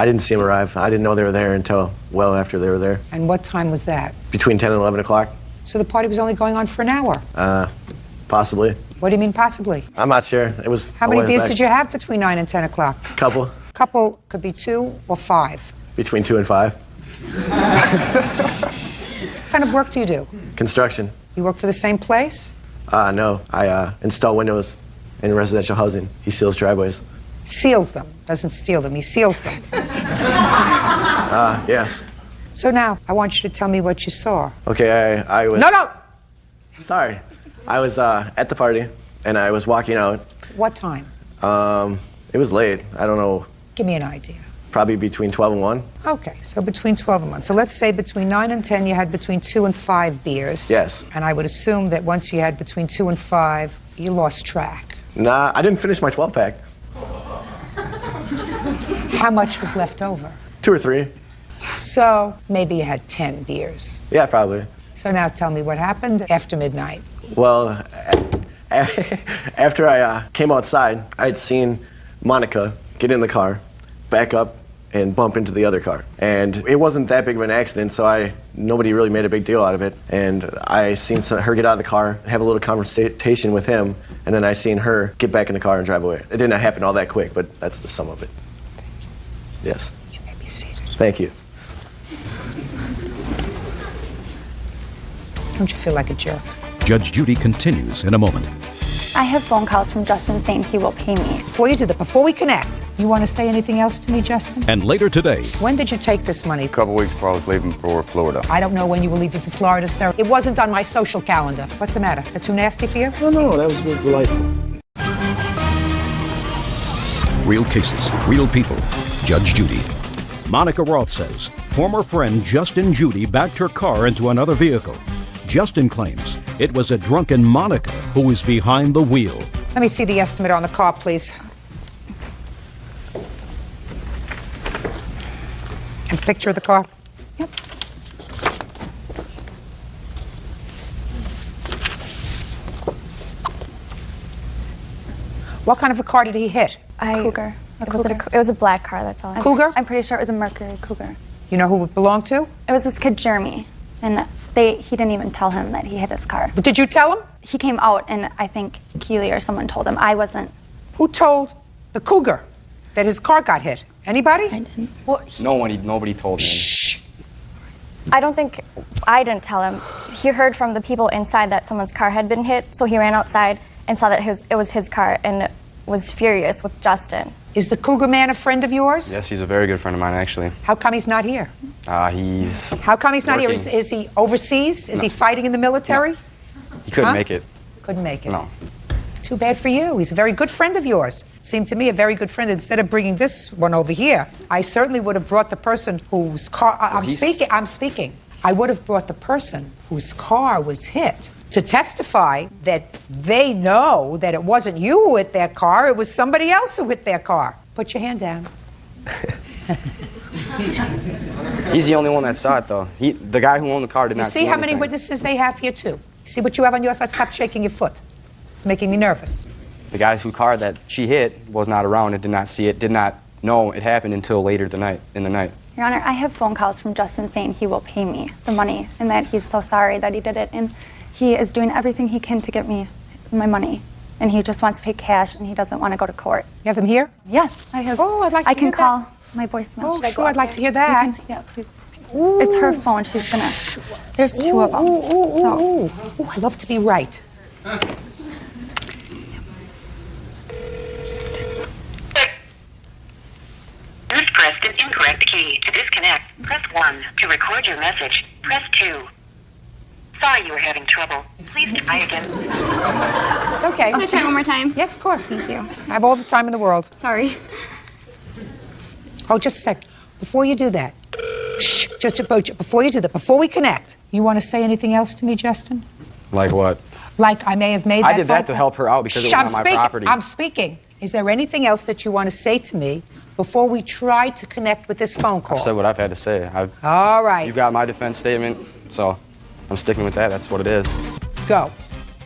didn't see them arrive. I didn't know they were there until well after they were there. And what time was that? Between 10 and 11 o'clock. So the party was only going on for an hour? Possibly. What do you mean possibly? I'm not sure. It was. How many beers did you have between 9 and 10 o'clock? Couple. Couple could be 2 or 5. Between 2 and 5. What kind of work do you do? Construction. You work for the same place? No. I install windows in residential housing. He seals driveways. Seals them. Doesn't steal them. He seals them. Yes. So now, I want you to tell me what you saw. Okay, I was... No! Sorry. I was at the party, and I was walking out. What time? It was late. I don't know. Give me an idea. Probably between 12 and 1. Okay, so between 12 and 1. So let's say between 9 and 10 you had between 2 and 5 beers. Yes. And I would assume that once you had between 2 and 5, you lost track. Nah, I didn't finish my 12-pack. How much was left over? 2 or 3. So maybe you had 10 beers. Yeah, probably. So now tell me what happened after midnight. Well, after I came outside, I'd seen Monica get in the car, back up, and bump into the other car. And it wasn't that big of an accident, so nobody really made a big deal out of it. And I seen her get out of the car, have a little conversation with him, and then I seen her get back in the car and drive away. It didn't happen all that quick, but that's the sum of it. Yes. You may be seated. Thank you. Don't you feel like a jerk? Judge Judy continues in a moment. I have phone calls from Justin saying he will pay me. Before you do that, before we connect, you want to say anything else to me, Justin? And later today. When did you take this money? A couple weeks before I was leaving for Florida. I don't know when you were leaving for Florida, sir. It wasn't on my social calendar. What's the matter? That too nasty for you? No, that was delightful. Real cases, real people. Judge Judy. Monica Roth says former friend Justin Judy backed her car into another vehicle. Justin claims it was a drunken Monica who was behind the wheel. Let me see the estimate on the car, please. And picture of the car? Yep. What kind of a car did he hit? Cougar. It was a black car, that's all. Cougar? I'm pretty sure it was a Mercury Cougar. You know who it belonged to? It was this kid, Jeremy. And he didn't even tell him that he hit his car. But did you tell him? He came out, and I think Keely or someone told him. I wasn't. Who told the Cougar that his car got hit? Anybody? I didn't. Well, Nobody told me. I don't think I didn't tell him. He heard from the people inside that someone's car had been hit, so he ran outside and saw that it was his car and was furious with Justin. Is the Cougar man a friend of yours? Yes, he's a very good friend of mine, actually. How come he's not here? He's How come he's not here? working. Is he overseas? Is he fighting in the military? No. He couldn't Huh? make it. Couldn't make it. No. Too bad for you. He's a very good friend of yours. Seemed to me a very good friend. Instead of bringing this one over here, I certainly would have brought the person whose car. I'm speaking. I would have brought the person whose car was hit to testify that they know that it wasn't you who hit their car, it was somebody else who hit their car. Put your hand down. He's the only one that saw it, though. The guy who owned the car did You not see see how anything. many witnesses they have here, too? See what you have on your side? Stop shaking your foot. It's making me nervous. The guy whose car that she hit was not around and did not see it, did not know it happened until later in the night. Your Honor, I have phone calls from Justin saying he will pay me the money and that he's so sorry that he did it, and he is doing everything he can to get me my money. And he just wants to pay cash, and he doesn't want to go to court. You have him here? Yes, I have. Oh, I'd like to I hear can that. call my voicemail. Oh, Should I go sure, up I'd like there? to hear that. You can- yeah, please. It's her phone. She's gonna. There's two of them. Ooh, I love to be right. You've pressed an incorrect key. To disconnect, press 1. To record your message, press 2. Sorry you were having trouble. Please try again. It's okay. Can I try one more time? Yes, of course. Thank you. I have all the time in the world. Sorry. Oh, just a sec. Before you do that, shh, before you do that, before we connect, you want to say anything else to me, Justin? Like what? Like I may have made that I did that to phone help her out because it was on my property. I'm speaking. Is there anything else that you want to say to me before we try to connect with this phone call? I've said what I've had to say. All right. You've got my defense statement, so I'm sticking with that. That's what it is. Go.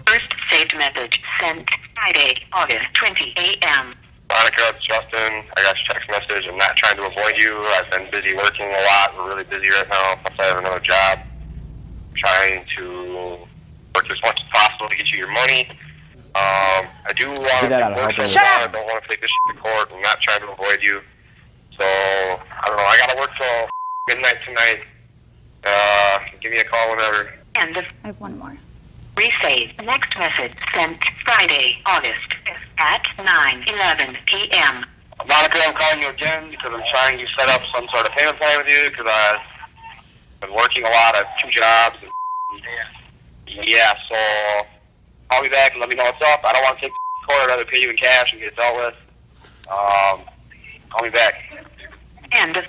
First saved message sent Friday, August 20 a.m. Monica, it's Justin. I got your text message. I'm not trying to avoid you. I've been busy working a lot. We're really busy right now. Plus, I have another job. I'm trying to work as much as possible to get you your money. I do want to work so I don't want to take this shit to court. I'm not trying to avoid you. So, I don't know. I got to work till midnight tonight. Give me a call whenever. End of. I have one more. Resave. Next message sent Friday, August 5th at 9:11 p.m. Monica, I'm calling you again because I'm trying to set up some sort of payment plan with you because I've been working a lot. I have 2 jobs. And yeah, so call me back and let me know what's up. I don't want to take the court. I'd rather pay you in cash and get it dealt with. Call me back. End of.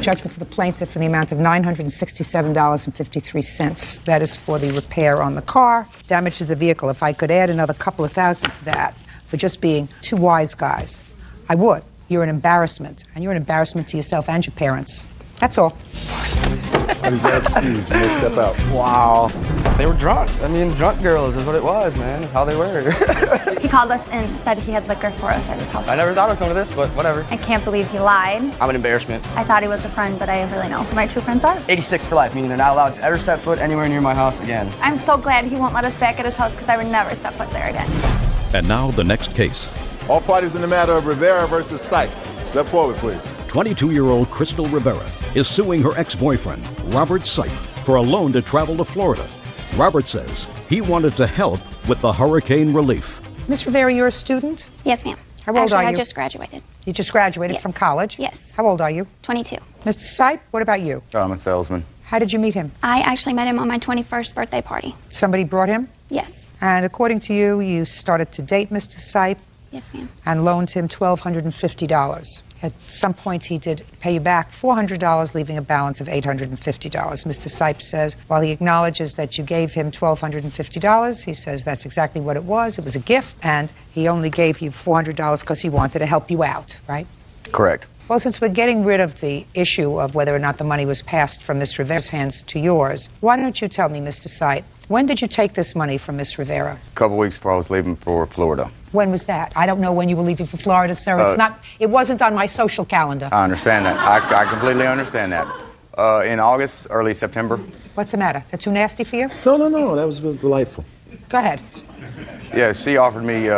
Judgment for the plaintiff in the amount of $967.53. That is for the repair on the car, damage to the vehicle. If I could add another couple of thousand to that for just being 2 wise guys, I would. You're an embarrassment, and you're an embarrassment to yourself and your parents. That's all. What is that excuse? You may step out. Wow. They were drunk. I mean, drunk girls is what it was, man. It's how they were. He called us and said he had liquor for us at his house. I never thought it would come to this, but whatever. I can't believe he lied. I'm an embarrassment. I thought he was a friend, but I really know who my true friends are. 86 for life, meaning they're not allowed to ever step foot anywhere near my house again. I'm so glad he won't let us back at his house because I would never step foot there again. And now the next case. All parties in the matter of Rivera versus Sipe. Step forward, please. 22-year-old Crystal Rivera is suing her ex-boyfriend, Robert Sipe, for a loan to travel to Florida. Robert says he wanted to help with the hurricane relief. Miss Rivera, you're a student? Yes, ma'am. How old are you? I just graduated. You just graduated Yes. from college? Yes. How old are you? 22. Mr. Sipe, what about you? I'm a salesman. How did you meet him? I actually met him on my 21st birthday party. Somebody brought him? Yes. And according to you, you started to date Mr. Sipe Yes, ma'am. and loaned him $1,250. At some point, he did pay you back $400, leaving a balance of $850. Mr. Sipe says, while he acknowledges that you gave him $1,250, he says that's exactly what it was. It was a gift, and he only gave you $400 because he wanted to help you out, right? Correct. Well, since we're getting rid of the issue of whether or not the money was passed from Miss Rivera's hands to yours, why don't you tell me, Mr. Sipe, when did you take this money from Miss Rivera? A couple weeks before I was leaving for Florida. When was that? I don't know when you were leaving for Florida, sir. It wasn't on my social calendar. I understand that. I completely understand that. In August, early September. What's the matter? They're too nasty for you? No. That was delightful. Go ahead. Yeah, she offered me,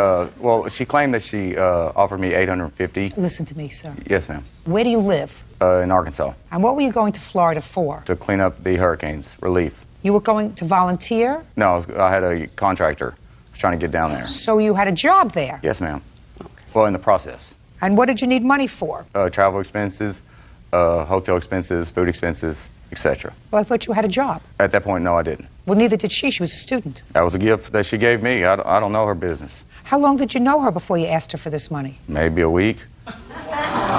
she claimed that she offered me $850. Listen to me, sir. Yes, ma'am. Where do you live? In Arkansas, And what were you going to Florida for? to clean up the hurricanes relief. You were going to volunteer? No, I had a contractor. I was trying to get down there. So you had a job there? Yes, ma'am. Well, in the process. And what did you need money for? Travel expenses, hotel expenses, food expenses, etc. Well, I thought you had a job. At that point, no, I didn't. Well, neither did she. She was a student. That was a gift that she gave me. I don't know her business. How long did you know her before you asked her for this money? Maybe a week.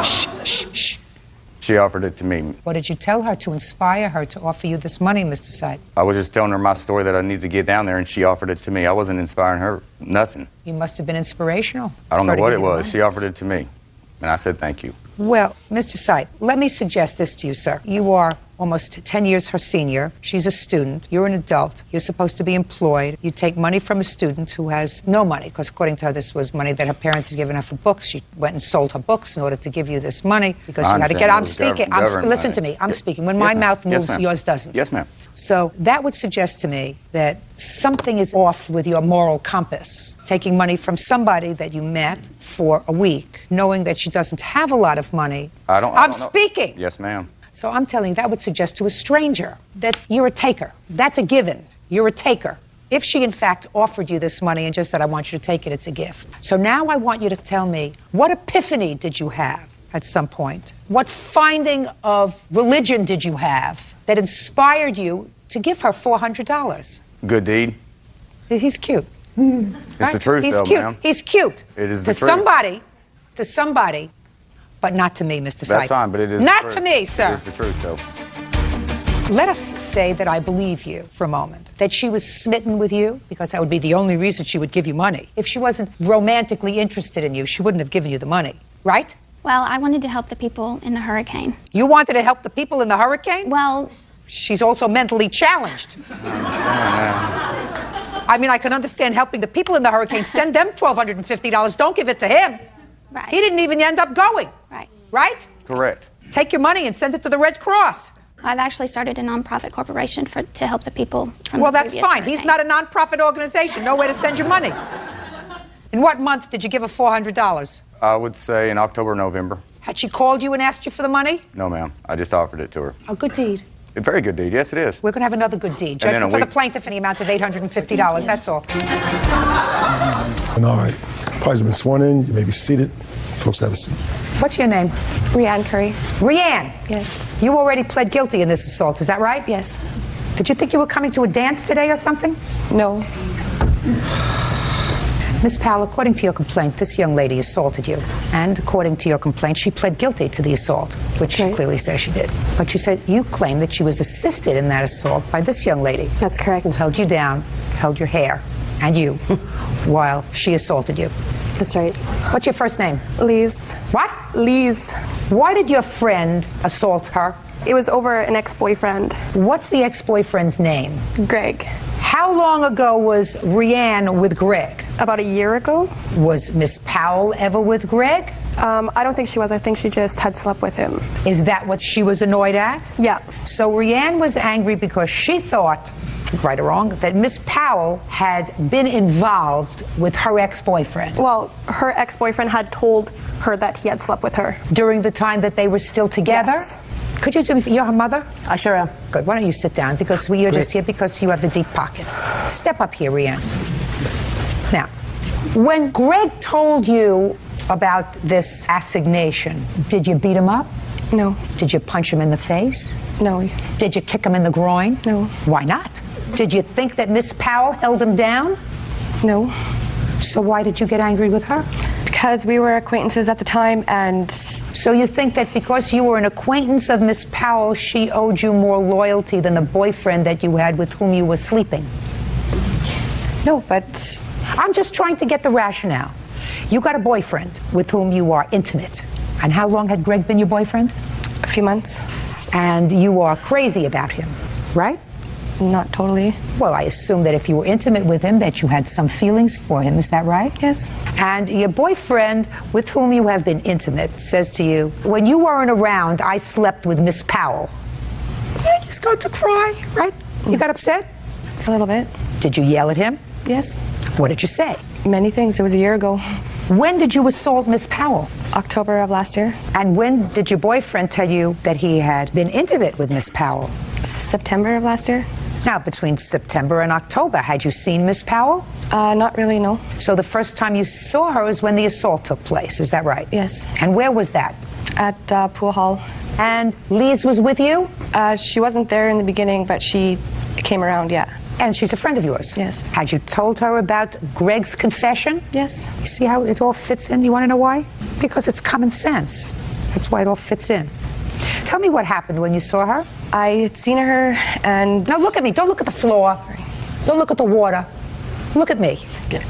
Shh. She offered it to me. What did you tell her to inspire her to offer you this money, Mr. Sipe? I was just telling her my story that I needed to get down there, and she offered it to me. I wasn't inspiring her, nothing. You must have been inspirational. I don't know what it was. Money. She offered it to me, and I said thank you. Well, Mr. Sipe, let me suggest this to you, sir. You are almost 10 years her senior. She's a student. You're an adult. You're supposed to be employed. You take money from a student who has no money, because according to her, this was money that her parents had given her for books. She went and sold her books in order to give you this money because she had to get. I'm speaking. Listen to me. I'm speaking. When my mouth moves, yours doesn't. Yes, ma'am. So that would suggest to me that something is off with your moral compass. Taking money from somebody that you met for a week, knowing that she doesn't have a lot of money. I'm speaking. Yes, ma'am. So I'm telling you, that would suggest to a stranger that you're a taker. That's a given. You're a taker. If she, in fact, offered you this money and just said, I want you to take it, it's a gift. So now I want you to tell me, what epiphany did you have at some point? What finding of religion did you have that inspired you to give her $400? Good deed. He's cute. It's the truth, though, cute. ma'am. He's cute. It is the truth. To somebody, but not to me, Mr. Sipe. That's fine, but it is not the truth. to me, sir. It is the truth, though. Let us say that I believe you for a moment, that she was smitten with you, because that would be the only reason she would give you money. If she wasn't romantically interested in you, she wouldn't have given you the money, right? Well, I wanted to help the people in the hurricane. You wanted to help the people in the hurricane? Well, she's also mentally challenged. I mean, I can understand helping the people in the hurricane. Send them $1,250. Don't give it to him. Right. He didn't even end up going. Right. Right? Correct. Take your money and send it to the Red Cross. I've actually started a nonprofit corporation to help the people from Well, the that's previous fine. hurricane. He's not a nonprofit organization. Nowhere to send your money. In what month did you give her $400? I would say in October, November. Had she called you and asked you for the money? No, ma'am. I just offered it to her. A good deed. A very good deed. Yes, it is. We're going to have another good deed. And then Judgment for the plaintiff in the amount of $850. That's all. All right. Parties have been sworn in. You may be seated. Folks, have a seat. What's your name? Rianne Curry. Rianne? Yes. You already pled guilty in this assault, is that right? Yes. Did you think you were coming to a dance today or something? No. Miss Powell, according to your complaint, this young lady assaulted you. And according to your complaint, she pled guilty to the assault, which she clearly says she did. But you said you claim that she was assisted in that assault by this young lady. That's correct. Who held you down, held your hair, and you, while she assaulted you. That's right. What's your first name? Liz. What? Liz. Why did your friend assault her? It was over an ex-boyfriend. What's the ex-boyfriend's name? Greg. How long ago was Rianne with Greg? About a year ago. Was Miss Powell ever with Greg? I don't think she was. I think she just had slept with him. Is that what she was annoyed at? Yeah. So Rianne was angry because she thought, right or wrong, that Miss Powell had been involved with her ex-boyfriend. Well, her ex-boyfriend had told her that he had slept with her. During the time that they were still together? Yes. Could you do me, you're her mother? I sure am. Good. Why don't you sit down? Because you're just here because you have the deep pockets. Step up here, Rianne. Now, when Greg told you about this assignation, did you beat him up? No. Did you punch him in the face? No. Did you kick him in the groin? No. Why not? Did you think that Miss Powell held him down? No. So why did you get angry with her? Because we were acquaintances at the time, and... So you think that because you were an acquaintance of Miss Powell, she owed you more loyalty than the boyfriend that you had with whom you were sleeping? No, but... I'm just trying to get the rationale. You got a boyfriend with whom you are intimate. And how long had Greg been your boyfriend? A few months. And you are crazy about him, right? Not totally. Well, I assume that if you were intimate with him, that you had some feelings for him. Is that right? Yes. And your boyfriend, with whom you have been intimate, says to you, when you weren't around, I slept with Miss Powell. Yeah, you start to cry, right? You got upset? A little bit. Did you yell at him? Yes. What did you say? Many things. It was a year ago. When did you assault Miss Powell? October of last year. And when did your boyfriend tell you that he had been intimate with Miss Powell? September of last year. Now, between September and October, had you seen Miss Powell? Not really, no. So the first time you saw her was when the assault took place, is that right? Yes. And where was that? At Pool Hall. And Liz was with you? She wasn't there in the beginning, but she came around, yeah. And she's a friend of yours? Yes. Had you told her about Greg's confession? Yes. You see how it all fits in? You want to know why? Because it's common sense. That's why it all fits in. Tell me what happened when you saw her. I had seen her and... No, look at me. Don't look at the floor. Don't look at the water. Look at me.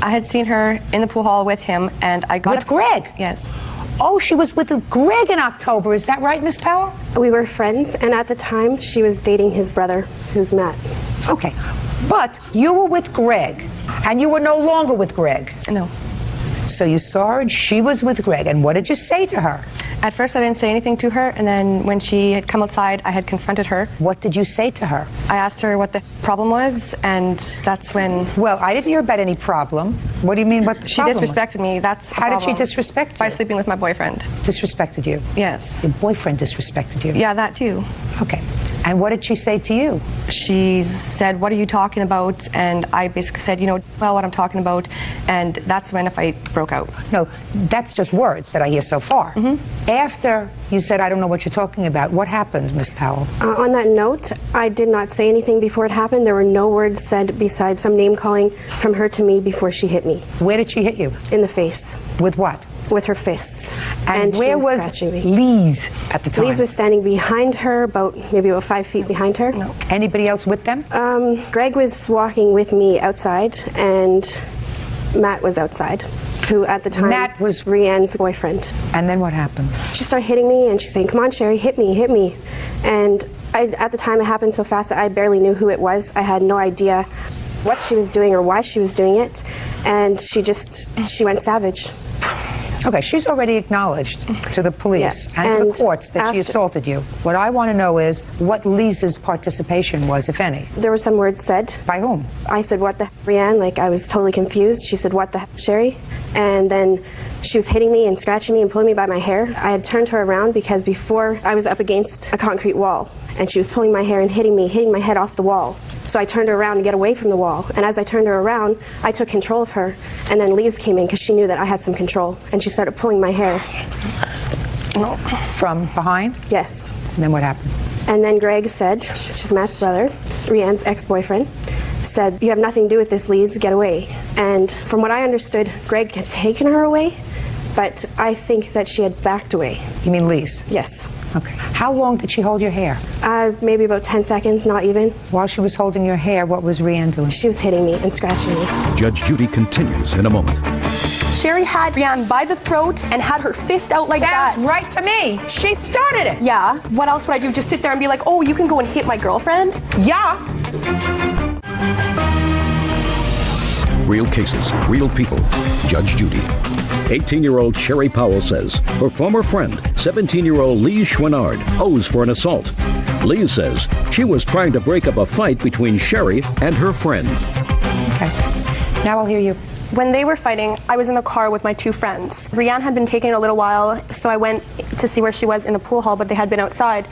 I had seen her in the pool hall with him, and I got... With Greg? Yes. Oh, she was with Greg in October. Is that right, Miss Powell? We were friends, and at the time, she was dating his brother, who's Matt. Okay. But you were with Greg, and you were no longer with Greg. No. So you saw her, and she was with Greg. And what did you say to her? At first, I didn't say anything to her, and then when she had come outside, I had confronted her. What did you say to her? I asked her what the problem was, and that's when... Well, I didn't hear about any problem. What do you mean, what the She problem disrespected was? me. That's How did she disrespect you? By sleeping with my boyfriend. Disrespected you? Yes. Your boyfriend disrespected you? Yeah, that too. Okay. And what did she say to you? She said, "What are you talking about?" And I basically said, well, what I'm talking about. And that's when a fight broke out. No, that's just words that I hear so far. Mm-hmm. After you said, "I don't know what you're talking about," what happened, Miss Powell? On that note, I did not say anything before it happened. There were no words said besides some name calling from her to me before she hit me. Where did she hit you? In the face. With what? With her fists. And she where was scratching me. Lise at the time? Lise was standing behind her, maybe about 5 feet behind her. No. Anybody else with them? Greg was walking with me outside, and Matt was outside, who at the time Matt was Rianne's boyfriend. And then what happened? She started hitting me, and she's saying, "Come on, Sherry, hit me, hit me." And at the time, it happened so fast that I barely knew who it was. I had no idea what she was doing or why she was doing it, and she went savage. Okay, she's already acknowledged to the police and to the courts that she assaulted you. What I want to know is what Lisa's participation was, if any. There were some words said. By whom? I said, "What the heck, Rianne?" Like, I was totally confused. She said, "What the heck, Sherry?" And then she was hitting me and scratching me and pulling me by my hair. I had turned her around because before I was up against a concrete wall, and she was pulling my hair and hitting my head off the wall. So I turned her around to get away from the wall. And as I turned her around, I took control of her. And then Lise came in because she knew that I had some control. And she started pulling my hair. From behind? Yes. And then what happened? And then Greg said, she's Matt's brother, Rianne's ex-boyfriend, said, "You have nothing to do with this, Lise, get away." And from what I understood, Greg had taken her away, but I think that she had backed away. You mean Lise? Yes. Okay. How long did she hold your hair? Maybe about 10 seconds, not even. While she was holding your hair, what was Rianne doing? She was hitting me and scratching me. Judge Judy continues in a moment. Sherry had Rianne by the throat and had her fist out like that. Sounds right to me. She started it. Yeah. What else would I do? Just sit there and be like, "Oh, you can go and hit my girlfriend?" Yeah. Real cases, real people. Judge Judy. 18-year-old Sherry Powell says her former friend, 17-year-old Lise Chouinard, owes for an assault. Lise says she was trying to break up a fight between Sherry and her friend. Okay. Now I'll hear you. When they were fighting, I was in the car with my two friends. Rianne had been taken a little while, so I went to see where she was in the pool hall, but they had been outside.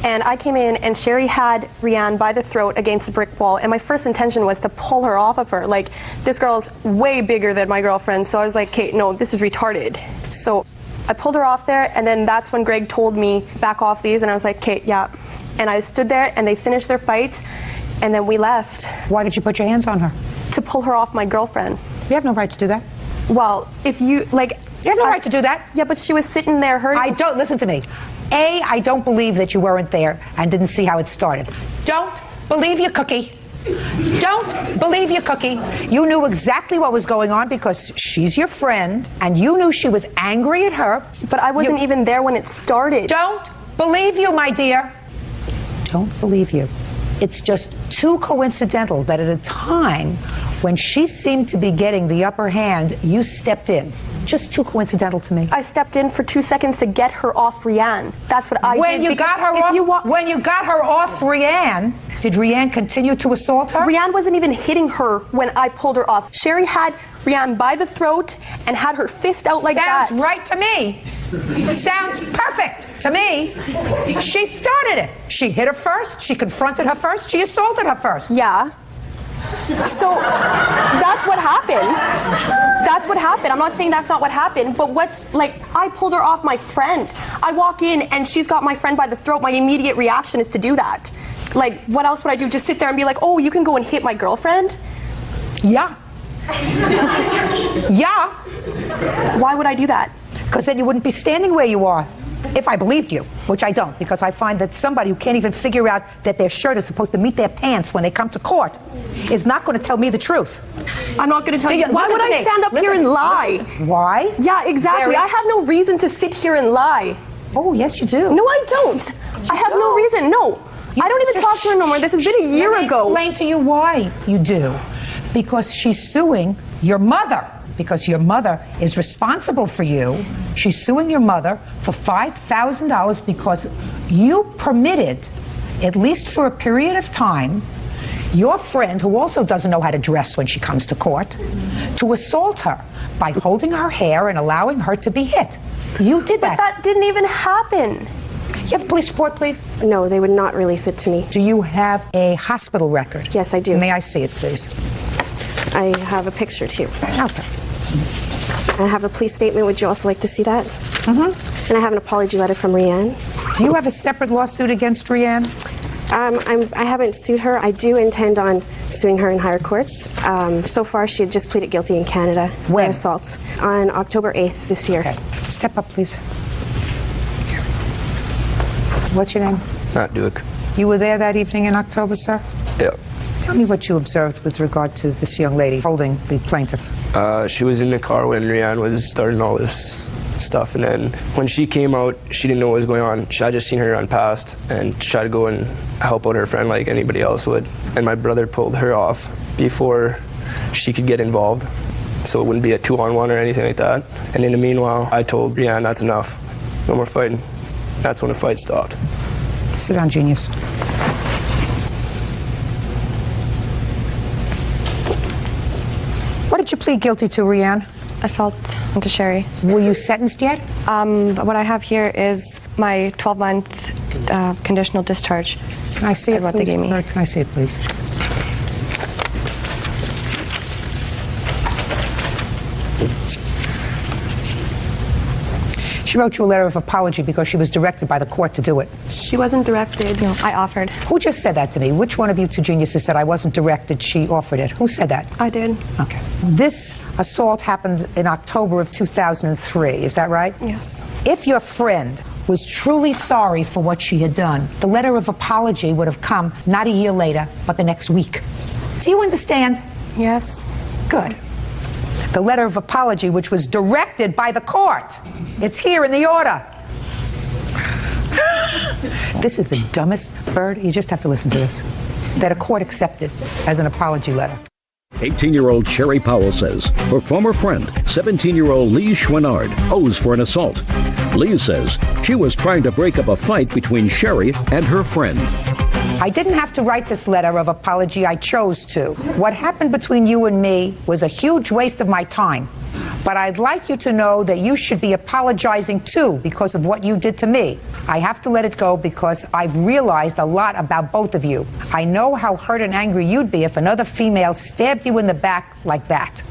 And I came in, and Sherry had Rianne by the throat against a brick wall, and my first intention was to pull her off of her. Like, this girl's way bigger than my girlfriend, so I was like, "Kate, no, this is retarded." So I pulled her off there, and then that's when Greg told me, "Back off these," and I was like, "Kate, yeah." And I stood there, and they finished their fight, and then we left. Why did you put your hands on her? To pull her off my girlfriend. You have no right to do that. Well, if you, like... You have no right to do that. Yeah, but she was sitting there hurting. Listen to me. I don't believe that you weren't there and didn't see how it started. Don't believe your cookie. Don't believe your cookie. You knew exactly what was going on because she's your friend, and you knew she was angry at her. But I wasn't even there when it started. Don't believe you, my dear. Don't believe you. It's just too coincidental that at a time when she seemed to be getting the upper hand, you stepped in. Just too coincidental to me. I stepped in for 2 seconds to get her off Rianne. That's what I did. When you got her off Rianne, did Rianne continue to assault her? Rianne wasn't even hitting her when I pulled her off. Sherry had Rianne by the throat and had her fist out like that. Sounds right to me. Sounds perfect to me. She started it. She hit her first. She confronted her first. She assaulted her first. Yeah. So that's what happened. That's what happened. I'm not saying that's not what happened, but I pulled her off my friend. I walk in and she's got my friend by the throat. My immediate reaction is to do that. Like, what else would I do? Just sit there and be like, "Oh, you can go and hit my girlfriend?" Yeah. Yeah. Why would I do that? Because then you wouldn't be standing where you are. If I believed you, which I don't, because I find that somebody who can't even figure out that their shirt is supposed to meet their pants when they come to court is not going to tell me the truth. I'm not going to tell you. Why would I stand up here and lie? Why? Yeah, exactly. I have no reason to sit here and lie. Oh, yes, you do. No, I don't. I have no reason. No. I don't even talk to her no more. This has been a year ago. Let me explain to you why you do. Because she's suing your mother. Because your mother is responsible for you. She's suing your mother for $5,000 because you permitted, at least for a period of time, your friend, who also doesn't know how to dress when she comes to court, to assault her by holding her hair and allowing her to be hit. You did that. But that didn't even happen. You have a police report, please? No, they would not release it to me. Do you have a hospital record? Yes, I do. May I see it, please? I have a picture, too. Okay. I have a police statement. Would you also like to see that? Mm-hmm. And I have an apology letter from Rianne. Do you have a separate lawsuit against Rianne? I haven't sued her. I do intend on suing her in higher courts. So far, she had just pleaded guilty in Canada. When? For assault. On October 8th this year. Okay. Step up, please. What's your name? Matt Duke. You were there that evening in October, sir? Yeah. Tell me what you observed with regard to this young lady holding the plaintiff. She was in the car when Rianne was starting all this stuff, and then when she came out, she didn't know what was going on. I just seen her run past and try to go and help out her friend like anybody else would. And my brother pulled her off before she could get involved, so it wouldn't be a 2-on-1 or anything like that. And in the meanwhile, I told Rianne, that's enough. No more fighting. That's when the fight stopped. Sit down, genius. What did you plead guilty to, Rianne? Assault to Sherry. Were you sentenced yet? What I have here is my 12-month conditional discharge. Can I see it, what please? They gave me. Can I see it, please? She wrote you a letter of apology because she was directed by the court to do it. She wasn't directed. No, I offered. Who just said that to me? Which one of you two geniuses said I wasn't directed, she offered it? Who said that? I did. Okay. This assault happened in October of 2003, is that right? Yes. If your friend was truly sorry for what she had done, the letter of apology would have come not a year later, but the next week. Do you understand? Yes. Good. The letter of apology, which was directed by the court. It's here in the order. This is the dumbest bird. You just have to listen to this. That a court accepted as an apology letter. 18-year-old Sherry Powell says her former friend, 17-year-old Lee Schwannard, owes for an assault. Lee says she was trying to break up a fight between Sherry and her friend. I didn't have to write this letter of apology. I chose to. What happened between you and me was a huge waste of my time. But I'd like you to know that you should be apologizing too because of what you did to me. I have to let it go because I've realized a lot about both of you. I know how hurt and angry you'd be if another female stabbed you in the back like that.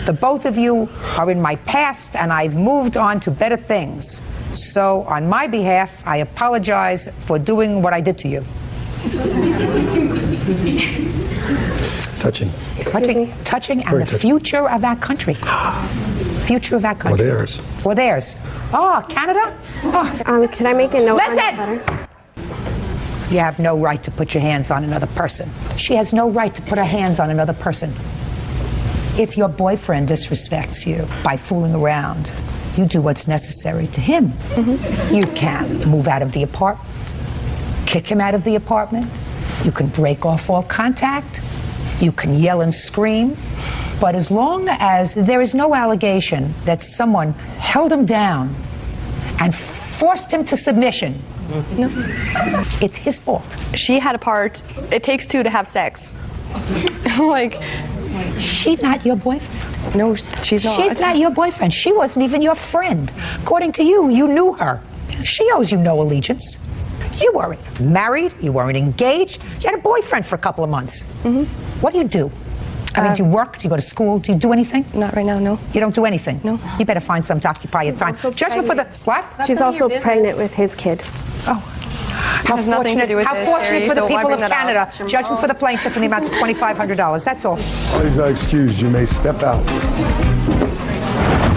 The both of you are in my past and I've moved on to better things. So on my behalf, I apologize for doing what I did to you. Touching. Touching, and Very the touching. future of our country. Future of our country. Or theirs. Or theirs. Oh, Canada? Oh. Can I make a note on that Listen! letter? You have no right to put your hands on another person. She has no right to put her hands on another person. If your boyfriend disrespects you by fooling around, you do what's necessary to him. Mm-hmm. You can move out of the apartment, kick him out of the apartment. You can break off all contact. You can yell and scream. But as long as there is no allegation that someone held him down and forced him to submission, no, it's his fault. She had a part. It takes two to have sex. Like, she's not your boyfriend. No, she's not. She's not your boyfriend. She wasn't even your friend. According to you, you knew her. She owes you no allegiance. You weren't married. You weren't engaged. You had a boyfriend for a couple of months. Mm-hmm. What do you do? I mean, do you work? Do you go to school? Do you do anything? Not right now, no. You don't do anything? No. You better find something to occupy your time. Judgment for the... What? She's also pregnant with his kid. Oh. How has nothing to do with how this, fortunate Sherry, for the so people of wiping that Canada. out. Judgment for the plaintiff in the amount of $2,500. That's all. Parties are excused. You may step out.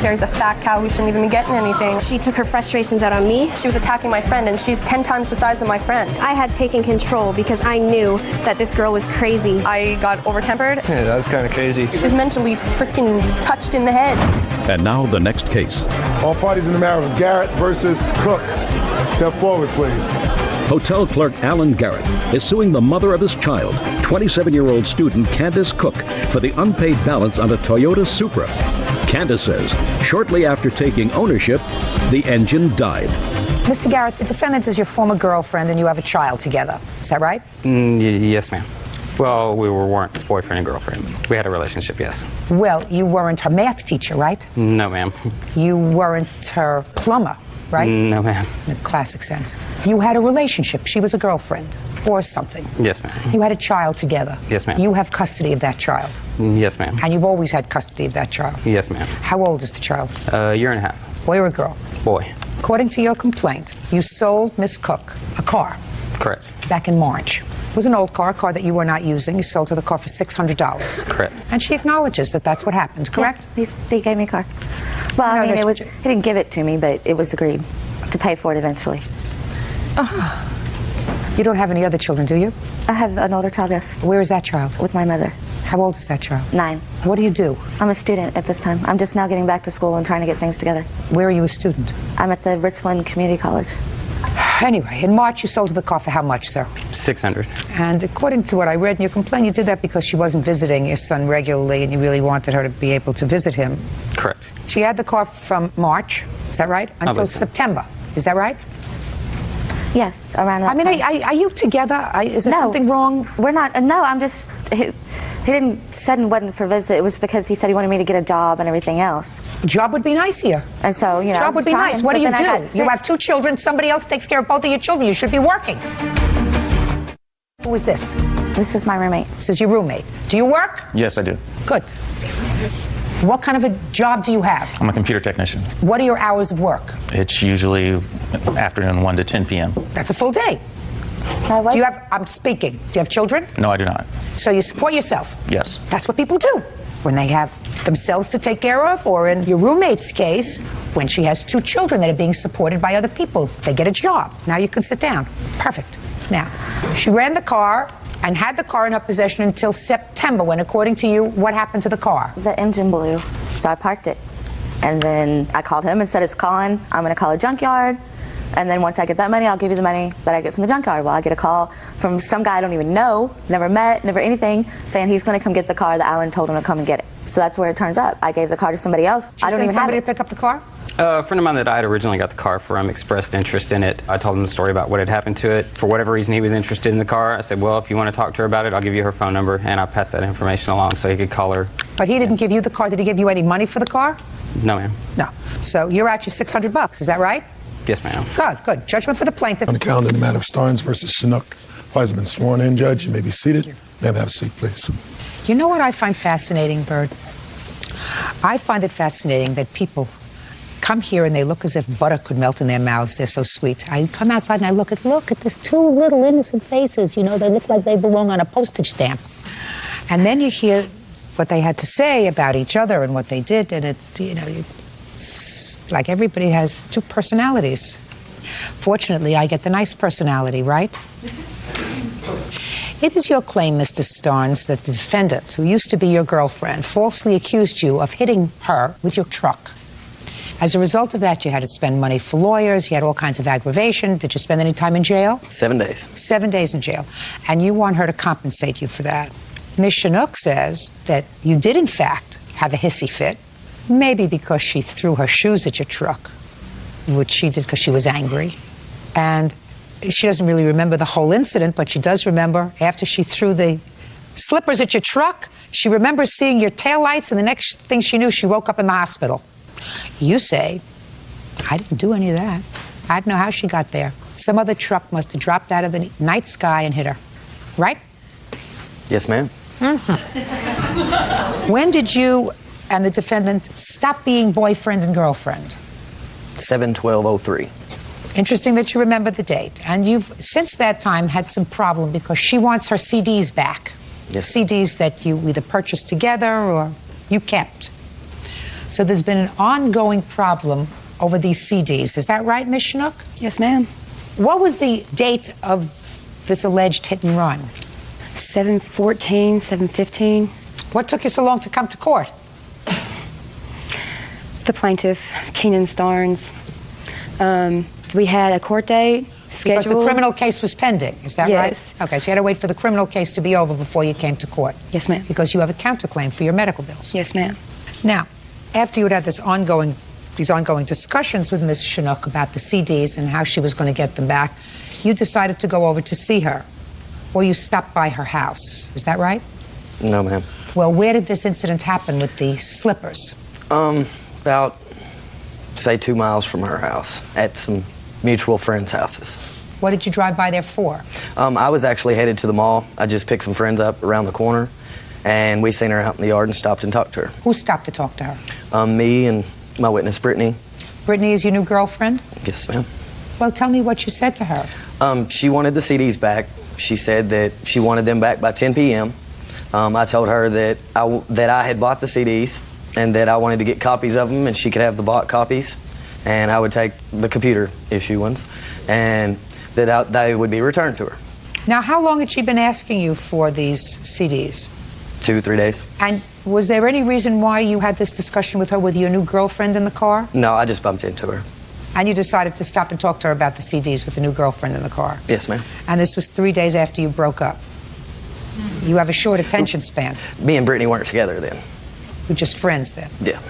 Sherry's a fat cow who shouldn't even be getting anything. She took her frustrations out on me. She was attacking my friend, and she's 10 times the size of my friend. I had taken control because I knew that this girl was crazy. I got over-tempered. Yeah, that was kind of crazy. She's mentally freaking touched in the head. And now the next case. All parties in the matter of Garrett versus Cook. Step forward, please. Hotel clerk Alan Garrett is suing the mother of his child, 27-year-old student Candace Cook, for the unpaid balance on a Toyota Supra. Candace says shortly after taking ownership, the engine died. Mr. Garrett, the defendant is your former girlfriend and you have a child together. Is that right? Yes, ma'am. Well, we weren't boyfriend and girlfriend. We had a relationship, yes. Well, you weren't her math teacher, right? No, ma'am. You weren't her plumber, right? No, ma'am. In the classic sense. You had a relationship. She was a girlfriend or something. Yes, ma'am. You had a child together. Yes, ma'am. You have custody of that child. Yes, ma'am. And you've always had custody of that child. Yes, ma'am. How old is the child? A year and a half. Boy or a girl? Boy. According to your complaint, you sold Miss Cook a car. Correct. Back in March. It was an old car, a car that you were not using. You sold her the car for $600. Correct. And she acknowledges that that's what happened, correct? Yes, they gave me a car. Well, I mean, he didn't give it to me, but it was agreed to pay for it eventually. You don't have any other children, do you? I have an older child, yes. Where is that child? With my mother. How old is that child? 9. What do you do? I'm a student at this time. I'm just now getting back to school and trying to get things together. Where are you a student? I'm at the Richland Community College. Anyway, in March you sold her the car for how much, sir? $600. And according to what I read in your complaint, you did that because she wasn't visiting your son regularly and you really wanted her to be able to visit him. Correct. She had the car from March, is that right? Until September, is that right? Yes, around that I mean, are you together? Is there something wrong? We're not. No, I'm just... He didn't said it wasn't for visit. It was because he said he wanted me to get a job and everything else. A job would be nice here. And so, you know, job would be nice. What do you do? You have 2 children. Somebody else takes care of both of your children. You should be working. Who is this? This is my roommate. This is your roommate. Do you work? Yes, I do. Good. What kind of a job do you have? I'm a computer technician. What are your hours of work? It's usually afternoon 1 to 10 p.m. That's a full day. Do you have, I'm speaking, do you have children? No, I do not. So you support yourself? Yes. That's what people do when they have themselves to take care of, or in your roommate's case, when she has 2 children that are being supported by other people. They get a job. Now you can sit down. Perfect. Now, she ran the car and had the car in her possession until September, when, according to you, what happened to the car? The engine blew, so I parked it. And then I called him and said, it's calling. I'm going to call a junkyard. And then once I get that money, I'll give you the money that I get from the junkyard. Well, I get a call from some guy I don't even know, never met, never anything, saying he's going to come get the car that Alan told him to come and get it. So that's where it turns up. I gave the car to somebody else. I don't even have somebody it. to pick up the car? A friend of mine that I had originally got the car from expressed interest in it. I told him the story about what had happened to it. For whatever reason, he was interested in the car. I said, well, if you want to talk to her about it, I'll give you her phone number, and I passed that information along so he could call her. But he didn't give you the car. Did he give you any money for the car? No, ma'am. No. So you're at your $600, is that right? Yes, ma'am. Good, good. Judgment for the plaintiff. On the calendar, the matter of Starnes versus Chinook. Parties have been sworn in, Judge. You may be seated. Ma'am, have a seat, please. You know what I find fascinating, Bird? I find it fascinating that people come here and they look as if butter could melt in their mouths. They're so sweet. I come outside and I look at these 2 little innocent faces. You know, they look like they belong on a postage stamp. And then you hear what they had to say about each other and what they did, and it's, you know, it's like everybody has 2 personalities. Fortunately, I get the nice personality, right? It is your claim, Mr. Starnes, that the defendant, who used to be your girlfriend, falsely accused you of hitting her with your truck. As a result of that, you had to spend money for lawyers, you had all kinds of aggravation. Did you spend any time in jail? 7 days. 7 days in jail. And you want her to compensate you for that. Ms. Chinook says that you did, in fact, have a hissy fit, maybe because she threw her shoes at your truck, which she did because she was angry. And she doesn't really remember the whole incident, but she does remember after she threw the slippers at your truck, she remembers seeing your taillights, and the next thing she knew, she woke up in the hospital. You say, I didn't do any of that. I don't know how she got there. Some other truck must have dropped out of the night sky and hit her. Right? Yes, ma'am. Mm-hmm. When did you and the defendant stop being boyfriend and girlfriend? 7/12/03. Interesting that you remember the date. And you've, since that time, had some problem because she wants her CDs back. Yes. CDs that you either purchased together or you kept. So there's been an ongoing problem over these CDs. Is that right, Ms. Chinook? Yes, ma'am. What was the date of this alleged hit and run? 7/14, 7/15. What took you so long to come to court? The plaintiff, Keenan Starnes. We had a court date scheduled. Because the criminal case was pending, is that Yes. right? Okay, so you had to wait for the criminal case to be over before you came to court. Yes, ma'am. Because you have a counterclaim for your medical bills. Yes, ma'am. Now, after you had these ongoing discussions with Ms. Chinook about the CDs and how she was going to get them back, you decided to go over to see her, or you stopped by her house. Is that right? No, ma'am. Well, where did this incident happen with the slippers? About, say, 2 miles from her house, at some mutual friends' houses. What did you drive by there for? I was actually headed to the mall. I just picked some friends up around the corner, and we seen her out in the yard and stopped and talked to her. Who stopped to talk to her? Me and my witness, Brittany. Brittany is your new girlfriend? Yes, ma'am. Well, tell me what you said to her. She wanted the CDs back. She said that she wanted them back by 10 p.m. I told her that I had bought the CDs and that I wanted to get copies of them and she could have the bought copies and I would take the computer issue ones and that they would be returned to her. Now, how long had she been asking you for these CDs? 2 or 3 days. And was there any reason why you had this discussion with her with your new girlfriend in the car? No, I just bumped into her. And you decided to stop and talk to her about the CDs with the new girlfriend in the car? Yes, ma'am. And this was 3 days after you broke up? You have a short attention span. Me and Brittany weren't together then. We're just friends then? Yeah.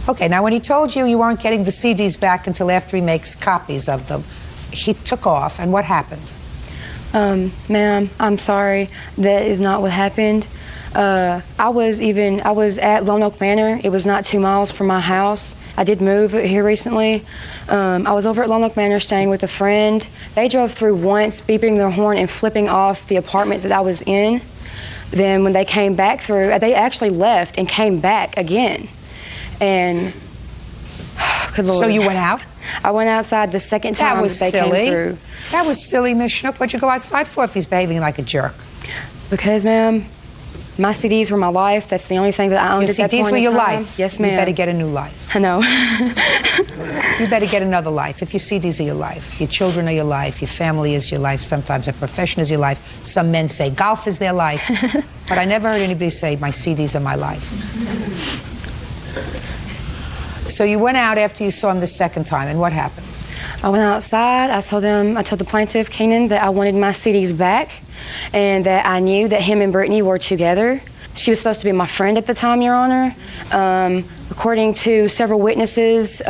Okay, now when he told you you weren't getting the CDs back until after he makes copies of them, he took off, and what happened? Ma'am, I'm sorry. That is not what happened. I was at Lone Oak Manor. It was not 2 miles from my house. I did move here recently. I was over at Lone Oak Manor staying with a friend. They drove through once, beeping their horn and flipping off the apartment that I was in. Then when they came back through, they actually left and came back again. And, good Lord. So you went out? I went outside the second time that they came through. That was silly, Miss Chinook. What'd you go outside for if he's behaving like a jerk? Because, ma'am, my CDs were my life. That's the only thing that I owned at that point in time. Your CDs were your life? Yes, ma'am. You better get a new life. I know. You better get another life. If your CDs are your life, your children are your life, your family is your life, sometimes a profession is your life. Some men say golf is their life. But I never heard anybody say, my CDs are my life. So you went out after you saw him the second time, and what happened? I went outside. I told the plaintiff, Keenan, that I wanted my CDs back and that I knew that him and Brittany were together. She was supposed to be my friend at the time, Your Honor. According to several witnesses...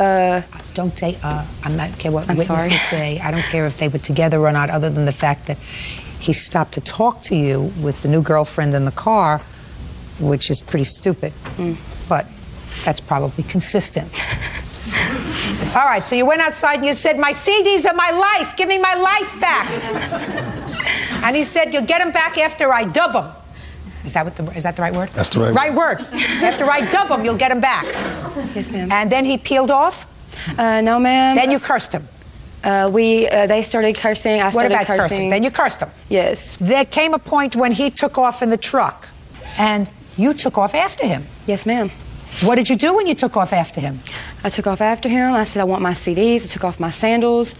Don't say, I'm not care what witnesses say. I don't care if they were together or not, other than the fact that he stopped to talk to you with the new girlfriend in the car, which is pretty stupid. But that's probably consistent. All right, so you went outside and you said, my CDs are my life. Give me my life back. And he said, you'll get them back after I dub them. Is that the right word? That's the right word. Right word. After I dub them, you'll get them back. Yes, ma'am. And then he peeled off? No, ma'am. Then you cursed him? They started cursing. I started cursing. What about cursing? Then you cursed him? Yes. There came a point when he took off in the truck, and you took off after him. Yes, ma'am. What did you do when you took off after him? I took off after him. I said I want my CDs. I took off my sandals.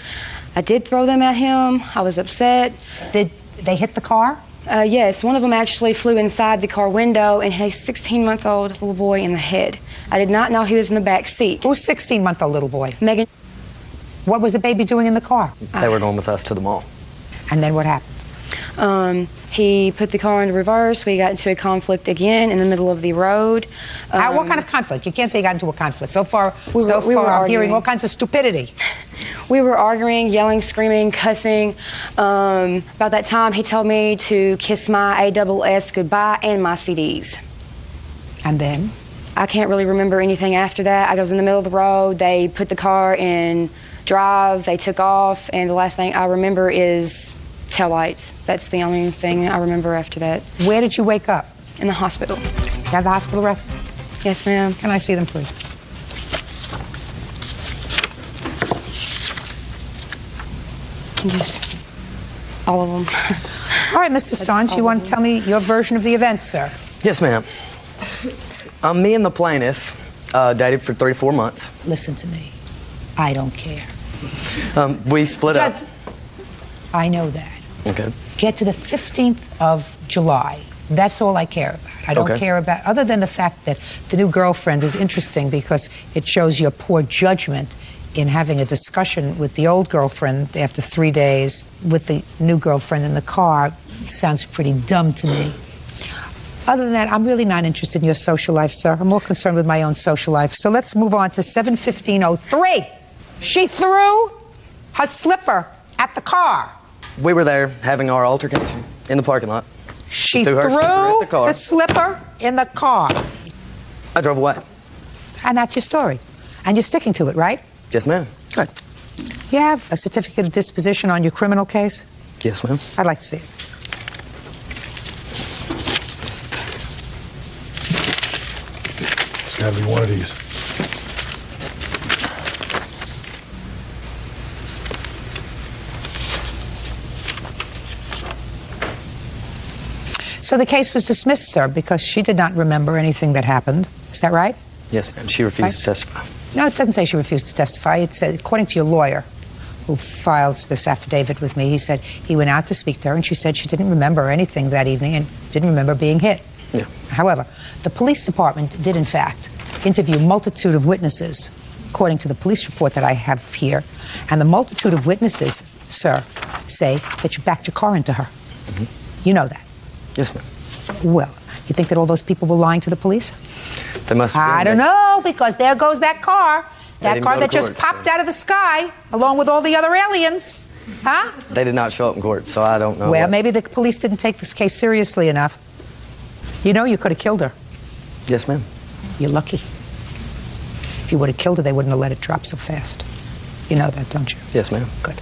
I did throw them at him. I was upset. Did they hit the car? Yes. One of them actually flew inside the car window and hit a 16-month-old little boy in the head. I did not know he was in the back seat. Who's 16-month-old little boy? Megan. What was the baby doing in the car? They were going with us to the mall. And then what happened? He put the car into reverse. We got into a conflict again in the middle of the road. What kind of conflict? You can't say you got into a conflict. So far, I'm hearing all kinds of stupidity. We were arguing, yelling, screaming, cussing. About that time, he told me to kiss my ASS goodbye and my CDs. And then? I can't really remember anything after that. I was in the middle of the road. They put the car in drive. They took off. And the last thing I remember is taillights. That's the only thing I remember after that. Where did you wake up? In the hospital. You have the hospital record? Yes, ma'am. Can I see them, please? Just all of them. All right, Mr. Starnes, you want to tell me your version of the events, sir? Yes, ma'am. Me and the plaintiff Dated for 34 months. Listen to me. I don't care. We split up. I know that. Okay. Get to the 15th of July. That's all I care about. I don't care about, other than the fact that the new girlfriend is interesting because it shows your poor judgment in having a discussion with the old girlfriend after 3 days with the new girlfriend in the car. Sounds pretty dumb to me. Other than that, I'm really not interested in your social life, sir. I'm more concerned with my own social life. So let's move on to 7:15:03. She threw her slipper at the car. We were there having our altercation in the parking lot. She threw her slipper at the car. the slipper in the car. I drove away. And that's your story. And you're sticking to it, right? Yes, ma'am. Good. You have a certificate of disposition on your criminal case? Yes, ma'am. I'd like to see it. It's got to be one of these. So the case was dismissed, sir, because she did not remember anything that happened. Is that right? Yes, ma'am. She refused to testify. No, it doesn't say she refused to testify. It said, according to your lawyer, who files this affidavit with me, he said he went out to speak to her, and she said she didn't remember anything that evening and didn't remember being hit. Yeah. However, the police department did, in fact, interview a multitude of witnesses, according to the police report that I have here. And the multitude of witnesses, sir, say that you backed your car into her. You know that. Yes, ma'am. Well, you think that all those people were lying to the police? They must have been. I don't know, because there goes that car. That didn't car go that to just court, popped out of the sky, along with all the other aliens. Huh? They did not show up in court, so I don't know. Well, maybe the police didn't take this case seriously enough. You know, you could have killed her. Yes, ma'am. You're lucky. If you would have killed her, they wouldn't have let it drop so fast. You know that, don't you? Yes, ma'am. Good.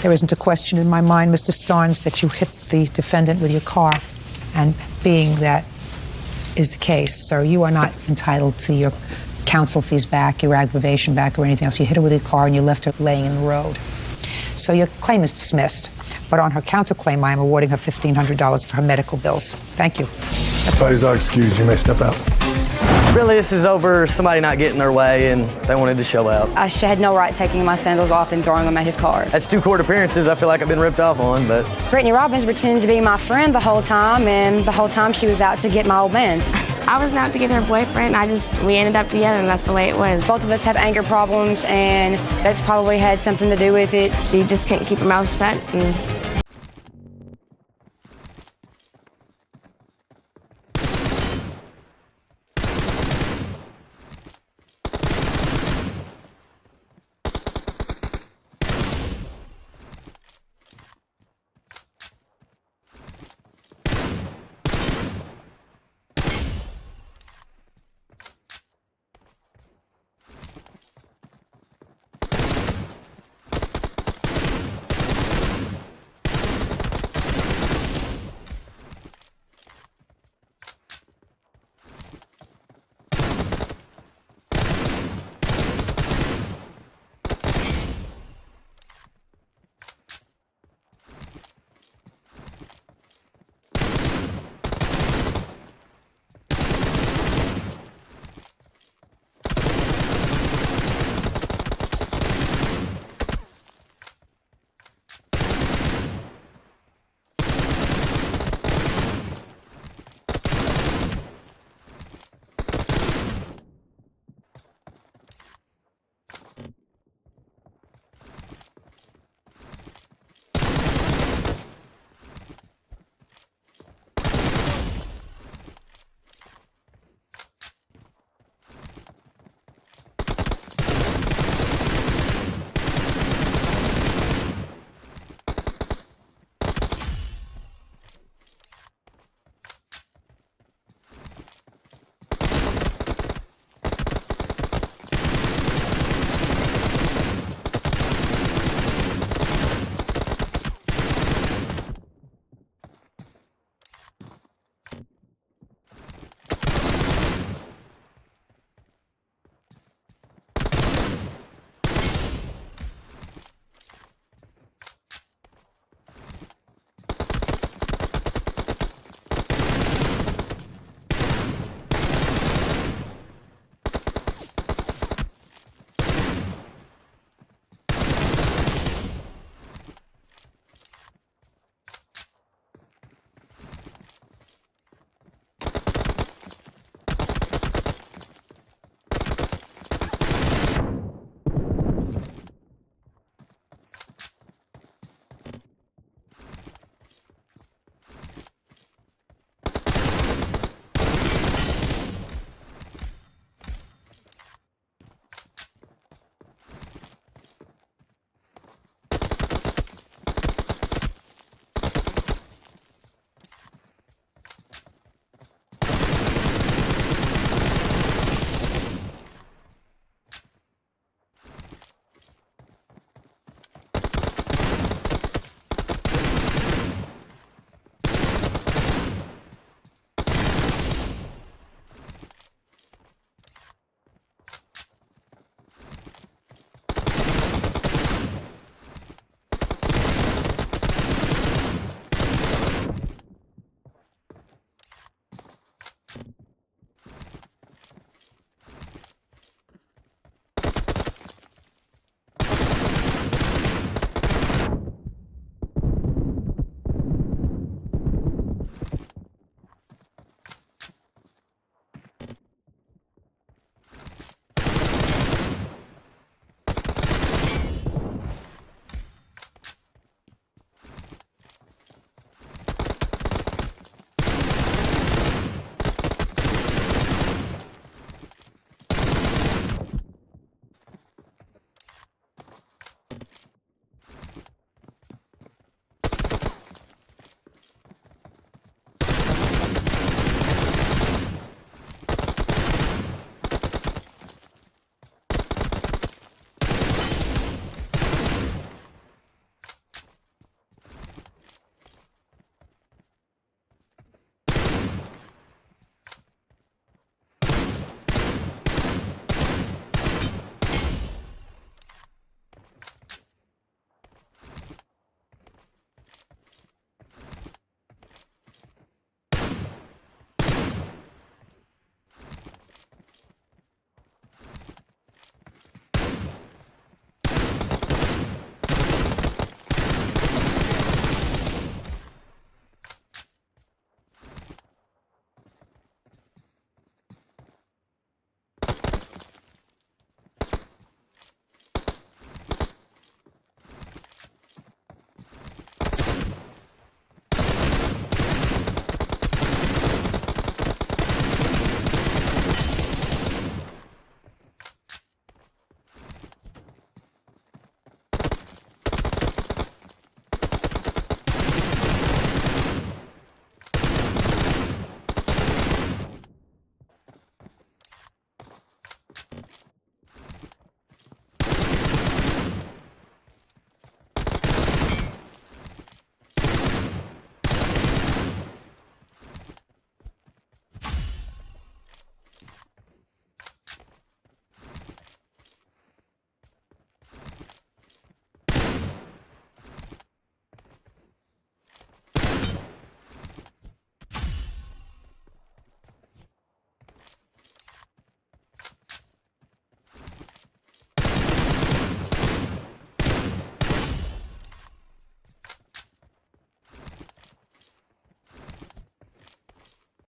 There isn't a question in my mind, Mr. Starnes, that you hit the defendant with your car. And being that is the case, sir, you are not entitled to your counsel fees back, your aggravation back, or anything else. You hit her with your car and you left her laying in the road. So your claim is dismissed. But on her counterclaim, I am awarding her $1,500 for her medical bills. Thank you. Parties are excused. You may step out. Really, this is over somebody not getting their way, and they wanted to show out. I had no right taking my sandals off and throwing them at his car. That's 2 court appearances I feel like I've been ripped off on, but... Brittany Robbins pretended to be my friend the whole time, and the whole time she was out to get my old man. I was out to get her boyfriend. We ended up together, and that's the way it was. Both of us have anger problems, and that's probably had something to do with it. She just couldn't keep her mouth shut, and